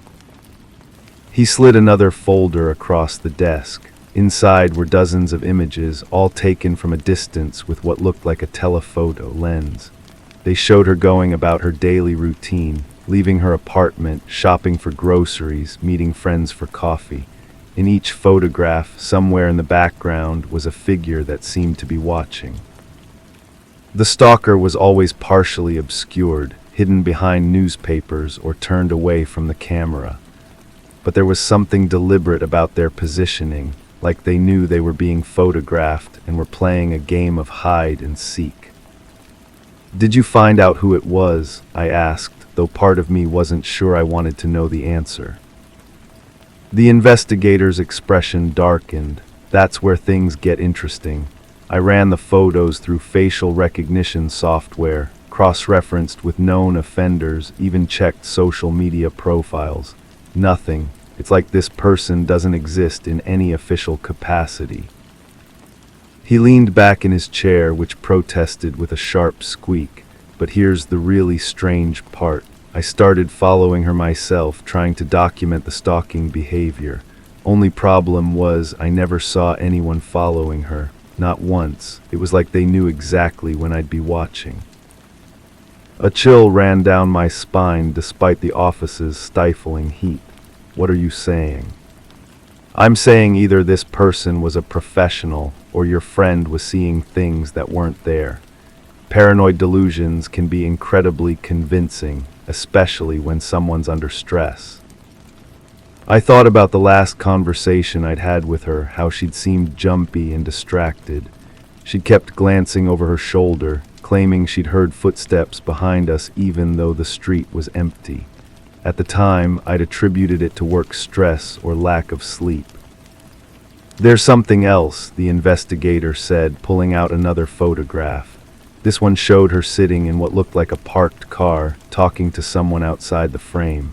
He slid another folder across the desk. Inside were dozens of images, all taken from a distance with what looked like a telephoto lens. They showed her going about her daily routine, leaving her apartment, shopping for groceries, meeting friends for coffee. In each photograph, somewhere in the background, was a figure that seemed to be watching. The stalker was always partially obscured, hidden behind newspapers or turned away from the camera. But there was something deliberate about their positioning, like they knew they were being photographed and were playing a game of hide and seek. "Did you find out who it was?" I asked, though part of me wasn't sure I wanted to know the answer. The investigator's expression darkened. "That's where things get interesting. I ran the photos through facial recognition software, cross-referenced with known offenders, even checked social media profiles. Nothing. It's like this person doesn't exist in any official capacity." He leaned back in his chair, which protested with a sharp squeak. "But here's the really strange part. I started following her myself, trying to document the stalking behavior. Only problem was I never saw anyone following her. Not once. It was like they knew exactly when I'd be watching." A chill ran down my spine despite the office's stifling heat. "What are you saying?" "I'm saying either this person was a professional or your friend was seeing things that weren't there. Paranoid delusions can be incredibly convincing, especially when someone's under stress." I thought about the last conversation I'd had with her, how she'd seemed jumpy and distracted. She'd kept glancing over her shoulder, claiming she'd heard footsteps behind us even though the street was empty. At the time, I'd attributed it to work stress or lack of sleep. "There's something else," the investigator said, pulling out another photograph. This one showed her sitting in what looked like a parked car, talking to someone outside the frame.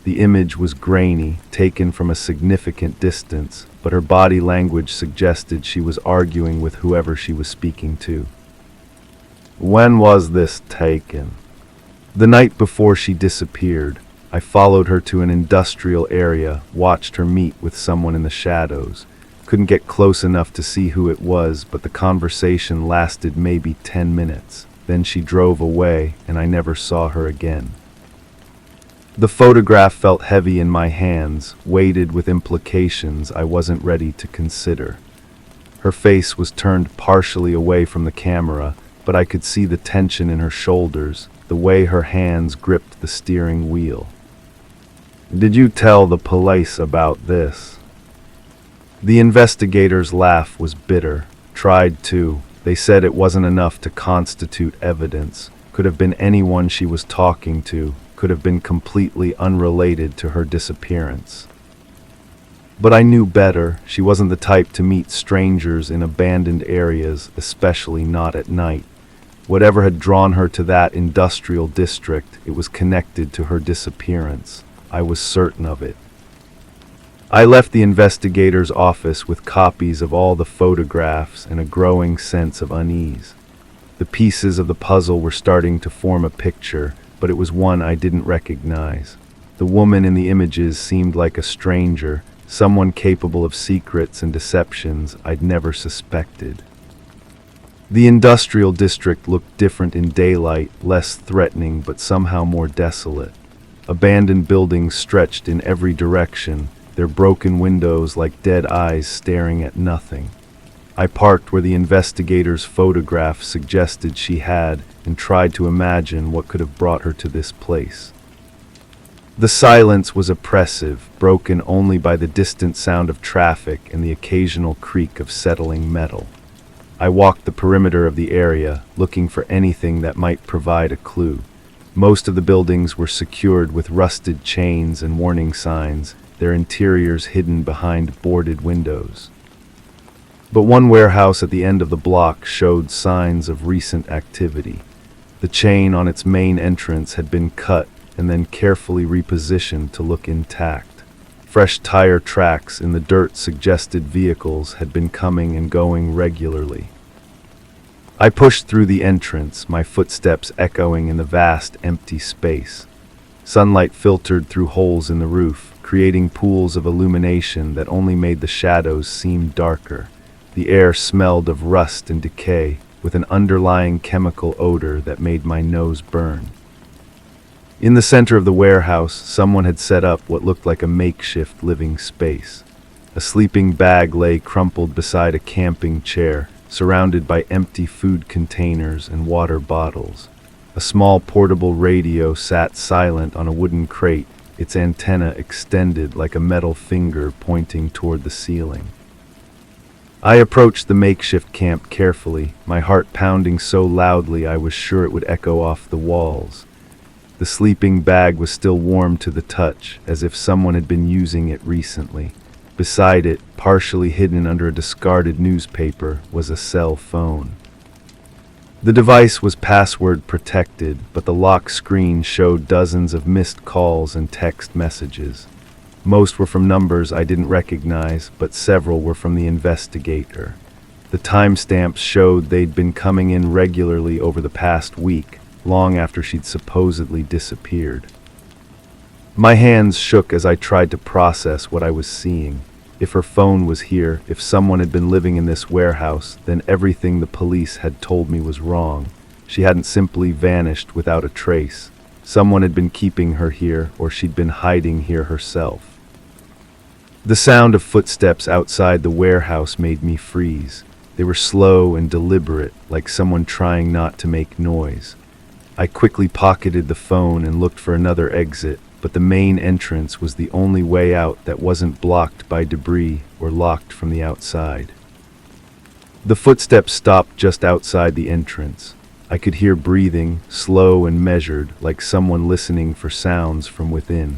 The image was grainy, taken from a significant distance, but her body language suggested she was arguing with whoever she was speaking to. "When was this taken?" "The night before she disappeared. I followed her to an industrial area, watched her meet with someone in the shadows. Couldn't get close enough to see who it was, but the conversation lasted maybe 10 minutes. Then she drove away, and I never saw her again." The photograph felt heavy in my hands, weighted with implications I wasn't ready to consider. Her face was turned partially away from the camera, but I could see the tension in her shoulders, the way her hands gripped the steering wheel. "Did you tell the police about this?" The investigator's laugh was bitter. "Tried to. They said it wasn't enough to constitute evidence. Could have been anyone she was talking to. Could have been completely unrelated to her disappearance." But I knew better. She wasn't the type to meet strangers in abandoned areas, especially not at night. Whatever had drawn her to that industrial district, it was connected to her disappearance. I was certain of it. I left the investigator's office with copies of all the photographs and a growing sense of unease. The pieces of the puzzle were starting to form a picture, but it was one I didn't recognize. The woman in the images seemed like a stranger, someone capable of secrets and deceptions I'd never suspected. The industrial district looked different in daylight, less threatening but somehow more desolate. Abandoned buildings stretched in every direction, their broken windows like dead eyes staring at nothing. I parked where the investigator's photograph suggested she had and tried to imagine what could have brought her to this place. The silence was oppressive, broken only by the distant sound of traffic and the occasional creak of settling metal. I walked the perimeter of the area, looking for anything that might provide a clue. Most of the buildings were secured with rusted chains and warning signs, their interiors hidden behind boarded windows. But one warehouse at the end of the block showed signs of recent activity. The chain on its main entrance had been cut and then carefully repositioned to look intact. Fresh tire tracks in the dirt suggested vehicles had been coming and going regularly. I pushed through the entrance, my footsteps echoing in the vast, empty space. Sunlight filtered through holes in the roof, creating pools of illumination that only made the shadows seem darker. The air smelled of rust and decay, with an underlying chemical odor that made my nose burn. In the center of the warehouse, someone had set up what looked like a makeshift living space. A sleeping bag lay crumpled beside a camping chair, surrounded by empty food containers and water bottles. A small portable radio sat silent on a wooden crate, its antenna extended like a metal finger pointing toward the ceiling. I approached the makeshift camp carefully, my heart pounding so loudly I was sure it would echo off the walls. The sleeping bag was still warm to the touch, as if someone had been using it recently. Beside it, partially hidden under a discarded newspaper, was a cell phone. The device was password protected, but the lock screen showed dozens of missed calls and text messages. Most were from numbers I didn't recognize, but several were from the investigator. The timestamps showed they'd been coming in regularly over the past week, long after she'd supposedly disappeared. My hands shook as I tried to process what I was seeing. If her phone was here, if someone had been living in this warehouse, then everything the police had told me was wrong. She hadn't simply vanished without a trace. Someone had been keeping her here, or she'd been hiding here herself. The sound of footsteps outside the warehouse made me freeze. They were slow and deliberate, like someone trying not to make noise. I quickly pocketed the phone and looked for another exit, but the main entrance was the only way out that wasn't blocked by debris or locked from the outside. The footsteps stopped just outside the entrance. I could hear breathing, slow and measured, like someone listening for sounds from within.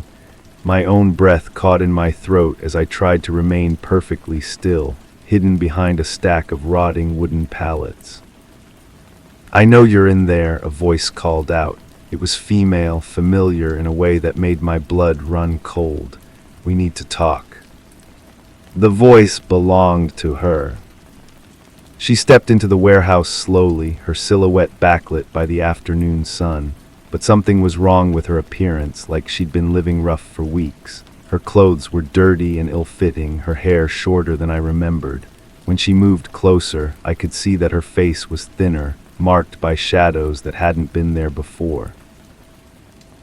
My own breath caught in my throat as I tried to remain perfectly still, hidden behind a stack of rotting wooden pallets. "I know you're in there," a voice called out. It was female, familiar in a way that made my blood run cold. "We need to talk." The voice belonged to her. She stepped into the warehouse slowly, her silhouette backlit by the afternoon sun. But something was wrong with her appearance, like she'd been living rough for weeks. Her clothes were dirty and ill-fitting, her hair shorter than I remembered. When she moved closer, I could see that her face was thinner, marked by shadows that hadn't been there before.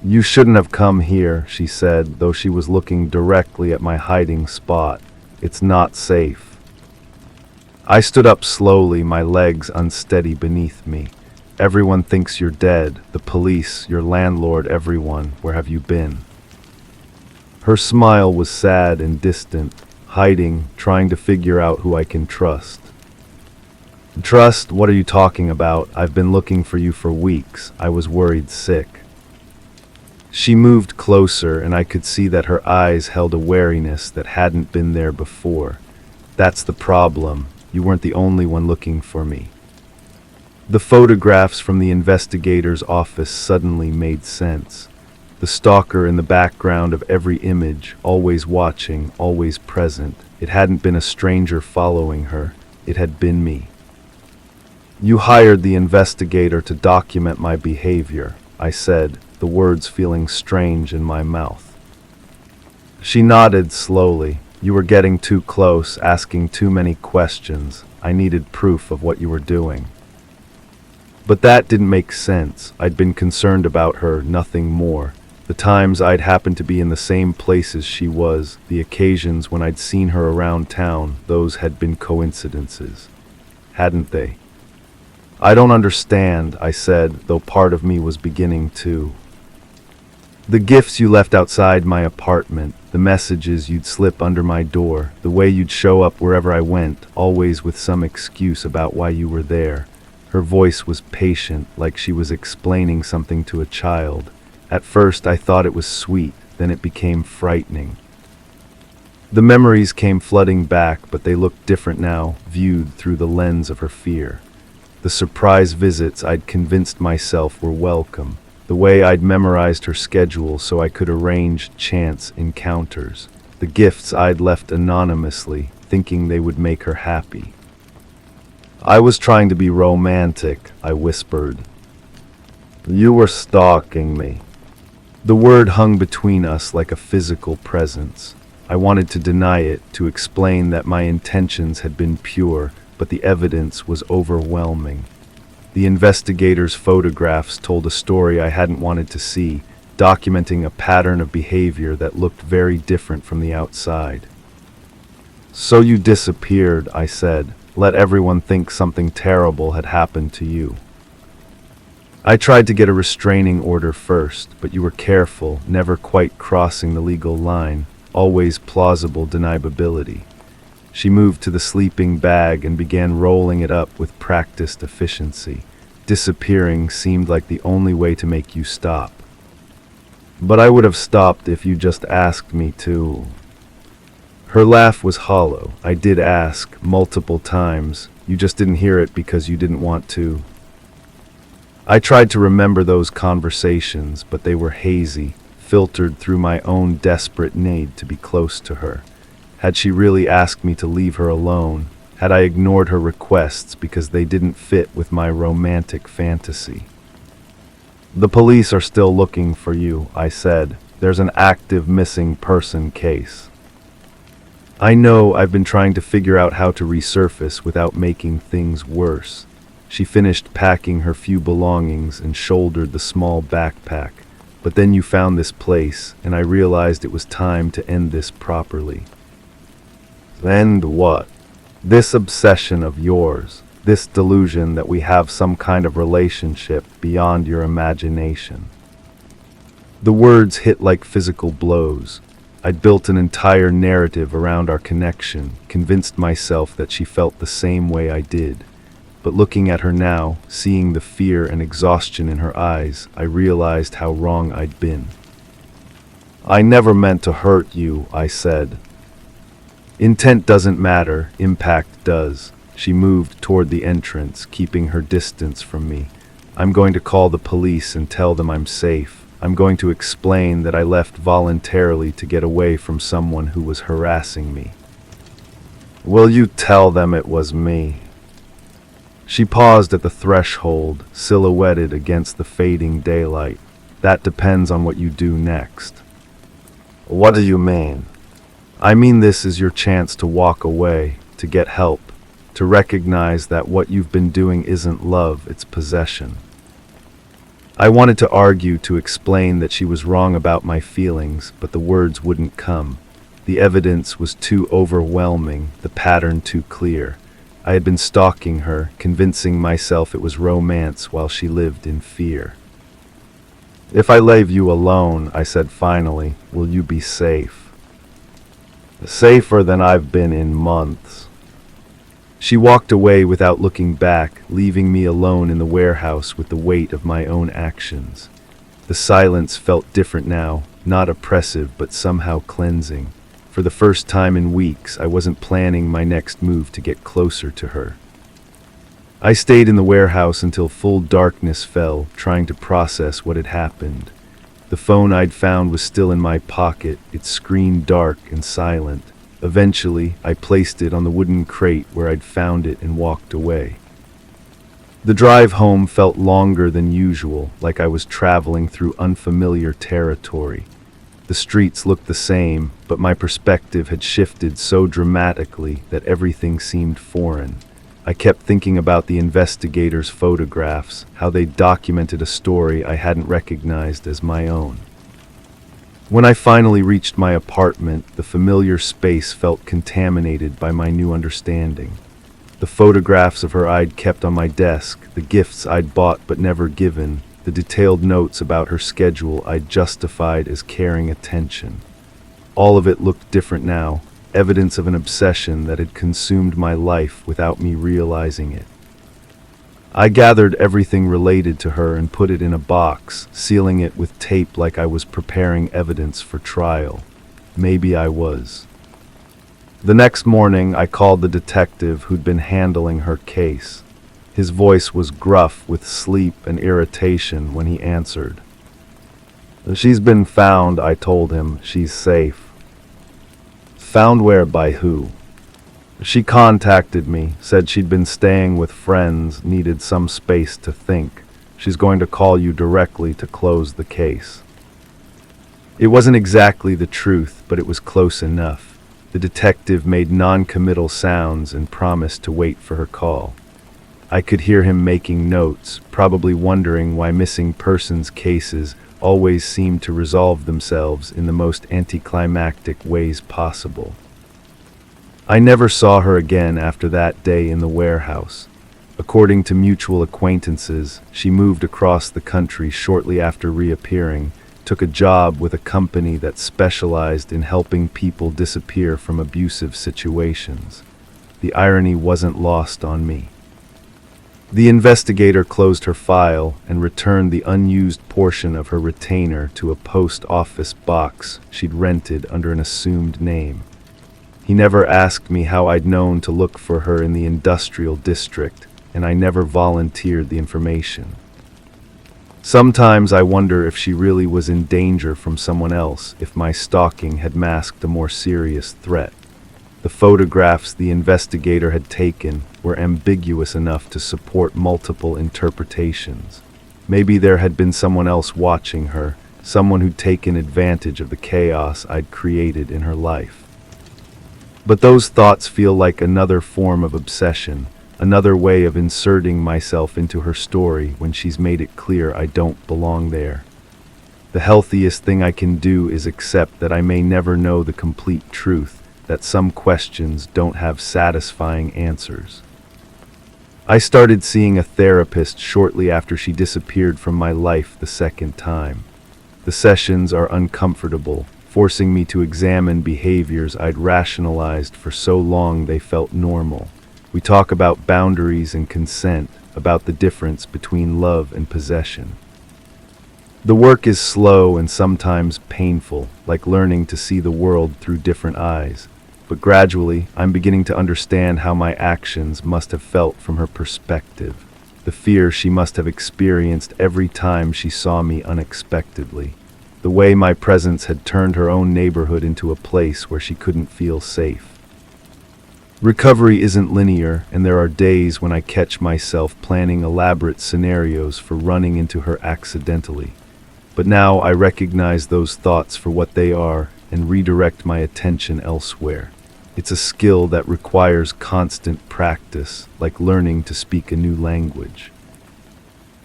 "You shouldn't have come here," she said, though she was looking directly at my hiding spot. "It's not safe." I stood up slowly, my legs unsteady beneath me. "Everyone thinks you're dead. The police, your landlord, everyone. Where have you been?" Her smile was sad and distant, hiding, trying to figure out who I can trust. "Trust? What are you talking about? I've been looking for you for weeks. I was worried sick." She moved closer, and I could see that her eyes held a wariness that hadn't been there before. "That's the problem. You weren't the only one looking for me." The photographs from the investigator's office suddenly made sense. The stalker in the background of every image, always watching, always present. It hadn't been a stranger following her, it had been me. "You hired the investigator to document my behavior," I said, the words feeling strange in my mouth. She nodded slowly. "You were getting too close, asking too many questions. I needed proof of what you were doing." But that didn't make sense. I'd been concerned about her, nothing more. The times I'd happened to be in the same places she was, the occasions when I'd seen her around town, those had been coincidences. Hadn't they? "I don't understand," I said, though part of me was beginning to. "The gifts you left outside my apartment, the messages you'd slip under my door, the way you'd show up wherever I went, always with some excuse about why you were there." Her voice was patient, like she was explaining something to a child. At first I thought it was sweet, then it became frightening. The memories came flooding back, but they looked different now, viewed through the lens of her fear. The surprise visits I'd convinced myself were welcome. The way I'd memorized her schedule so I could arrange chance encounters. The gifts I'd left anonymously, thinking they would make her happy. "I was trying to be romantic," I whispered. "You were stalking me." The word hung between us like a physical presence. I wanted to deny it, to explain that my intentions had been pure, but the evidence was overwhelming. The investigator's photographs told a story I hadn't wanted to see, documenting a pattern of behavior that looked very different from the outside. "So you disappeared," I said. "Let everyone think something terrible had happened to you." "I tried to get a restraining order first, but you were careful, never quite crossing the legal line, always plausible deniability." She moved to the sleeping bag and began rolling it up with practiced efficiency. Disappearing seemed like the only way to make you stop. "But I would have stopped if you just asked me to." Her laugh was hollow. "I did ask, multiple times. You just didn't hear it because you didn't want to." I tried to remember those conversations, but they were hazy, filtered through my own desperate need to be close to her. Had she really asked me to leave her alone? Had I ignored her requests because they didn't fit with my romantic fantasy? "The police are still looking for you," I said. "There's an active missing person case." "I know. I've been trying to figure out how to resurface without making things worse." She finished packing her few belongings and shouldered the small backpack. "But then you found this place, and I realized it was time to end this properly." "End what?" "This obsession of yours, this delusion that we have some kind of relationship beyond your imagination." The words hit like physical blows. I'd built an entire narrative around our connection, convinced myself that she felt the same way I did. But looking at her now, seeing the fear and exhaustion in her eyes, I realized how wrong I'd been. "I never meant to hurt you," I said. "Intent doesn't matter, impact does." She moved toward the entrance, keeping her distance from me. "I'm going to call the police and tell them I'm safe. I'm going to explain that I left voluntarily to get away from someone who was harassing me." "Will you tell them it was me?" She paused at the threshold, silhouetted against the fading daylight. "That depends on what you do next." "What do you mean?" "I mean this is your chance to walk away, to get help, to recognize that what you've been doing isn't love, it's possession." I wanted to argue, to explain that she was wrong about my feelings, but the words wouldn't come. The evidence was too overwhelming, the pattern too clear. I had been stalking her, convincing myself it was romance while she lived in fear. "If I leave you alone," I said finally, "will you be safe?" "Safer than I've been in months." She walked away without looking back, leaving me alone in the warehouse with the weight of my own actions. The silence felt different now, not oppressive but somehow cleansing. For the first time in weeks, I wasn't planning my next move to get closer to her. I stayed in the warehouse until full darkness fell, trying to process what had happened. The phone I'd found was still in my pocket, its screen dark and silent. Eventually, I placed it on the wooden crate where I'd found it and walked away. The drive home felt longer than usual, like I was traveling through unfamiliar territory. The streets looked the same, but my perspective had shifted so dramatically that everything seemed foreign. I kept thinking about the investigators' photographs, how they documented a story I hadn't recognized as my own. When I finally reached my apartment, the familiar space felt contaminated by my new understanding. The photographs of her I'd kept on my desk, the gifts I'd bought but never given, the detailed notes about her schedule I'd justified as caring attention. All of it looked different now, evidence of an obsession that had consumed my life without me realizing it. I gathered everything related to her and put it in a box, sealing it with tape like I was preparing evidence for trial. Maybe I was. The next morning, I called the detective who'd been handling her case. His voice was gruff with sleep and irritation when he answered. "She's been found," I told him. "She's safe." "Found where? By who?" "She contacted me, said she'd been staying with friends, needed some space to think. She's going to call you directly to close the case." It wasn't exactly the truth, but it was close enough. The detective made non-committal sounds and promised to wait for her call. I could hear him making notes, probably wondering why missing persons cases always seemed to resolve themselves in the most anticlimactic ways possible. I never saw her again after that day in the warehouse. According to mutual acquaintances, she moved across the country shortly after reappearing, took a job with a company that specialized in helping people disappear from abusive situations. The irony wasn't lost on me. The investigator closed her file and returned the unused portion of her retainer to a post office box she'd rented under an assumed name. He never asked me how I'd known to look for her in the industrial district, and I never volunteered the information. Sometimes I wonder if she really was in danger from someone else, if my stalking had masked a more serious threat. The photographs the investigator had taken were ambiguous enough to support multiple interpretations. Maybe there had been someone else watching her, someone who'd taken advantage of the chaos I'd created in her life. But those thoughts feel like another form of obsession, another way of inserting myself into her story when she's made it clear I don't belong there. The healthiest thing I can do is accept that I may never know the complete truth, that some questions don't have satisfying answers. I started seeing a therapist shortly after she disappeared from my life the second time. The sessions are uncomfortable, forcing me to examine behaviors I'd rationalized for so long they felt normal. We talk about boundaries and consent, about the difference between love and possession. The work is slow and sometimes painful, like learning to see the world through different eyes. But gradually, I'm beginning to understand how my actions must have felt from her perspective, the fear she must have experienced every time she saw me unexpectedly, the way my presence had turned her own neighborhood into a place where she couldn't feel safe. Recovery isn't linear, and there are days when I catch myself planning elaborate scenarios for running into her accidentally. But now I recognize those thoughts for what they are and redirect my attention elsewhere. It's a skill that requires constant practice, like learning to speak a new language.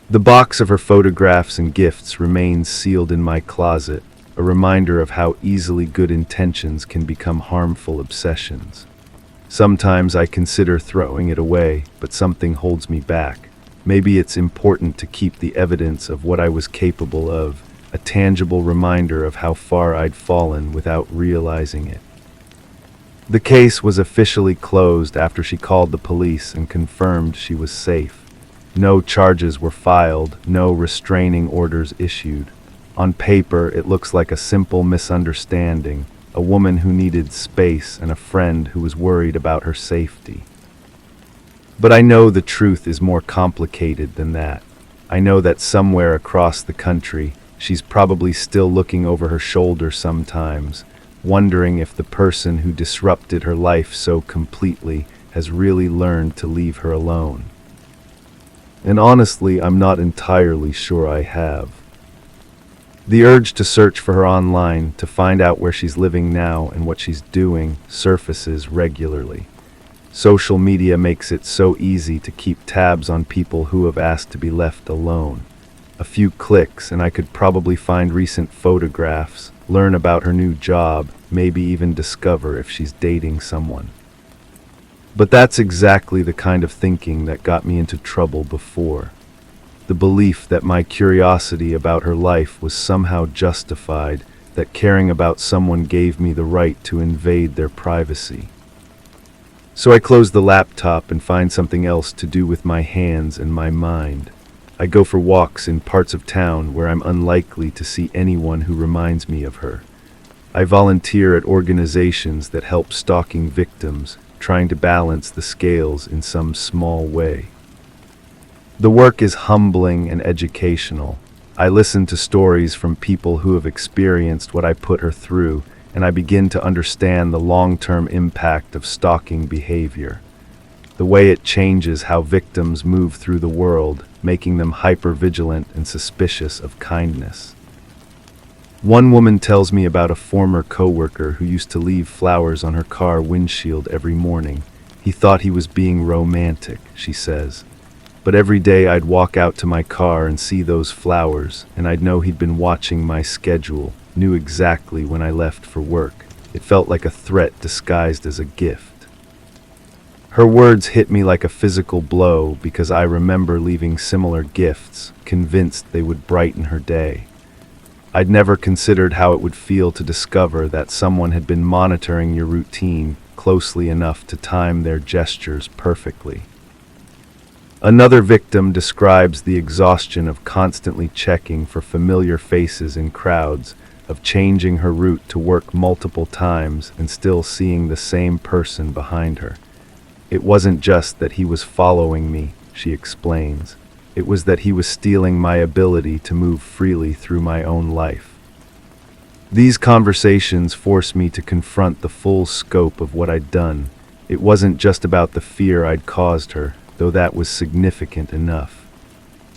The box of her photographs and gifts remains sealed in my closet, a reminder of how easily good intentions can become harmful obsessions. Sometimes I consider throwing it away, but something holds me back. Maybe it's important to keep the evidence of what I was capable of, a tangible reminder of how far I'd fallen without realizing it. The case was officially closed after she called the police and confirmed she was safe. No charges were filed, no restraining orders issued. On paper, it looks like a simple misunderstanding, a woman who needed space and a friend who was worried about her safety. But I know the truth is more complicated than that. I know that somewhere across the country, She's probably still looking over her shoulder sometimes, wondering if the person who disrupted her life so completely has really learned to leave her alone. And honestly, I'm not entirely sure I have. The urge to search for her online, to find out where she's living now and what she's doing, surfaces regularly. Social media makes it so easy to keep tabs on people who have asked to be left alone. A few clicks and I could probably find recent photographs, learn about her new job, maybe even discover if she's dating someone. But that's exactly the kind of thinking that got me into trouble before. The belief that my curiosity about her life was somehow justified, that caring about someone gave me the right to invade their privacy. So I close the laptop and find something else to do with my hands and my mind. I go for walks in parts of town where I'm unlikely to see anyone who reminds me of her. I volunteer at organizations that help stalking victims, trying to balance the scales in some small way. The work is humbling and educational. I listen to stories from people who have experienced what I put her through, and I begin to understand the long-term impact of stalking behavior. The way it changes how victims move through the world, making them hyper-vigilant and suspicious of kindness. One woman tells me about a former coworker who used to leave flowers on her car windshield every morning. He thought he was being romantic, she says. But every day I'd walk out to my car and see those flowers, and I'd know he'd been watching my schedule, knew exactly when I left for work. It felt like a threat disguised as a gift. Her words hit me like a physical blow because I remember leaving similar gifts, convinced they would brighten her day. I'd never considered how it would feel to discover that someone had been monitoring your routine closely enough to time their gestures perfectly. Another victim describes the exhaustion of constantly checking for familiar faces in crowds, of changing her route to work multiple times and still seeing the same person behind her. It wasn't just that he was following me, she explains. It was that he was stealing my ability to move freely through my own life. These conversations forced me to confront the full scope of what I'd done. It wasn't just about the fear I'd caused her, though that was significant enough.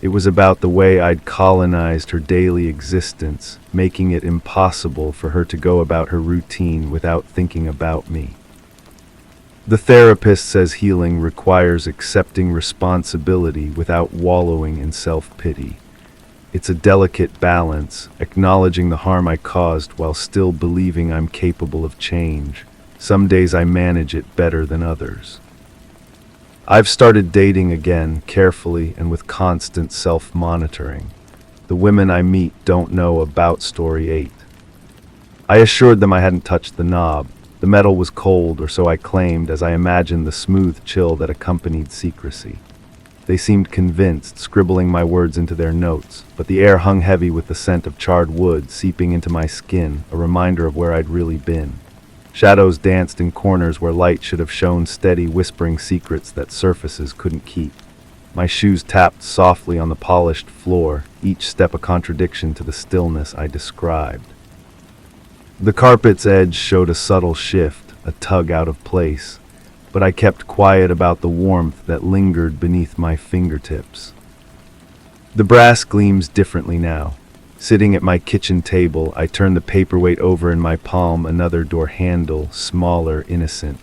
It was about the way I'd colonized her daily existence, making it impossible for her to go about her routine without thinking about me. The therapist says healing requires accepting responsibility without wallowing in self-pity. It's a delicate balance, acknowledging the harm I caused while still believing I'm capable of change. Some days I manage it better than others. I've started dating again, carefully and with constant self-monitoring. The women I meet don't know about Story 8. I assured them I hadn't touched the knob. The metal was cold, or so I claimed, as I imagined the smooth chill that accompanied secrecy. They seemed convinced, scribbling my words into their notes, but the air hung heavy with the scent of charred wood seeping into my skin, a reminder of where I'd really been. Shadows danced in corners where light should have shone steady, whispering secrets that surfaces couldn't keep. My shoes tapped softly on the polished floor, each step a contradiction to the stillness I described. The carpet's edge showed a subtle shift, a tug out of place, but I kept quiet about the warmth that lingered beneath my fingertips. The brass gleams differently now. Sitting at my kitchen table, I turn the paperweight over in my palm, another door handle, smaller, innocent.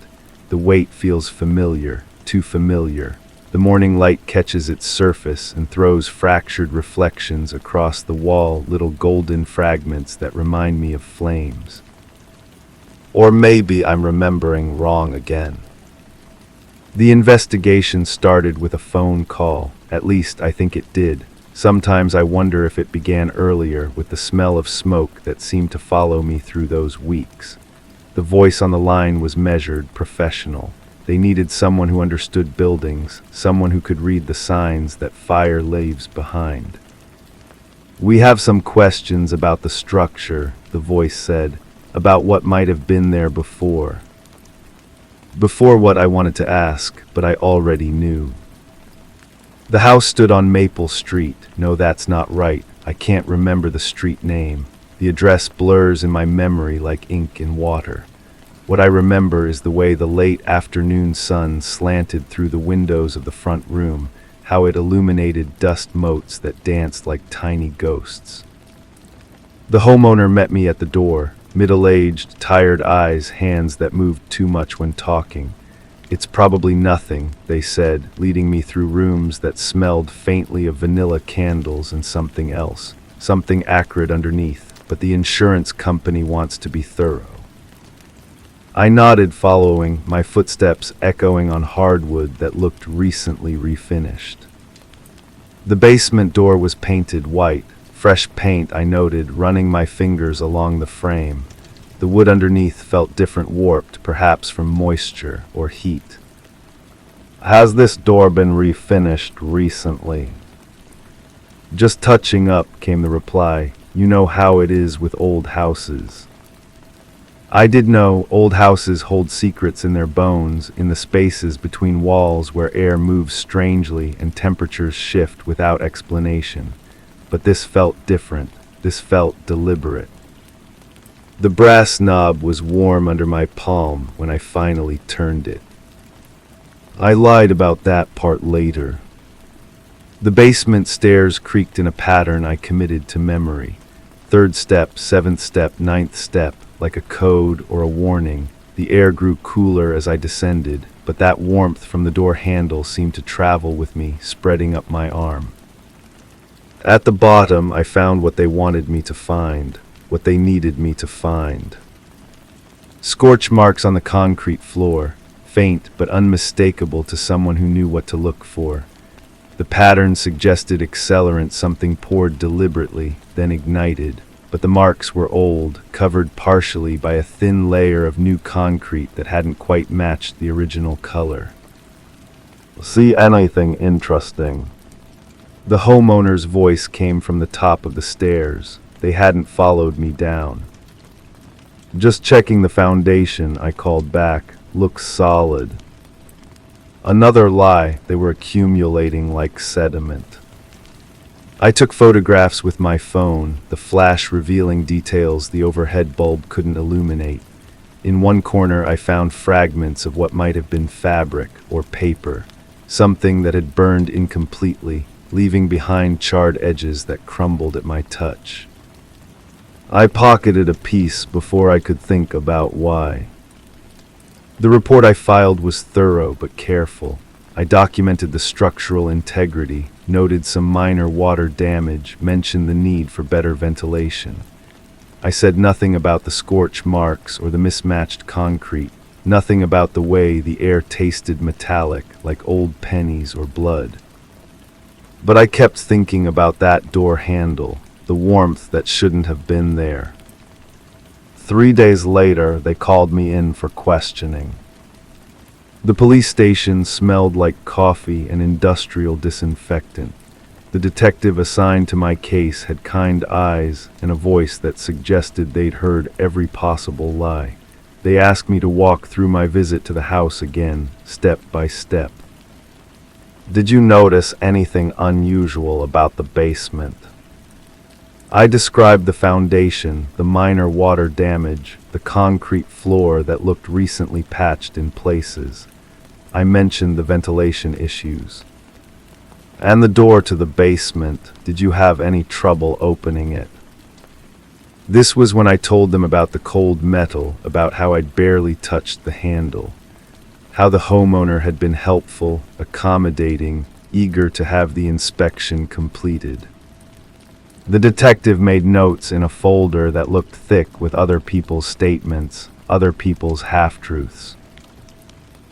The weight feels familiar, too familiar. The morning light catches its surface and throws fractured reflections across the wall, little golden fragments that remind me of flames. Or maybe I'm remembering wrong again. The investigation started with a phone call. At least I think it did. Sometimes I wonder if it began earlier, with the smell of smoke that seemed to follow me through those weeks. The voice on the line was measured, professional. They needed someone who understood buildings, someone who could read the signs that fire leaves behind. "We have some questions about the structure," the voice said, "about what might have been there before." Before what I wanted to ask, but I already knew. The house stood on Maple Street. No, that's not right. I can't remember the street name. The address blurs in my memory like ink in water. What I remember is the way the late afternoon sun slanted through the windows of the front room, how it illuminated dust motes that danced like tiny ghosts. The homeowner met me at the door, middle-aged, tired eyes, hands that moved too much when talking. "It's probably nothing," they said, leading me through rooms that smelled faintly of vanilla candles and something else, something acrid underneath, but the insurance company wants to be thorough. I nodded, following, my footsteps echoing on hardwood that looked recently refinished. The basement door was painted white, fresh paint, I noted, running my fingers along the frame. The wood underneath felt different, warped, perhaps from moisture or heat. "Has this door been refinished recently?" "Just touching up," came the reply. "You know how it is with old houses." I did know old houses hold secrets in their bones, in the spaces between walls where air moves strangely and temperatures shift without explanation. But this felt different. This felt deliberate. The brass knob was warm under my palm when I finally turned it. I lied about that part later. The basement stairs creaked in a pattern I committed to memory. 3rd step, 7th step, 9th step, like a code or a warning. The air grew cooler as I descended, but that warmth from the door handle seemed to travel with me, spreading up my arm. At the bottom, I found what they wanted me to find, what they needed me to find. Scorch marks on the concrete floor, faint but unmistakable to someone who knew what to look for. The pattern suggested accelerant, something poured deliberately, then ignited. But the marks were old, covered partially by a thin layer of new concrete that hadn't quite matched the original color. "See anything interesting?" The homeowner's voice came from the top of the stairs. They hadn't followed me down. "Just checking the foundation," I called back. "Looks solid." Another lie. They were accumulating like sediment. I took photographs with my phone, the flash revealing details the overhead bulb couldn't illuminate. In one corner I found fragments of what might have been fabric or paper, something that had burned incompletely, leaving behind charred edges that crumbled at my touch. I pocketed a piece before I could think about why. The report I filed was thorough but careful. I documented the structural integrity, noted some minor water damage, mentioned the need for better ventilation. I said nothing about the scorch marks or the mismatched concrete, nothing about the way the air tasted metallic, like old pennies or blood. But I kept thinking about that door handle, the warmth that shouldn't have been there. 3 days later, they called me in for questioning. The police station smelled like coffee and industrial disinfectant. The detective assigned to my case had kind eyes and a voice that suggested they'd heard every possible lie. They asked me to walk through my visit to the house again, step by step. "Did you notice anything unusual about the basement?" I described the foundation, the minor water damage, the concrete floor that looked recently patched in places. I mentioned the ventilation issues. "And the door to the basement, did you have any trouble opening it?" This was when I told them about the cold metal, about how I'd barely touched the handle, how the homeowner had been helpful, accommodating, eager to have the inspection completed. The detective made notes in a folder that looked thick with other people's statements, other people's half-truths.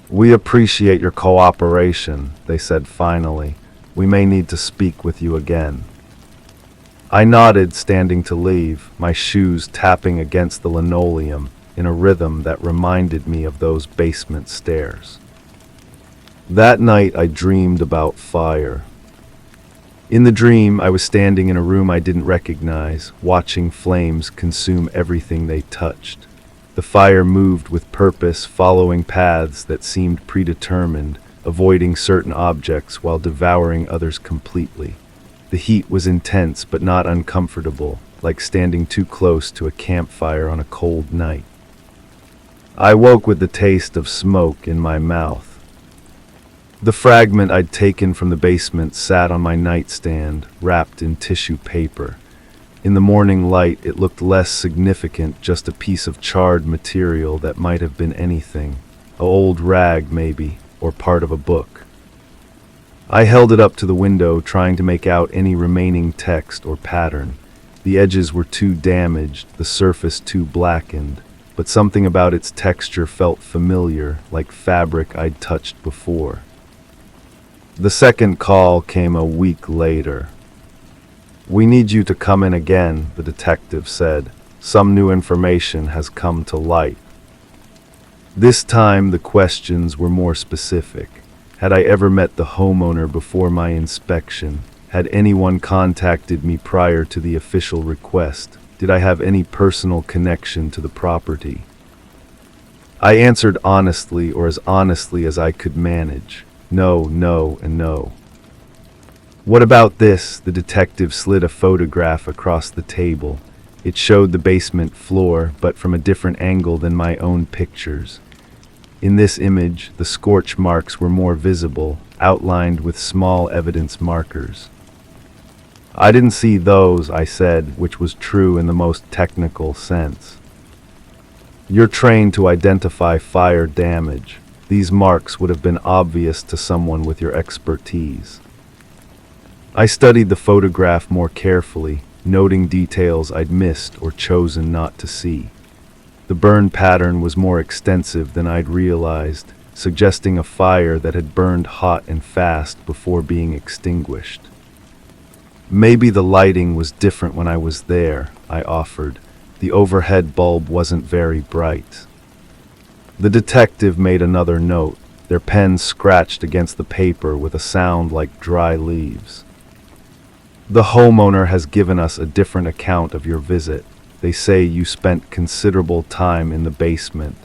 "We appreciate your cooperation," they said finally. "We may need to speak with you again." I nodded, standing to leave, my shoes tapping against the linoleum in a rhythm that reminded me of those basement stairs. That night I dreamed about fire. In the dream, I was standing in a room I didn't recognize, watching flames consume everything they touched. The fire moved with purpose, following paths that seemed predetermined, avoiding certain objects while devouring others completely. The heat was intense but not uncomfortable, like standing too close to a campfire on a cold night. I woke with the taste of smoke in my mouth. The fragment I'd taken from the basement sat on my nightstand, wrapped in tissue paper. In the morning light, it looked less significant, just a piece of charred material that might have been anything. An old rag, maybe, or part of a book. I held it up to the window, trying to make out any remaining text or pattern. The edges were too damaged, the surface too blackened, but something about its texture felt familiar, like fabric I'd touched before. The second call came a week later. "We need you to come in again," the detective said. "Some new information has come to light." This time the questions were more specific. Had I ever met the homeowner before my inspection? Had anyone contacted me prior to the official request? Did I have any personal connection to the property? I answered honestly, or as honestly as I could manage. No, no, and no. "What about this?" The detective slid a photograph across the table. It showed the basement floor, but from a different angle than my own pictures. In this image, the scorch marks were more visible, outlined with small evidence markers. "I didn't see those," I said, which was true in the most technical sense. "You're trained to identify fire damage. These marks would have been obvious to someone with your expertise." I studied the photograph more carefully, noting details I'd missed or chosen not to see. The burn pattern was more extensive than I'd realized, suggesting a fire that had burned hot and fast before being extinguished. "Maybe the lighting was different when I was there," I offered. "The overhead bulb wasn't very bright." The detective made another note. Their pen scratched against the paper with a sound like dry leaves. "The homeowner has given us a different account of your visit. They say you spent considerable time in the basement.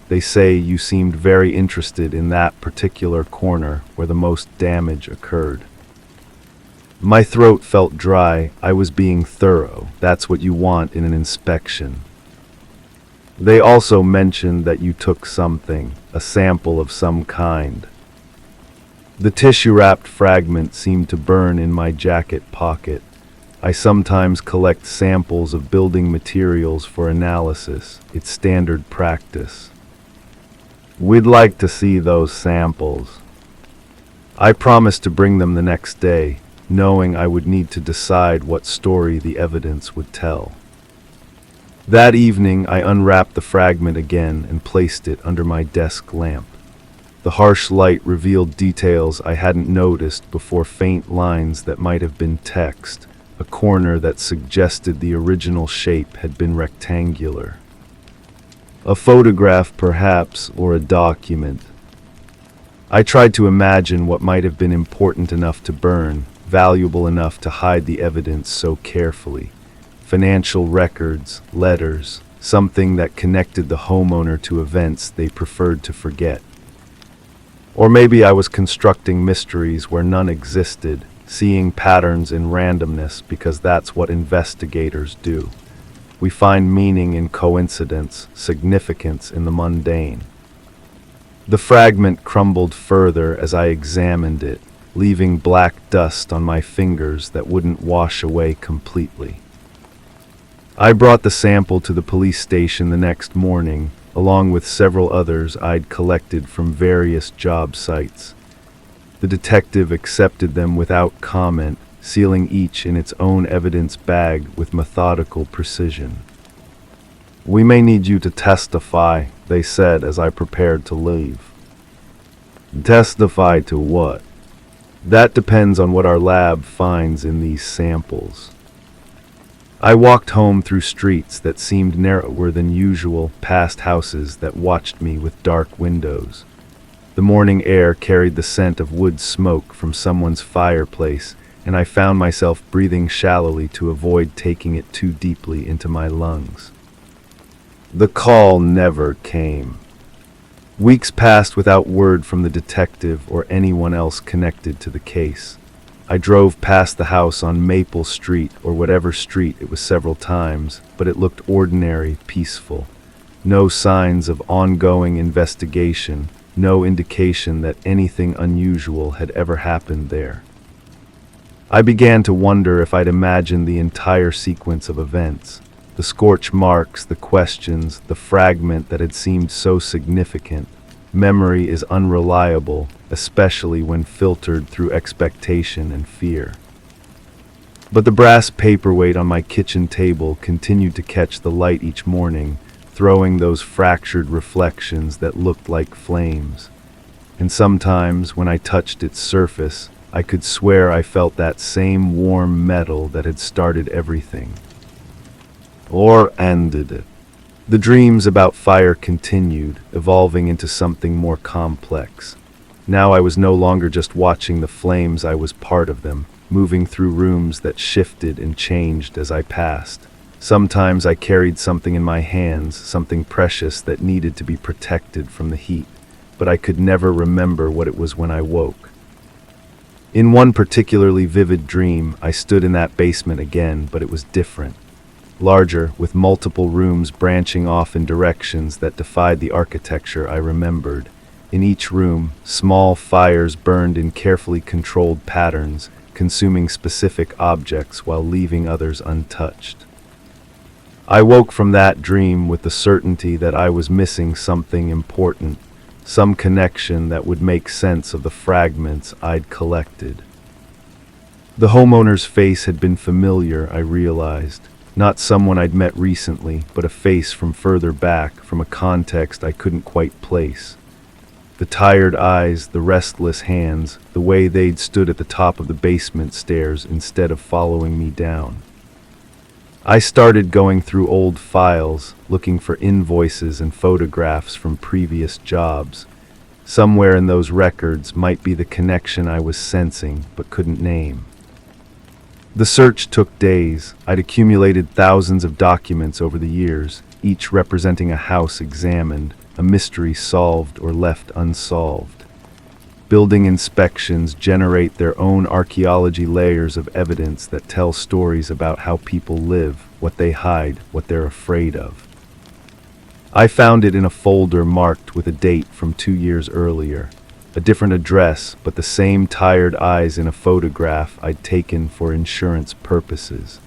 They say you seemed very interested in that particular corner where the most damage occurred." My throat felt dry. I was being thorough. That's what you want in an inspection. "They also mentioned that you took something, a sample of some kind." The tissue-wrapped fragment seemed to burn in my jacket pocket. I sometimes collect samples of building materials for analysis. It's standard practice. "We'd like to see those samples." I promised to bring them the next day, knowing I would need to decide what story the evidence would tell. That evening, I unwrapped the fragment again and placed it under my desk lamp. The harsh light revealed details I hadn't noticed before, faint lines that might have been text, a corner that suggested the original shape had been rectangular. A photograph, perhaps, or a document. I tried to imagine what might have been important enough to burn, valuable enough to hide the evidence so carefully. Financial records, letters, something that connected the homeowner to events they preferred to forget. Or maybe I was constructing mysteries where none existed, seeing patterns in randomness because that's what investigators do. We find meaning in coincidence, significance in the mundane. The fragment crumbled further as I examined it, leaving black dust on my fingers that wouldn't wash away completely. I brought the sample to the police station the next morning, along with several others I'd collected from various job sites. The detective accepted them without comment, sealing each in its own evidence bag with methodical precision. "We may need you to testify," they said as I prepared to leave. "Testify to what?" "That depends on what our lab finds in these samples." I walked home through streets that seemed narrower than usual, past houses that watched me with dark windows. The morning air carried the scent of wood smoke from someone's fireplace, and I found myself breathing shallowly to avoid taking it too deeply into my lungs. The call never came. Weeks passed without word from the detective or anyone else connected to the case. I drove past the house on Maple Street, or whatever street it was, several times, but it looked ordinary, peaceful. No signs of ongoing investigation, no indication that anything unusual had ever happened there. I began to wonder if I'd imagined the entire sequence of events. The scorch marks, the questions, the fragment that had seemed so significant. Memory is unreliable, especially when filtered through expectation and fear. But the brass paperweight on my kitchen table continued to catch the light each morning, throwing those fractured reflections that looked like flames. And sometimes, when I touched its surface, I could swear I felt that same warm metal that had started everything. Or ended it. The dreams about fire continued, evolving into something more complex. Now I was no longer just watching the flames, I was part of them, moving through rooms that shifted and changed as I passed. Sometimes I carried something in my hands, something precious that needed to be protected from the heat, but I could never remember what it was when I woke. In one particularly vivid dream, I stood in that basement again, but it was different. Larger, with multiple rooms branching off in directions that defied the architecture I remembered. In each room, small fires burned in carefully controlled patterns, consuming specific objects while leaving others untouched. I woke from that dream with the certainty that I was missing something important, some connection that would make sense of the fragments I'd collected. The homeowner's face had been familiar, I realized. Not someone I'd met recently, but a face from further back, from a context I couldn't quite place. The tired eyes, the restless hands, the way they'd stood at the top of the basement stairs instead of following me down. I started going through old files, looking for invoices and photographs from previous jobs. Somewhere in those records might be the connection I was sensing but couldn't name. The search took days. I'd accumulated thousands of documents over the years, each representing a house examined, a mystery solved or left unsolved. Building inspections generate their own archaeology layers of evidence that tell stories about how people live, what they hide, what they're afraid of. I found it in a folder marked with a date from 2 years earlier. A different address, but the same tired eyes in a photograph I'd taken for insurance purposes.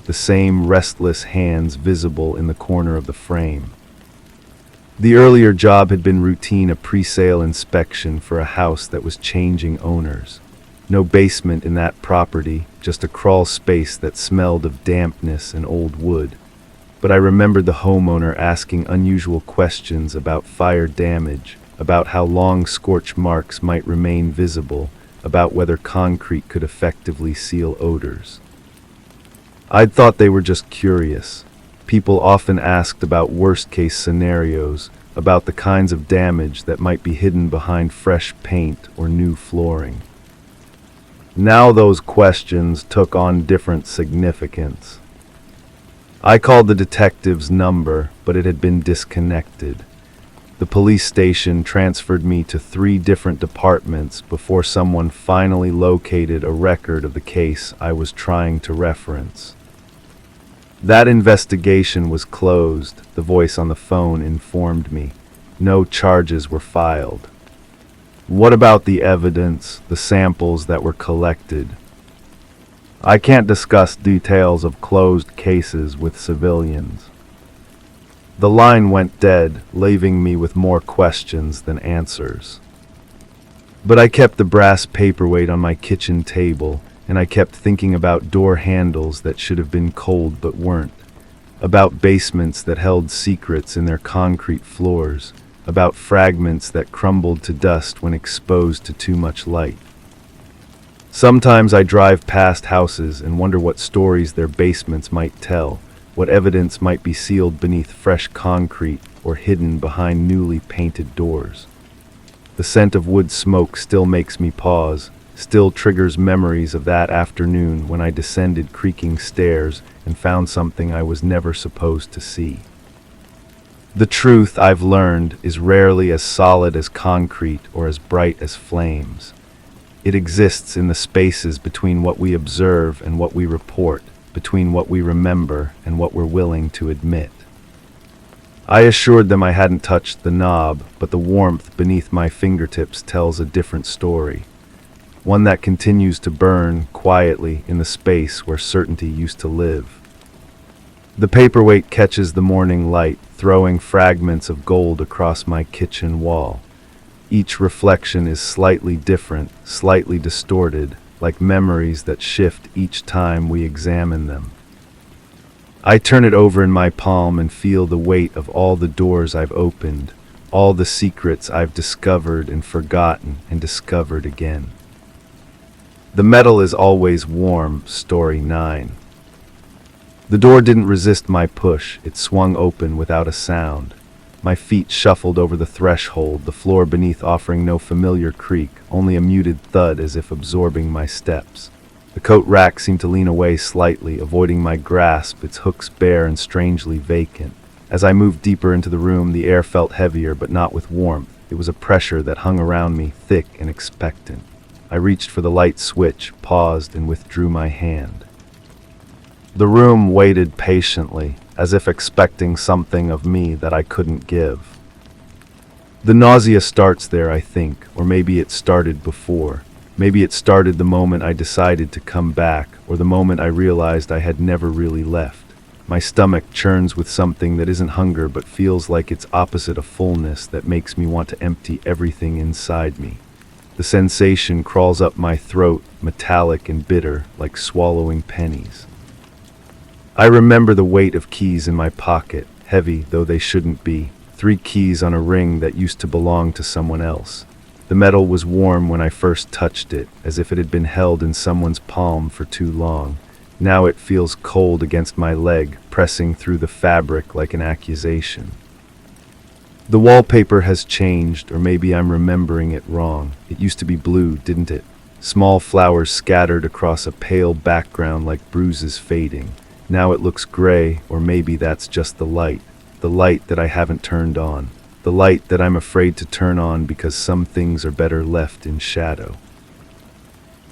The same restless hands visible in the corner of the frame. The earlier job had been routine, a pre-sale inspection for a house that was changing owners. No basement in that property, just a crawl space that smelled of dampness and old wood. But I remembered the homeowner asking unusual questions about fire damage, about how long scorch marks might remain visible, about whether concrete could effectively seal odors. I'd thought they were just curious. People often asked about worst-case scenarios, about the kinds of damage that might be hidden behind fresh paint or new flooring. Now those questions took on different significance. I called the detective's number, but it had been disconnected. The police station transferred me to 3 different departments before someone finally located a record of the case I was trying to reference. That investigation was closed, the voice on the phone informed me. No charges were filed. What about the evidence, the samples that were collected? I can't discuss details of closed cases with civilians. The line went dead, leaving me with more questions than answers. But I kept the brass paperweight on my kitchen table, and I kept thinking about door handles that should have been cold but weren't, about basements that held secrets in their concrete floors, about fragments that crumbled to dust when exposed to too much light. Sometimes I drive past houses and wonder what stories their basements might tell, what evidence might be sealed beneath fresh concrete or hidden behind newly painted doors. The scent of wood smoke still makes me pause, still triggers memories of that afternoon when I descended creaking stairs and found something I was never supposed to see. The truth, I've learned, is rarely as solid as concrete or as bright as flames. It exists in the spaces between what we observe and what we report, between what we remember and what we're willing to admit. I assured them I hadn't touched the knob, but the warmth beneath my fingertips tells a different story. One that continues to burn quietly in the space where certainty used to live. The paperweight catches the morning light, throwing fragments of gold across my kitchen wall. Each reflection is slightly different, slightly distorted, like memories that shift each time we examine them. I turn it over in my palm and feel the weight of all the doors I've opened, all the secrets I've discovered and forgotten and discovered again. The metal is always warm, story 9. The door didn't resist my push, it swung open without a sound. My feet shuffled over the threshold, the floor beneath offering no familiar creak, only a muted thud as if absorbing my steps. The coat rack seemed to lean away slightly, avoiding my grasp, its hooks bare and strangely vacant. As I moved deeper into the room, the air felt heavier, but not with warmth. It was a pressure that hung around me, thick and expectant. I reached for the light switch, paused, and withdrew my hand. The room waited patiently, as if expecting something of me that I couldn't give. The nausea starts there, I think, or maybe it started before. Maybe it started the moment I decided to come back, or the moment I realized I had never really left. My stomach churns with something that isn't hunger but feels like its opposite, a fullness that makes me want to empty everything inside me. The sensation crawls up my throat, metallic and bitter, like swallowing pennies. I remember the weight of keys in my pocket, heavy though they shouldn't be, 3 keys on a ring that used to belong to someone else. The metal was warm when I first touched it, as if it had been held in someone's palm for too long. Now it feels cold against my leg, pressing through the fabric like an accusation. The wallpaper has changed, or maybe I'm remembering it wrong. It used to be blue, didn't it? Small flowers scattered across a pale background like bruises fading. Now it looks gray, or maybe that's just the light that I haven't turned on, the light that I'm afraid to turn on because some things are better left in shadow.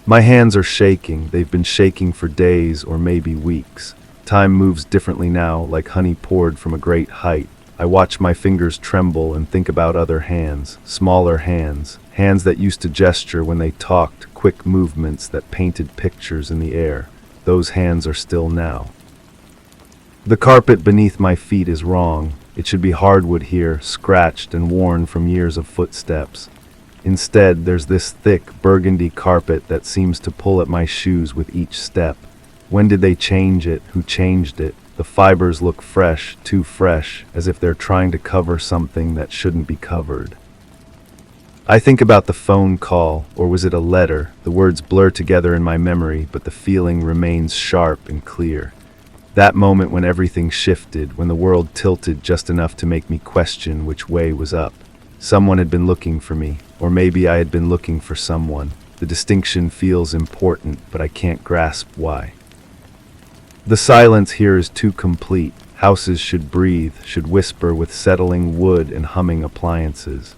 My hands are shaking. They've been shaking for days or maybe weeks. Time moves differently now, like honey poured from a great height. I watch my fingers tremble and think about other hands, smaller hands, hands that used to gesture when they talked, quick movements that painted pictures in the air. Those hands are still now. The carpet beneath my feet is wrong. It should be hardwood here, scratched and worn from years of footsteps. Instead, there's this thick, burgundy carpet that seems to pull at my shoes with each step. When did they change it? Who changed it? The fibers look fresh, too fresh, as if they're trying to cover something that shouldn't be covered. I think about the phone call, or was it a letter? The words blur together in my memory, but the feeling remains sharp and clear. That moment when everything shifted, when the world tilted just enough to make me question which way was up. Someone had been looking for me, or maybe I had been looking for someone. The distinction feels important, but I can't grasp why. The silence here is too complete. Houses should breathe, should whisper with settling wood and humming appliances.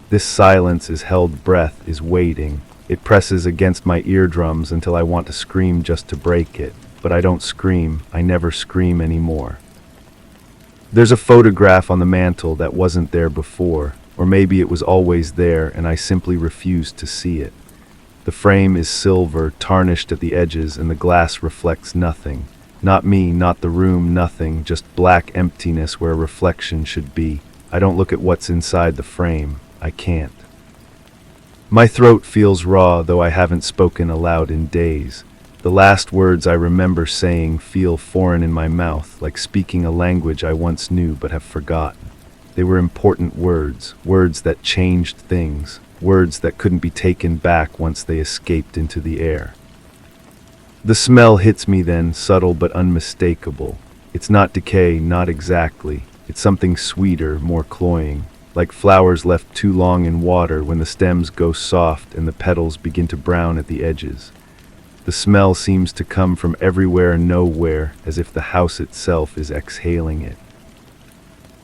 This silence is held breath, is waiting. It presses against my eardrums until I want to scream just to break it. But I don't scream. I never scream anymore. There's a photograph on the mantel that wasn't there before, or maybe it was always there and I simply refused to see it. The frame is silver, tarnished at the edges, and the glass reflects nothing. Not me, not the room, nothing, just black emptiness where a reflection should be. I don't look at what's inside the frame. I can't. My throat feels raw, though I haven't spoken aloud in days. The last words I remember saying feel foreign in my mouth, like speaking a language I once knew but have forgotten. They were important words, words that changed things, words that couldn't be taken back once they escaped into the air. The smell hits me then, subtle but unmistakable. It's not decay, not exactly. It's something sweeter, more cloying, like flowers left too long in water when the stems go soft and the petals begin to brown at the edges. The smell seems to come from everywhere and nowhere, as if the house itself is exhaling it.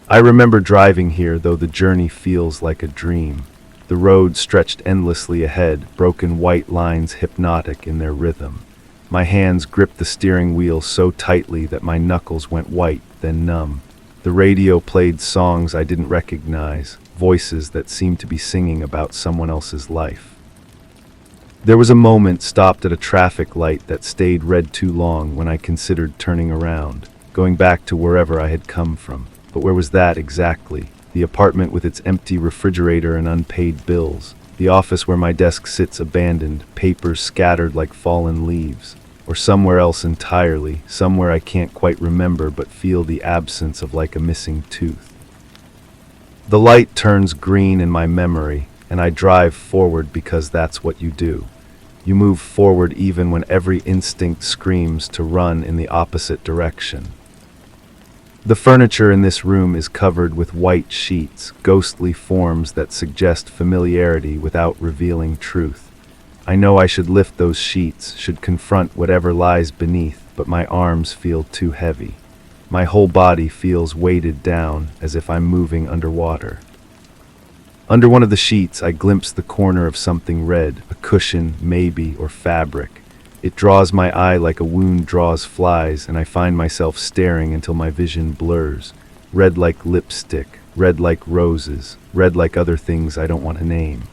I remember driving here, though the journey feels like a dream. The road stretched endlessly ahead, broken white lines hypnotic in their rhythm. My hands gripped the steering wheel so tightly that my knuckles went white, then numb. The radio played songs I didn't recognize, voices that seemed to be singing about someone else's life. There was a moment stopped at a traffic light that stayed red too long when I considered turning around, going back to wherever I had come from. But where was that exactly? The apartment with its empty refrigerator and unpaid bills. The office where my desk sits abandoned, papers scattered like fallen leaves. Or somewhere else entirely, somewhere I can't quite remember but feel the absence of like a missing tooth. The light turns green in my memory, and I drive forward because that's what you do. You move forward even when every instinct screams to run in the opposite direction. The furniture in this room is covered with white sheets, ghostly forms that suggest familiarity without revealing truth. I know I should lift those sheets, should confront whatever lies beneath, but my arms feel too heavy. My whole body feels weighted down, as if I'm moving underwater. Under one of the sheets, I glimpse the corner of something red, a cushion, maybe, or fabric. It draws my eye like a wound draws flies, and I find myself staring until my vision blurs. Red like lipstick, red like roses, red like other things I don't want to name.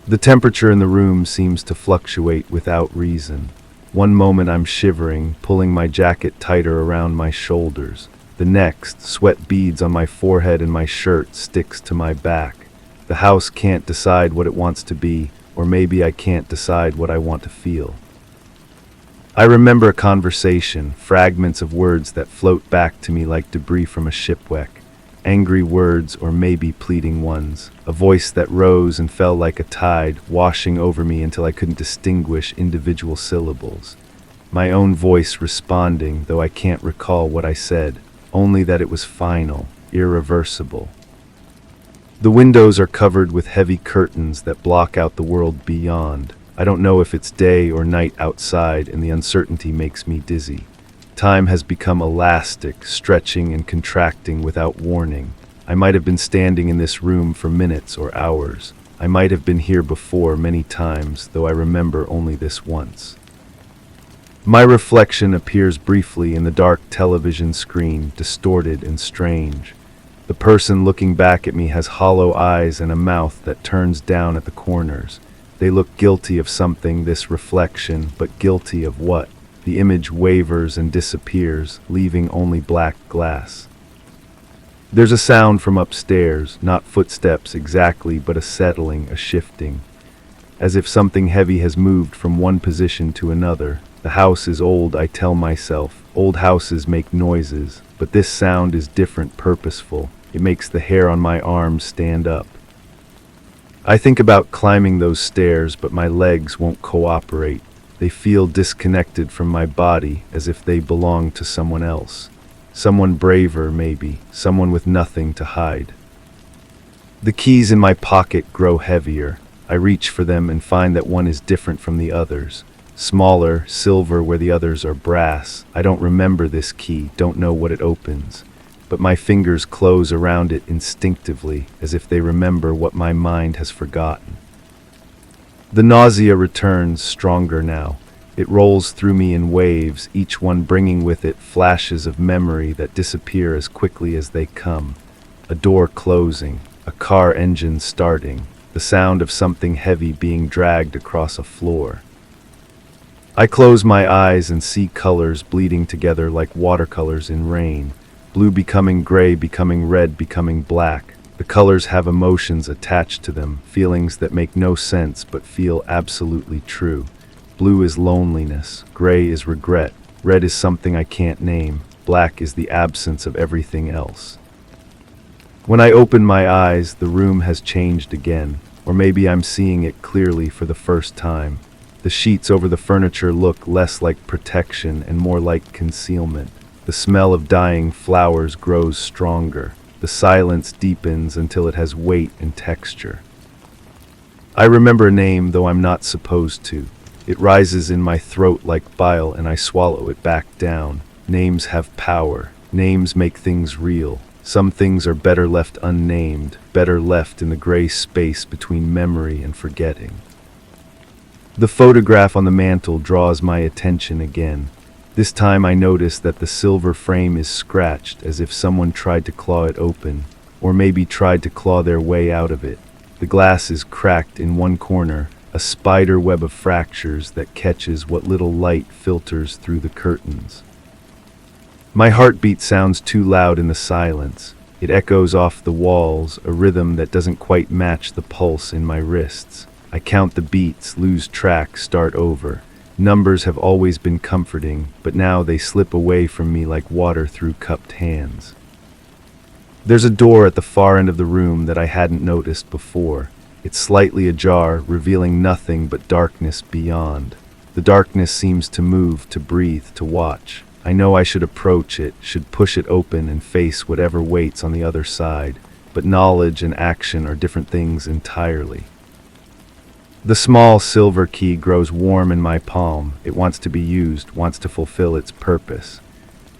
The temperature in the room seems to fluctuate without reason. One moment I'm shivering, pulling my jacket tighter around my shoulders. The next, sweat beads on my forehead and my shirt sticks to my back. The house can't decide what it wants to be, or maybe I can't decide what I want to feel. I remember a conversation, fragments of words that float back to me like debris from a shipwreck. Angry words or maybe pleading ones, a voice that rose and fell like a tide, washing over me until I couldn't distinguish individual syllables. My own voice responding, though I can't recall what I said, only that it was final, irreversible. The windows are covered with heavy curtains that block out the world beyond. I don't know if it's day or night outside, and the uncertainty makes me dizzy. Time has become elastic, stretching and contracting without warning. I might have been standing in this room for minutes or hours. I might have been here before many times, though I remember only this once. My reflection appears briefly in the dark television screen, distorted and strange. The person looking back at me has hollow eyes and a mouth that turns down at the corners. They look guilty of something, this reflection, but guilty of what? The image wavers and disappears, leaving only black glass. There's a sound from upstairs, not footsteps exactly, but a settling, a shifting. As if something heavy has moved from one position to another. The house is old, I tell myself. Old houses make noises, but this sound is different, purposeful. It makes the hair on my arms stand up. I think about climbing those stairs, but my legs won't cooperate. They feel disconnected from my body, as if they belong to someone else. Someone braver, maybe. Someone with nothing to hide. The keys in my pocket grow heavier. I reach for them and find that one is different from the others. Smaller, silver where the others are brass. I don't remember this key, don't know what it opens. But my fingers close around it instinctively, as if they remember what my mind has forgotten. The nausea returns, stronger now. It rolls through me in waves, each one bringing with it flashes of memory that disappear as quickly as they come. A door closing, a car engine starting, the sound of something heavy being dragged across a floor. I close my eyes and see colors bleeding together like watercolors in rain. Blue becoming gray, becoming red, becoming black. The colors have emotions attached to them, feelings that make no sense but feel absolutely true. Blue is loneliness, gray is regret, red is something I can't name, black is the absence of everything else. When I open my eyes, the room has changed again, or maybe I'm seeing it clearly for the first time. The sheets over the furniture look less like protection and more like concealment. The smell of dying flowers grows stronger. The silence deepens until it has weight and texture. I remember a name, though I'm not supposed to. It rises in my throat like bile and I swallow it back down. Names have power. Names make things real. Some things are better left unnamed, better left in the gray space between memory and forgetting. The photograph on the mantel draws my attention again. This time I notice that the silver frame is scratched as if someone tried to claw it open, or maybe tried to claw their way out of it. The glass is cracked in one corner, a spider web of fractures that catches what little light filters through the curtains. My heartbeat sounds too loud in the silence. It echoes off the walls, a rhythm that doesn't quite match the pulse in my wrists. I count the beats, lose track, start over. Numbers have always been comforting, but now they slip away from me like water through cupped hands. There's a door at the far end of the room that I hadn't noticed before. It's slightly ajar, revealing nothing but darkness beyond. The darkness seems to move, to breathe, to watch. I know I should approach it, should push it open and face whatever waits on the other side, but knowledge and action are different things entirely. The small silver key grows warm in my palm. It wants to be used, wants to fulfill its purpose.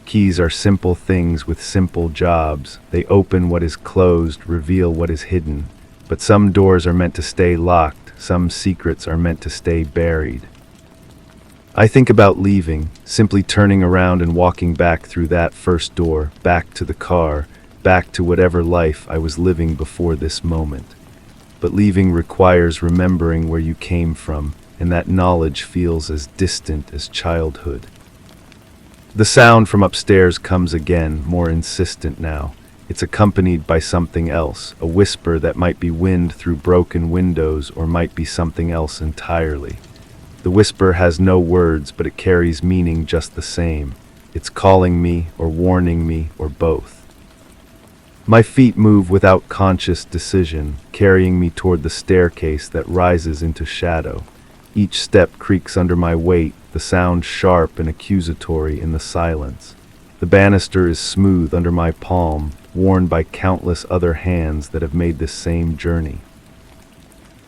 Keys are simple things with simple jobs. They open what is closed, reveal what is hidden. But some doors are meant to stay locked, some secrets are meant to stay buried. I think about leaving, simply turning around and walking back through that first door, back to the car, back to whatever life I was living before this moment. But leaving requires remembering where you came from, and that knowledge feels as distant as childhood. The sound from upstairs comes again, more insistent now. It's accompanied by something else, a whisper that might be wind through broken windows or might be something else entirely. The whisper has no words, but it carries meaning just the same. It's calling me, or warning me, or both. My feet move without conscious decision, carrying me toward the staircase that rises into shadow. Each step creaks under my weight, the sound sharp and accusatory in the silence. The banister is smooth under my palm, worn by countless other hands that have made this same journey.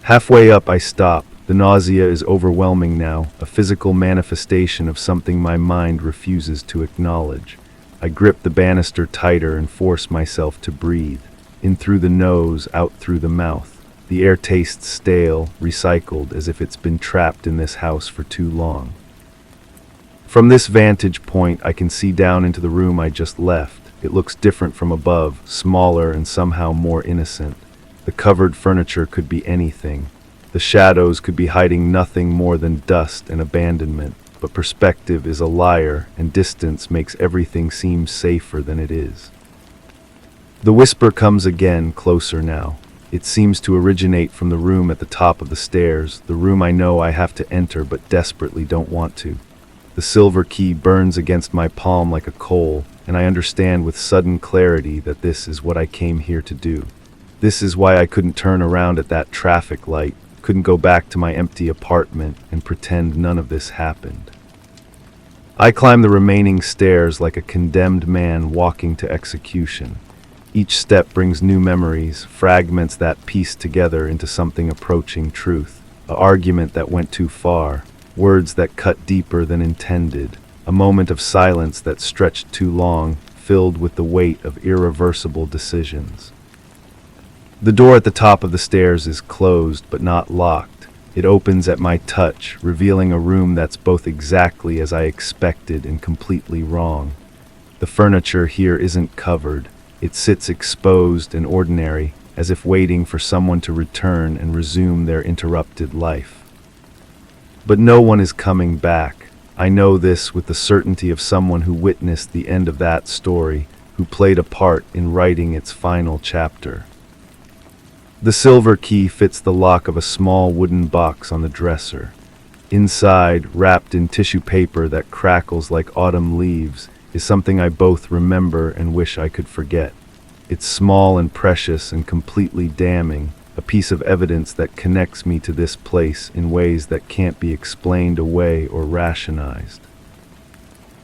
Halfway up, I stop. The nausea is overwhelming now, a physical manifestation of something my mind refuses to acknowledge. I grip the banister tighter and force myself to breathe. In through the nose, out through the mouth. The air tastes stale, recycled, as if it's been trapped in this house for too long. From this vantage point, I can see down into the room I just left. It looks different from above, smaller and somehow more innocent. The covered furniture could be anything. The shadows could be hiding nothing more than dust and abandonment, but perspective is a liar, and distance makes everything seem safer than it is. The whisper comes again, closer now. It seems to originate from the room at the top of the stairs, the room I know I have to enter but desperately don't want to. The silver key burns against my palm like a coal, and I understand with sudden clarity that this is what I came here to do. This is why I couldn't turn around at that traffic light, couldn't go back to my empty apartment and pretend none of this happened. I climb the remaining stairs like a condemned man walking to execution. Each step brings new memories, fragments that piece together into something approaching truth. An argument that went too far, words that cut deeper than intended, a moment of silence that stretched too long, filled with the weight of irreversible decisions. The door at the top of the stairs is closed but not locked. It opens at my touch, revealing a room that's both exactly as I expected and completely wrong. The furniture here isn't covered. It sits exposed and ordinary, as if waiting for someone to return and resume their interrupted life. But no one is coming back. I know this with the certainty of someone who witnessed the end of that story, who played a part in writing its final chapter. The silver key fits the lock of a small wooden box on the dresser. Inside, wrapped in tissue paper that crackles like autumn leaves, is something I both remember and wish I could forget. It's small and precious and completely damning, a piece of evidence that connects me to this place in ways that can't be explained away or rationalized.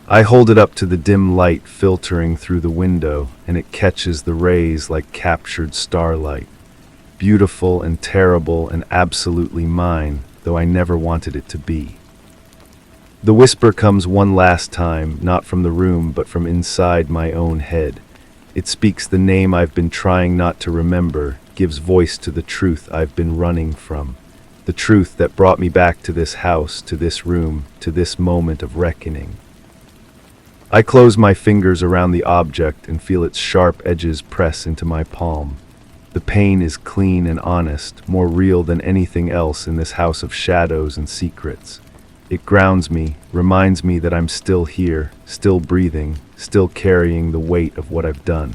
I hold it up to the dim light filtering through the window, and it catches the rays like captured starlight. Beautiful and terrible and absolutely mine, though I never wanted it to be. The whisper comes one last time, not from the room but from inside my own head. It speaks the name I've been trying not to remember, gives voice to the truth I've been running from. The truth that brought me back to this house, to this room, to this moment of reckoning. I close my fingers around the object and feel its sharp edges press into my palm. The pain is clean and honest, more real than anything else in this house of shadows and secrets. It grounds me, reminds me that I'm still here, still breathing, still carrying the weight of what I've done.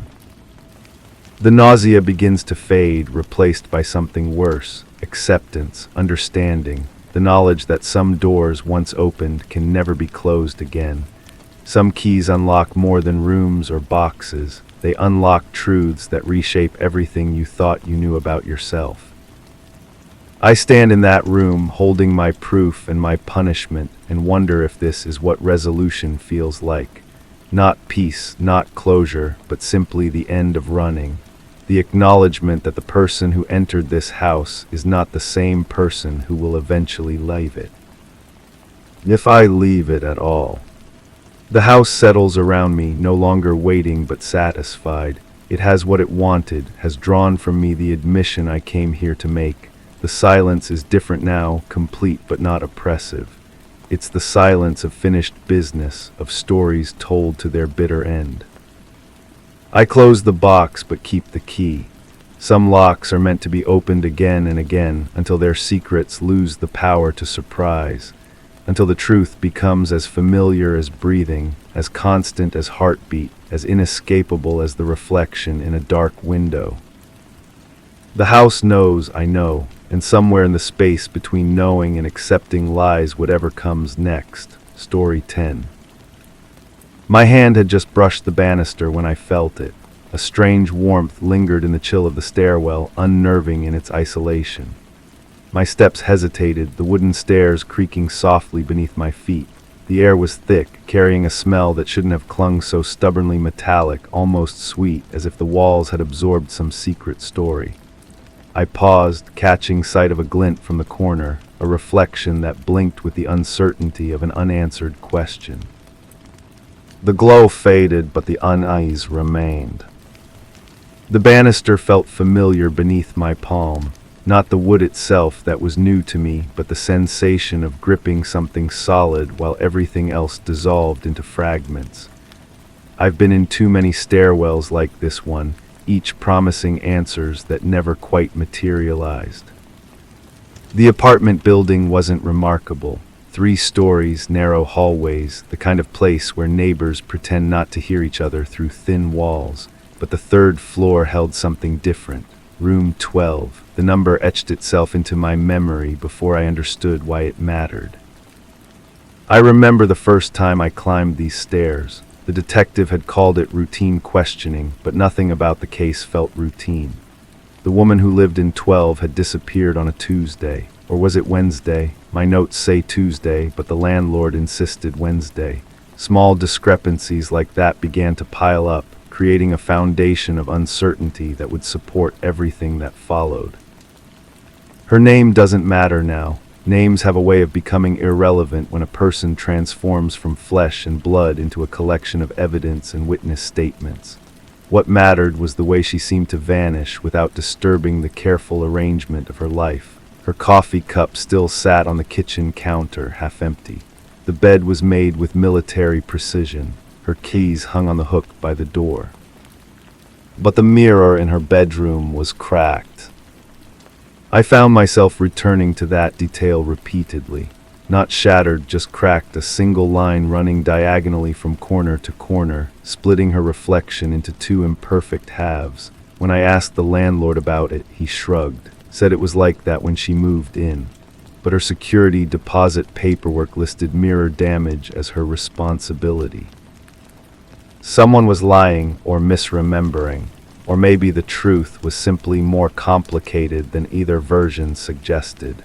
The nausea begins to fade, replaced by something worse: acceptance, understanding, the knowledge that some doors once opened can never be closed again. Some keys unlock more than rooms or boxes. They unlock truths that reshape everything you thought you knew about yourself. I stand in that room, holding my proof and my punishment, and wonder if this is what resolution feels like. Not peace, not closure, but simply the end of running. The acknowledgement that the person who entered this house is not the same person who will eventually leave it. If I leave it at all. The house settles around me, no longer waiting but satisfied. It has what it wanted, has drawn from me the admission I came here to make. The silence is different now, complete but not oppressive. It's the silence of finished business, of stories told to their bitter end. I close the box but keep the key. Some locks are meant to be opened again and again until their secrets lose the power to surprise. Until the truth becomes as familiar as breathing, as constant as heartbeat, as inescapable as the reflection in a dark window. The house knows I know, and somewhere in the space between knowing and accepting lies whatever comes next. Story 10. My hand had just brushed the banister when I felt it. A strange warmth lingered in the chill of the stairwell, unnerving in its isolation. My steps hesitated, the wooden stairs creaking softly beneath my feet. The air was thick, carrying a smell that shouldn't have clung so stubbornly metallic, almost sweet, as if the walls had absorbed some secret story. I paused, catching sight of a glint from the corner, a reflection that blinked with the uncertainty of an unanswered question. The glow faded, but the unease remained. The banister felt familiar beneath my palm. Not the wood itself that was new to me, but the sensation of gripping something solid while everything else dissolved into fragments. I've been in too many stairwells like this one, each promising answers that never quite materialized. The apartment building wasn't remarkable. 3 stories, narrow hallways, the kind of place where neighbors pretend not to hear each other through thin walls. But the 3rd floor held something different. Room 12. The number etched itself into my memory before I understood why it mattered. I remember the first time I climbed these stairs. The detective had called it routine questioning, but nothing about the case felt routine. The woman who lived in 12 had disappeared on a Tuesday. Or was it Wednesday? My notes say Tuesday, but the landlord insisted Wednesday. Small discrepancies like that began to pile up, creating a foundation of uncertainty that would support everything that followed. Her name doesn't matter now. Names have a way of becoming irrelevant when a person transforms from flesh and blood into a collection of evidence and witness statements. What mattered was the way she seemed to vanish without disturbing the careful arrangement of her life. Her coffee cup still sat on the kitchen counter, half empty. The bed was made with military precision. Her keys hung on the hook by the door. But the mirror in her bedroom was cracked. I found myself returning to that detail repeatedly. Not shattered, just cracked, a single line running diagonally from corner to corner, splitting her reflection into 2 imperfect halves. When I asked the landlord about it, he shrugged, said it was like that when she moved in. But her security deposit paperwork listed mirror damage as her responsibility. Someone was lying or misremembering, or maybe the truth was simply more complicated than either version suggested.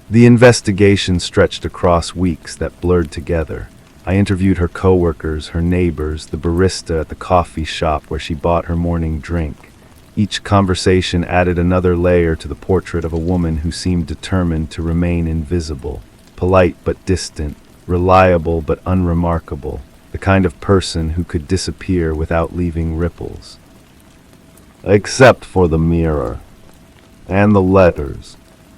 The investigation stretched across weeks that blurred together. I interviewed her coworkers, her neighbors, the barista at the coffee shop where she bought her morning drink. Each conversation added another layer to the portrait of a woman who seemed determined to remain invisible, polite but distant, reliable but unremarkable. the kind of person who could disappear without leaving ripples. Except for the mirror and the letters.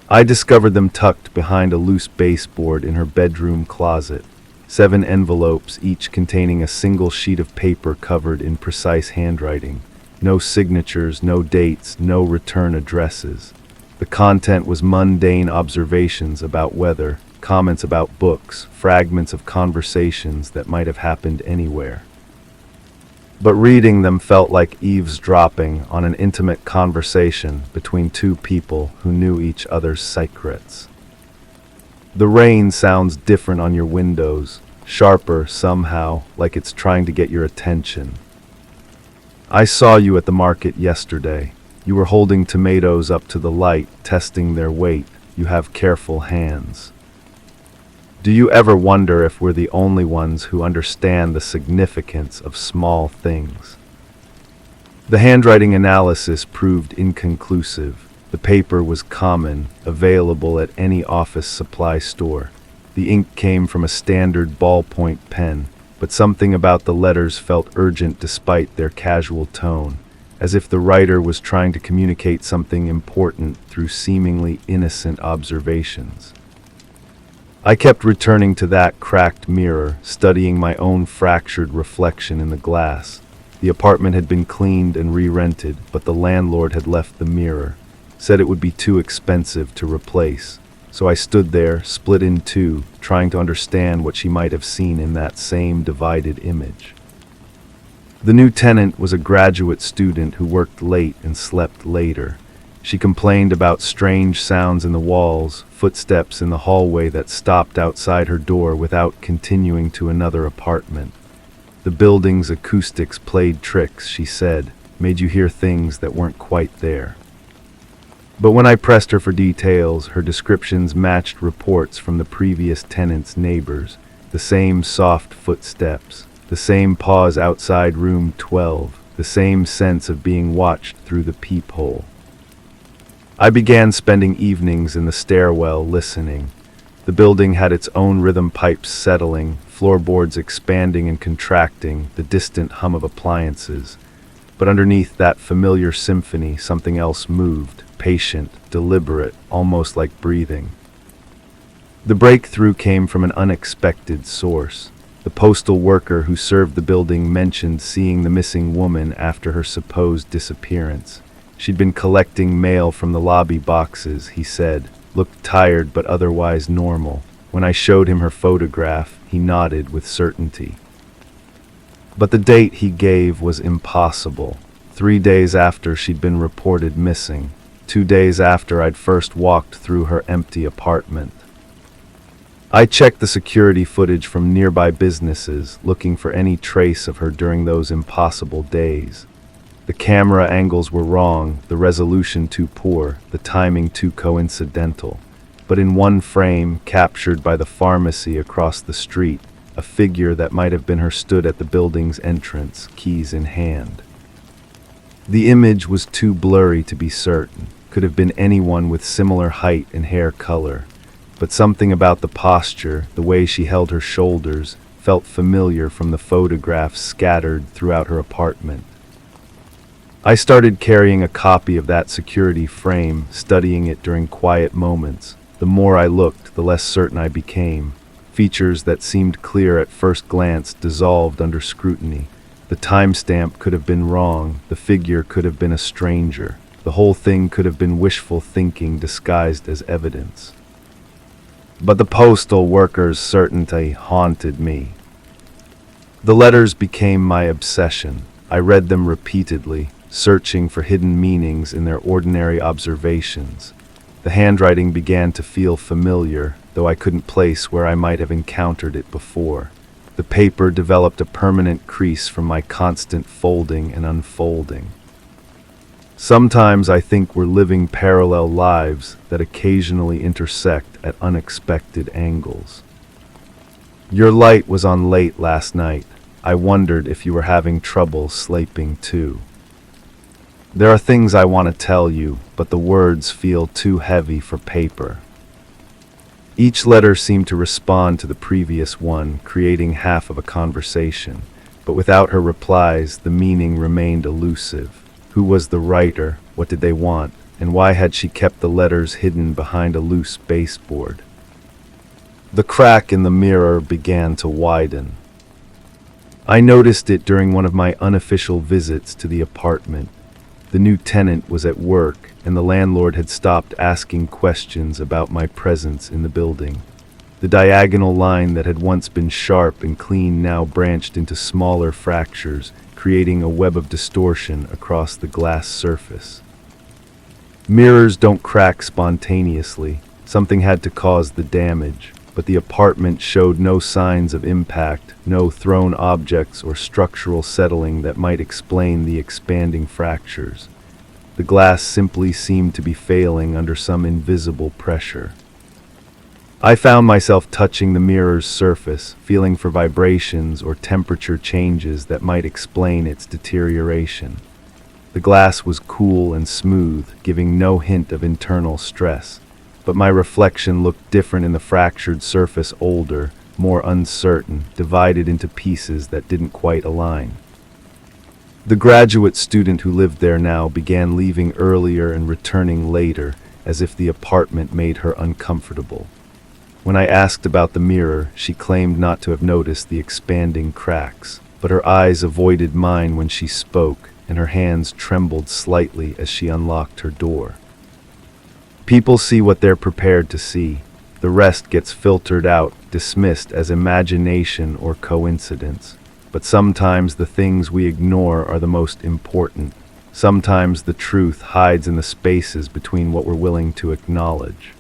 I discovered them tucked behind a loose baseboard in her bedroom closet. 7 envelopes, each containing a single sheet of paper covered in precise handwriting. No signatures, no dates, no return addresses. The content was mundane observations about weather, comments about books, fragments of conversations that might have happened anywhere. But reading them felt like eavesdropping on an intimate conversation between 2 people who knew each other's secrets. The rain sounds different on your windows, sharper somehow, like it's trying to get your attention. I saw you at the market yesterday. You were holding tomatoes up to the light, testing their weight. You have careful hands. Do you ever wonder if we're the only ones who understand the significance of small things? The handwriting analysis proved inconclusive. The paper was common, available at any office supply store. The ink came from a standard ballpoint pen, but something about the letters felt urgent despite their casual tone, as if the writer was trying to communicate something important through seemingly innocent observations. I kept returning to that cracked mirror, studying my own fractured reflection in the glass. The apartment had been cleaned and re-rented, but the landlord had left the mirror, said it would be too expensive to replace. So I stood there, split in 2, trying to understand what she might have seen in that same divided image. The new tenant was a graduate student who worked late and slept later. She complained about strange sounds in the walls, footsteps in the hallway that stopped outside her door without continuing to another apartment. The building's acoustics played tricks, she said, made you hear things that weren't quite there. But when I pressed her for details, her descriptions matched reports from the previous tenant's neighbors. The same soft footsteps, the same pause outside room 12, the same sense of being watched through the peephole. I began spending evenings in the stairwell listening. The building had its own rhythm pipes settling, floorboards expanding and contracting, the distant hum of appliances. But underneath that familiar symphony, something else moved, patient, deliberate, almost like breathing. The breakthrough came from an unexpected source. The postal worker who served the building mentioned seeing the missing woman after her supposed disappearance. She'd been collecting mail from the lobby boxes, he said, looked tired but otherwise normal. When I showed him her photograph, he nodded with certainty. But the date he gave was impossible. 3 days after she'd been reported missing. 2 days after I'd first walked through her empty apartment. I checked the security footage from nearby businesses, looking for any trace of her during those impossible days. The camera angles were wrong, the resolution too poor, the timing too coincidental. But in one frame, captured by the pharmacy across the street, a figure that might have been her stood at the building's entrance, keys in hand. The image was too blurry to be certain. Could have been anyone with similar height and hair color. But something about the posture, the way she held her shoulders, felt familiar from the photographs scattered throughout her apartment. I started carrying a copy of that security frame, studying it during quiet moments. The more I looked, the less certain I became. Features that seemed clear at first glance dissolved under scrutiny. The timestamp could have been wrong, the figure could have been a stranger. The whole thing could have been wishful thinking disguised as evidence. But the postal worker's certainty haunted me. The letters became my obsession. I read them repeatedly, searching for hidden meanings in their ordinary observations. The handwriting began to feel familiar, though I couldn't place where I might have encountered it before. The paper developed a permanent crease from my constant folding and unfolding. Sometimes I think we're living parallel lives that occasionally intersect at unexpected angles. Your light was on late last night. I wondered if you were having trouble sleeping too. There are things I want to tell you, but the words feel too heavy for paper. Each letter seemed to respond to the previous one, creating half of a conversation. But without her replies, the meaning remained elusive. Who was the writer? What did they want? And why had she kept the letters hidden behind a loose baseboard? The crack in the mirror began to widen. I noticed it during one of my unofficial visits to the apartment. The new tenant was at work, and the landlord had stopped asking questions about my presence in the building. The diagonal line that had once been sharp and clean now branched into smaller fractures, creating a web of distortion across the glass surface. Mirrors don't crack spontaneously. Something had to cause the damage, but the apartment showed no signs of impact, no thrown objects or structural settling that might explain the expanding fractures. The glass simply seemed to be failing under some invisible pressure. I found myself touching the mirror's surface, feeling for vibrations or temperature changes that might explain its deterioration. The glass was cool and smooth, giving no hint of internal stress, but my reflection looked different in the fractured surface, older, more uncertain, divided into pieces that didn't quite align. The graduate student who lived there now began leaving earlier and returning later, as if the apartment made her uncomfortable. When I asked about the mirror, she claimed not to have noticed the expanding cracks, but her eyes avoided mine when she spoke, and her hands trembled slightly as she unlocked her door. People see what they're prepared to see. The rest gets filtered out, dismissed as imagination or coincidence. But sometimes the things we ignore are the most important. Sometimes the truth hides in the spaces between what we're willing to acknowledge.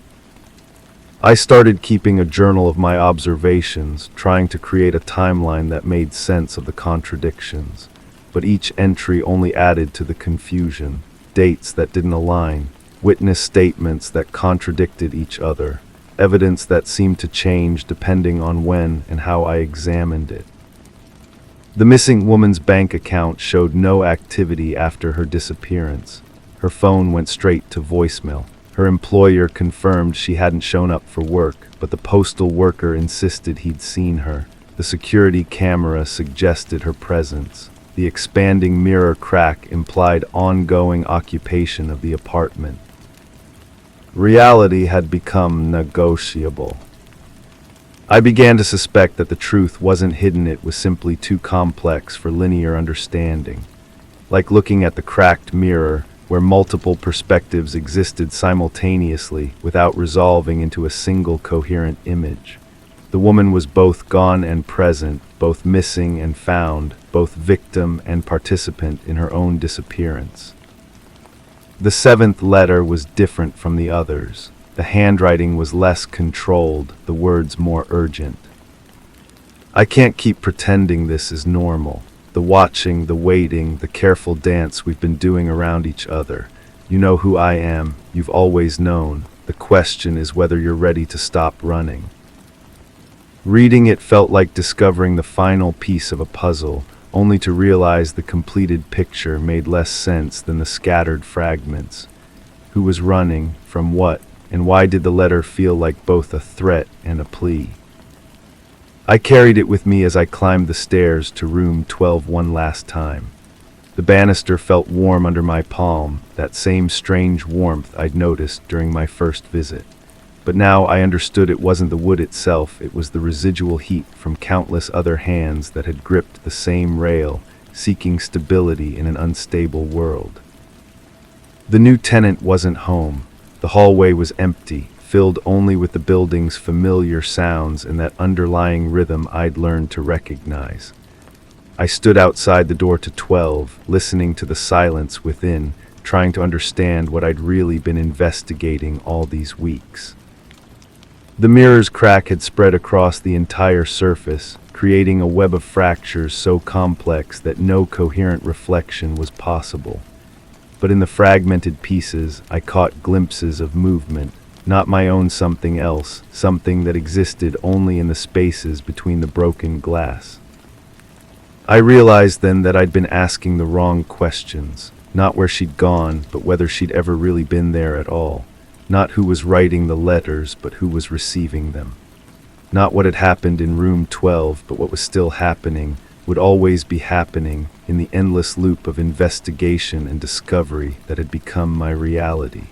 I started keeping a journal of my observations, trying to create a timeline that made sense of the contradictions. But each entry only added to the confusion. Dates that didn't align, witness statements that contradicted each other, evidence that seemed to change depending on when and how I examined it. The missing woman's bank account showed no activity after her disappearance. Her phone went straight to voicemail. Her employer confirmed she hadn't shown up for work, but the postal worker insisted he'd seen her. The security camera suggested her presence. The expanding mirror crack implied ongoing occupation of the apartment. Reality had become negotiable. I began to suspect that the truth wasn't hidden, it was simply too complex for linear understanding. Like looking at the cracked mirror, where multiple perspectives existed simultaneously without resolving into a single coherent image. The woman was both gone and present, both missing and found, both victim and participant in her own disappearance. The seventh letter was different from the others. The handwriting was less controlled, the words more urgent. I can't keep pretending this is normal. The watching, the waiting, the careful dance we've been doing around each other. You know who I am, you've always known. The question is whether you're ready to stop running. Reading it felt like discovering the final piece of a puzzle, only to realize the completed picture made less sense than the scattered fragments. Who was running, from what, and why did the letter feel like both a threat and a plea? I carried it with me as I climbed the stairs to room 12 one last time. The banister felt warm under my palm, that same strange warmth I'd noticed during my first visit. But now I understood it wasn't the wood itself, it was the residual heat from countless other hands that had gripped the same rail, seeking stability in an unstable world. The new tenant wasn't home. The hallway was empty, filled only with the building's familiar sounds and that underlying rhythm I'd learned to recognize. I stood outside the door to 12, listening to the silence within, trying to understand what I'd really been investigating all these weeks. The mirror's crack had spread across the entire surface, creating a web of fractures so complex that no coherent reflection was possible. But in the fragmented pieces, I caught glimpses of movement, not my own something else, something that existed only in the spaces between the broken glass. I realized then that I'd been asking the wrong questions, not where she'd gone, but whether she'd ever really been there at all. Not who was writing the letters, but who was receiving them. Not what had happened in room 12, but what was still happening, would always be happening in the endless loop of investigation and discovery that had become my reality.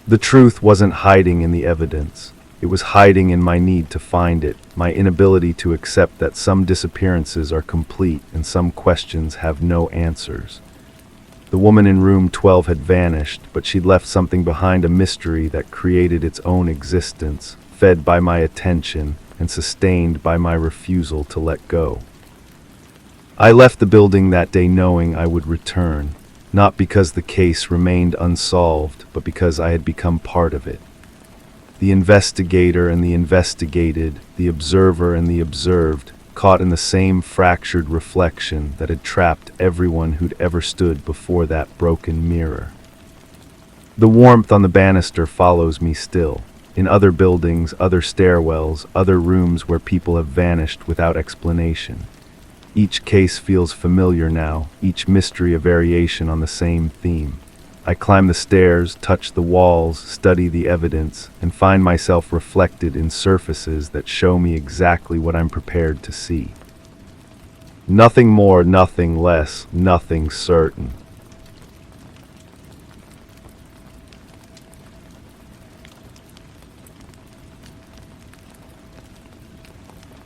The truth wasn't hiding in the evidence. It was hiding in my need to find it, my inability to accept that some disappearances are complete and some questions have no answers. The woman in room 12 had vanished, but she'd left something behind, a mystery that created its own existence, fed by my attention and sustained by my refusal to let go. I left the building that day knowing I would return, not because the case remained unsolved, but because I had become part of it. The investigator and the investigated, the observer and the observed, caught in the same fractured reflection that had trapped everyone who'd ever stood before that broken mirror. The warmth on the banister follows me still, in other buildings, other stairwells, other rooms where people have vanished without explanation. Each case feels familiar now, each mystery a variation on the same theme. I climb the stairs, touch the walls, study the evidence, and find myself reflected in surfaces that show me exactly what I'm prepared to see. Nothing more, nothing less, nothing certain.